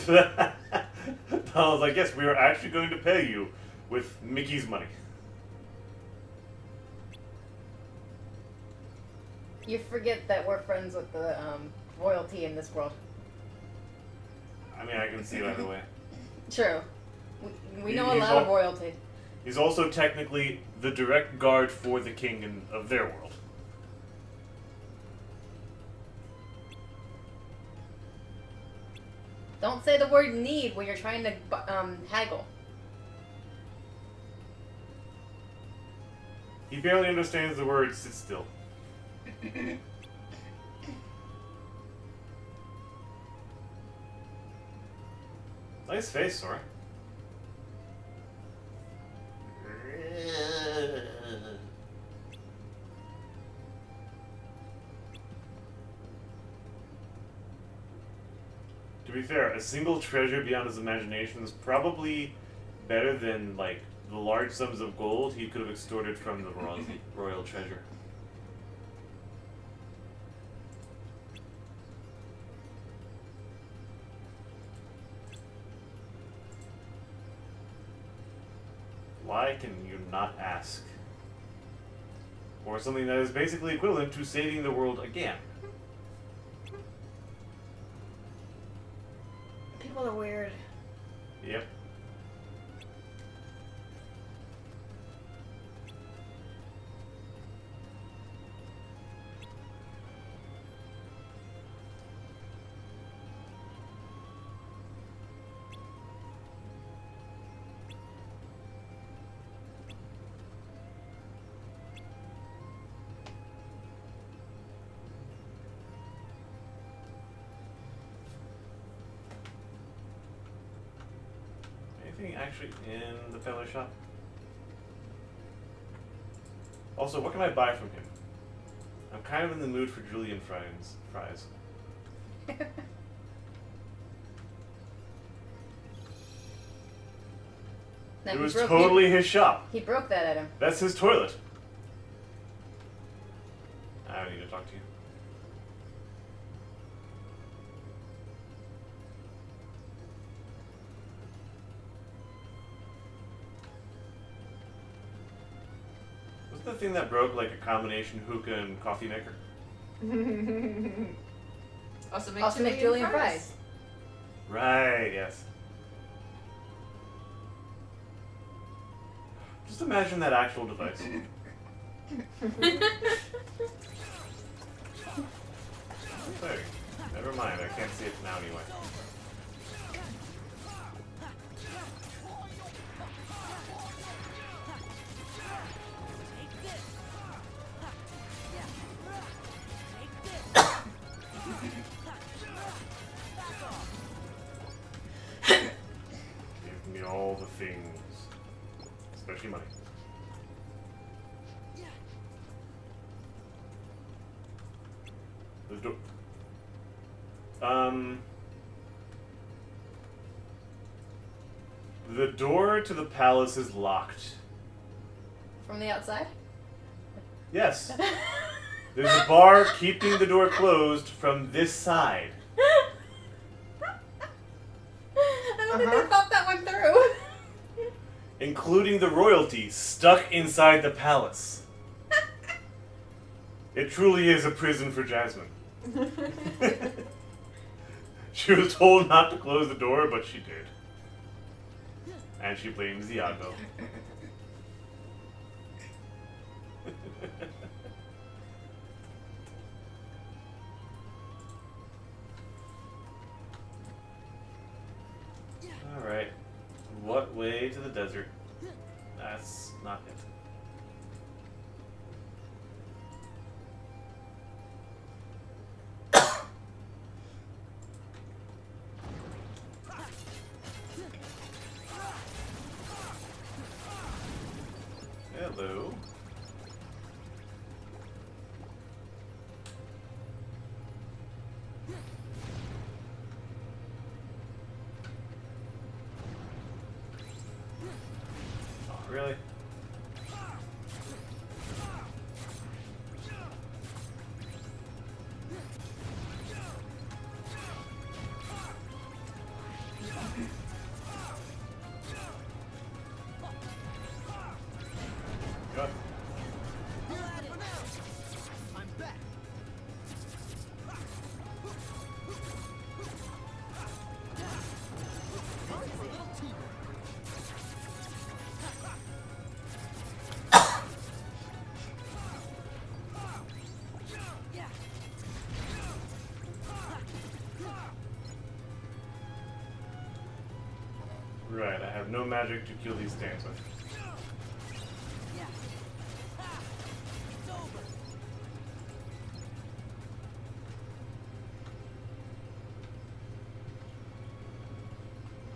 Donald's like, yes, we are actually going to pay you with Mickey's money. You forget that we're friends with the royalty in this world. I mean, I can see that way. True. We know a lot of royalty. He's also technically the direct guard for the king of their world. Don't say the word need when you're trying to haggle. He barely understands the word sit still. Nice face, Sora. To be fair, a single treasure beyond his imagination is probably better than, like, the large sums of gold he could have extorted from the royal treasure. Why can you not ask? Or something that is basically equivalent to saving the world again. People are weird. Yep. anything actually in the peddler shop? Also, what can I buy from him? I'm kind of in the mood for julienne fries. No, It he was broke- totally his shop. He broke that item. That's his toilet. I don't need to talk to you. What's the thing that broke like a combination hookah and coffee maker? Also make julienne fries. Right, yes. Just imagine that actual device. Hey, never mind, I can't see it now anyway. Give me all the things. Especially money. The door. The door to the palace is locked. From the outside? Yes. There's a bar keeping the door closed from this side. I don't think they thought that one through. Including the royalty stuck inside the palace. It truly is a prison for Jasmine. She was told not to close the door, but she did. And she blames Iago. Alright. What way to the desert? That's not it. Hello. Oh, really? Good. I'm back. Right, I have no magic to kill these stands with.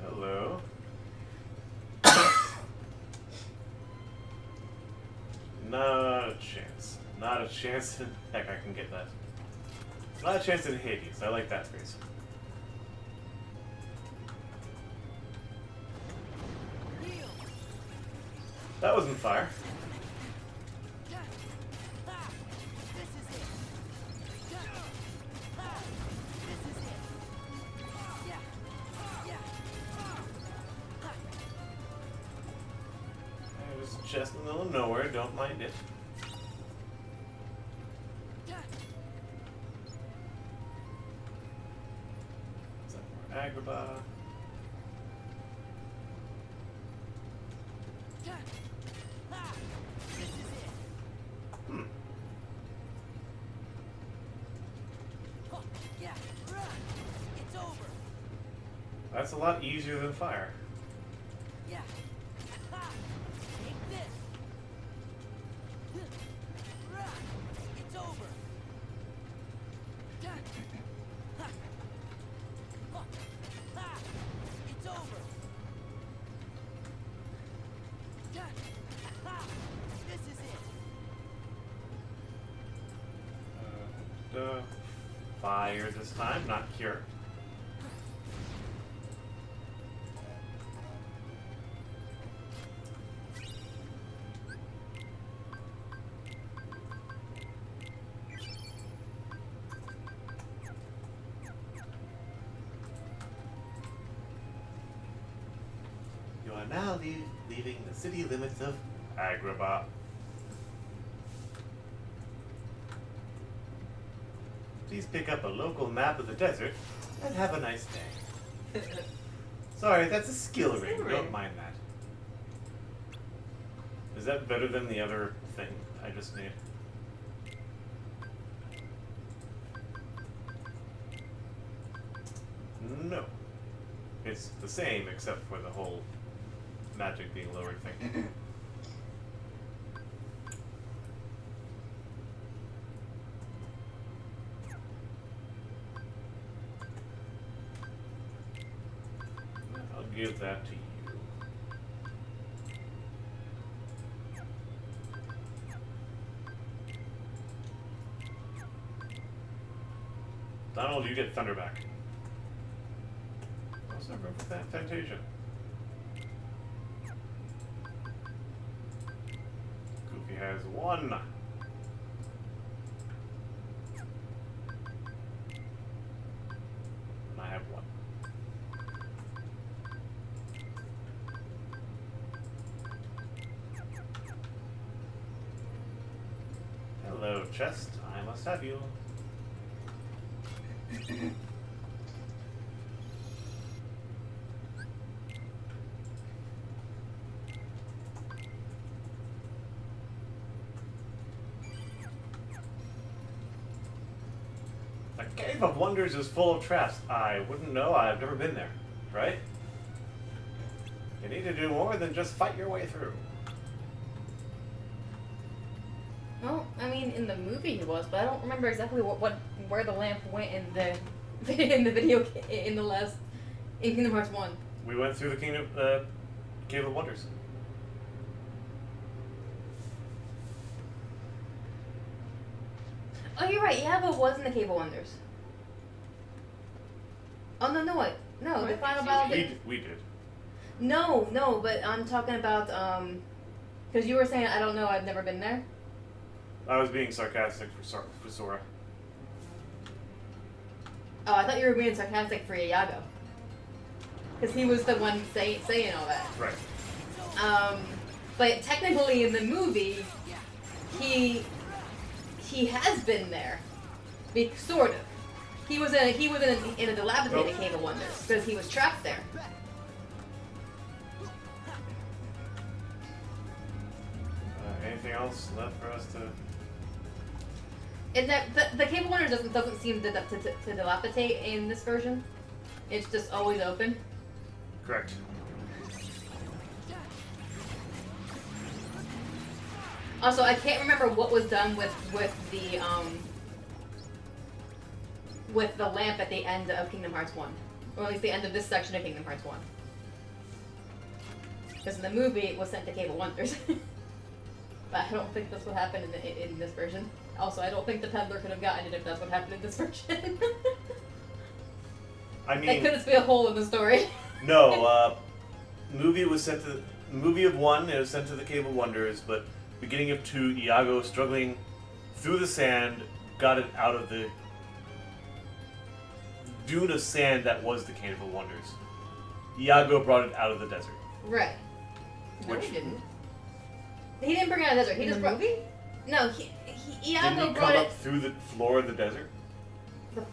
Hello. Not a chance. Not a chance in heck I can get that. Not a chance in Hades. I like that phrase. That wasn't fire. It was just in the middle of nowhere, don't mind it. Is that more Agrabah? Hmm. That's a lot easier than fire. fire this time, not cure. You are now leaving the city limits of Agrabah. Please pick up a local map of the desert and have a nice day. Sorry, that's a skill ring. Don't mind that. Is that better than the other thing I just made? No. It's the same except for the whole magic being lowered thing. I'll give that to you. Donald, you get Thunder back. Also go for that Fantasia. Goofy has 1. And I have 1. Hello, chest. I must have you. The Cave of Wonders is full of traps. I wouldn't know. I've never been there. Right? You need to do more than just fight your way through. Well, I mean, in the movie he was, but I don't remember exactly where the lamp went in the in the last in Kingdom Hearts 1. We went through the Cave of Wonders. Oh, you're right. Yabo was in the Cave of Wonders. Oh no, no, what? No, What? the final battle. We did. No, but I'm talking about because you were saying I don't know. I've never been there. I was being sarcastic for Sora. Oh, I thought you were being sarcastic for Iago. Because he was the one saying all that. Right. But technically in the movie, he has been there, sort of. He was in a dilapidated Cave of Wonders because he was trapped there. Anything else left for us to? And that the Cave of Wonders doesn't seem to dilapidate in this version. It's just always open. Correct. Also, I can't remember what was done with the lamp at the end of Kingdom Hearts 1, or at least the end of this section of Kingdom Hearts 1. Because in the movie it was sent to Cave of Wonders, but I don't think that's what happened in this version. Also, I don't think the peddler could have gotten it if that's what happened in this version. I mean, that could just be a hole in the story. No, movie was sent to movie of 1. It was sent to the Cave of Wonders, but beginning of 2, Iago struggling through the sand, got it out of the dune of sand that was the Cave of Wonders. Iago brought it out of the desert. Right. No, he didn't. He didn't bring it out of the desert. He In just the brought. movie? No, Iago Didn't he brought come it. up through the floor of the desert? No.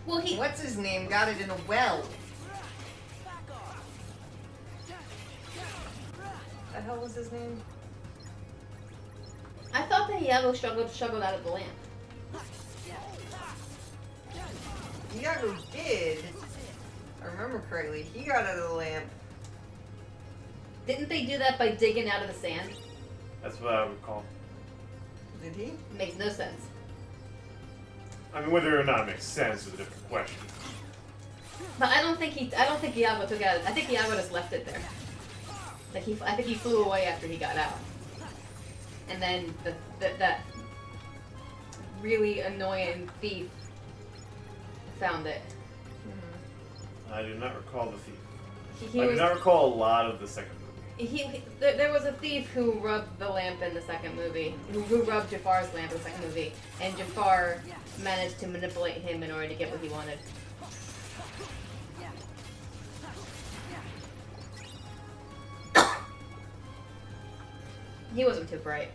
Well, he. What's his name? Got it in a well. The hell was his name? I thought that Iago struggled out of the lamp. Iago did. If I remember correctly, he got out of the lamp. Didn't they do that by digging out of the sand? That's what I recall. Did he? Makes no sense. I mean, whether or not it makes sense is a different question. But I don't think Iago took it out. I think Iago just left it there. I think he flew away after he got out. and then that really annoying thief found it. I do not recall the thief. He I do was- not recall a lot of the second movie. There was a thief who rubbed the lamp in the second movie, who rubbed Jafar's lamp in the second movie, and Jafar managed to manipulate him in order to get what he wanted. He wasn't too bright.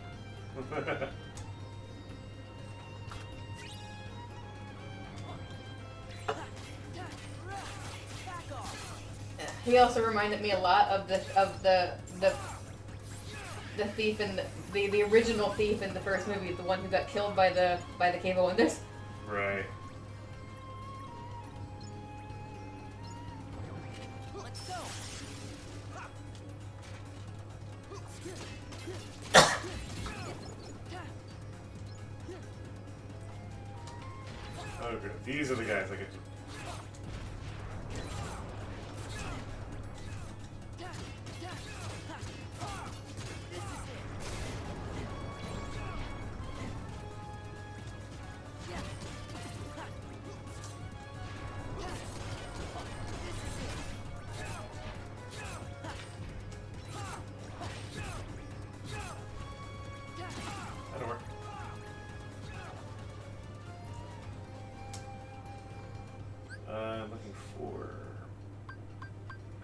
He also reminded me a lot of the thief in the original thief in the first movie, the one who got killed by the Cave of Wonders. Right. Let's go. Okay, these are the guys I get to. That'll work. Looking for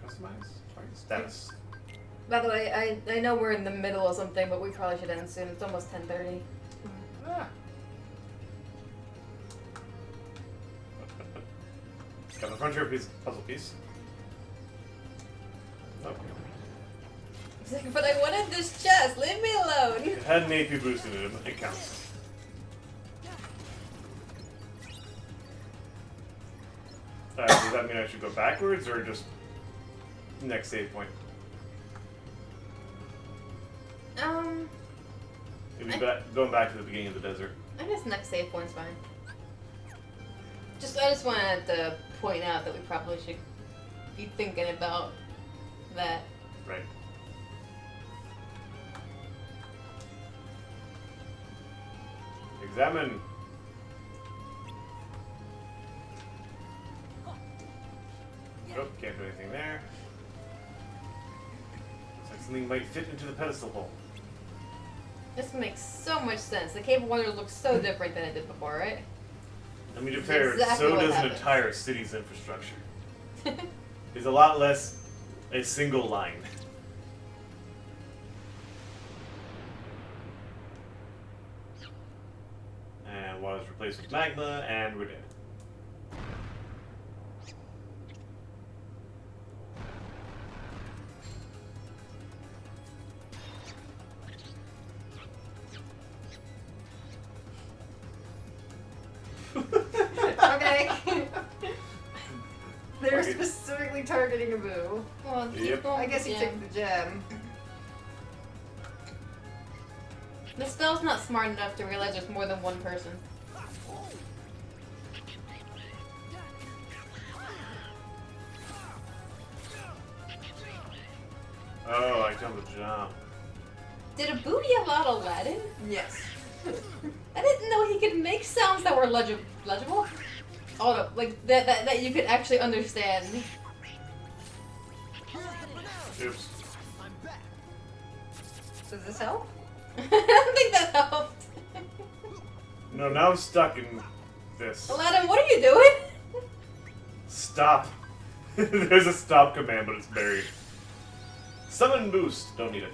customize target status. By the way, I know we're in the middle of something, but we probably should end soon. It's almost 10:30. Ah. Got the frontier piece, puzzle piece. Okay. He's like, but I wanted this chest. Leave me alone. It had an AP boost in it. It counts. Does that mean I should go backwards or just next save point? Maybe going back to the beginning of the desert. I guess next save point's fine. I just wanted to point out that we probably should be thinking about that. Right. Examine. Nope, can't do anything there. Looks like something might fit into the pedestal hole. This makes so much sense. The Cave of Wonders looks so different than it did before, right? I mean, to be fair, Exactly so what does an happened. entire city's infrastructure. There's a lot less a single line. And water's replaced with magma, and we're dead. Okay. They're Okay. specifically targeting a Boo. Well, Yep. I guess he took the gem. The spell's not smart enough to realize there's more than one person. Oh, I jumped the jump. Did a boo yell out Aladdin? Yes. I didn't know he could make sounds that were legible. Oh no, like that you could actually understand. Oops. Does this help? I don't think that helped. No, now I'm stuck in this. Aladdin, what are you doing? Stop. There's a stop command, but it's buried. Summon boost. Don't need it.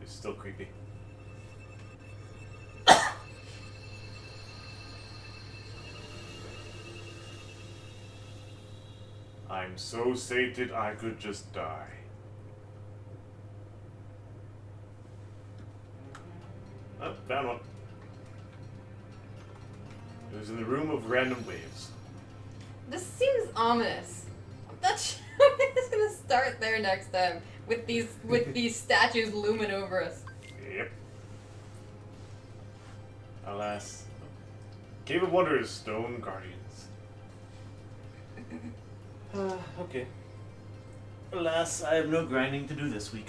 It's still creepy. I'm so sated I could just die. Oh, found one. It was in the room of random waves. This seems ominous. I'm not sure it's gonna start there next time with these statues looming over us. Yep. Alas. Cave of Wonders, Stone Guardians. Okay. Alas, I have no grinding to do this week.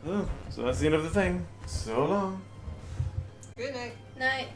Oh, so that's the end of the thing. So long. Good night. Night.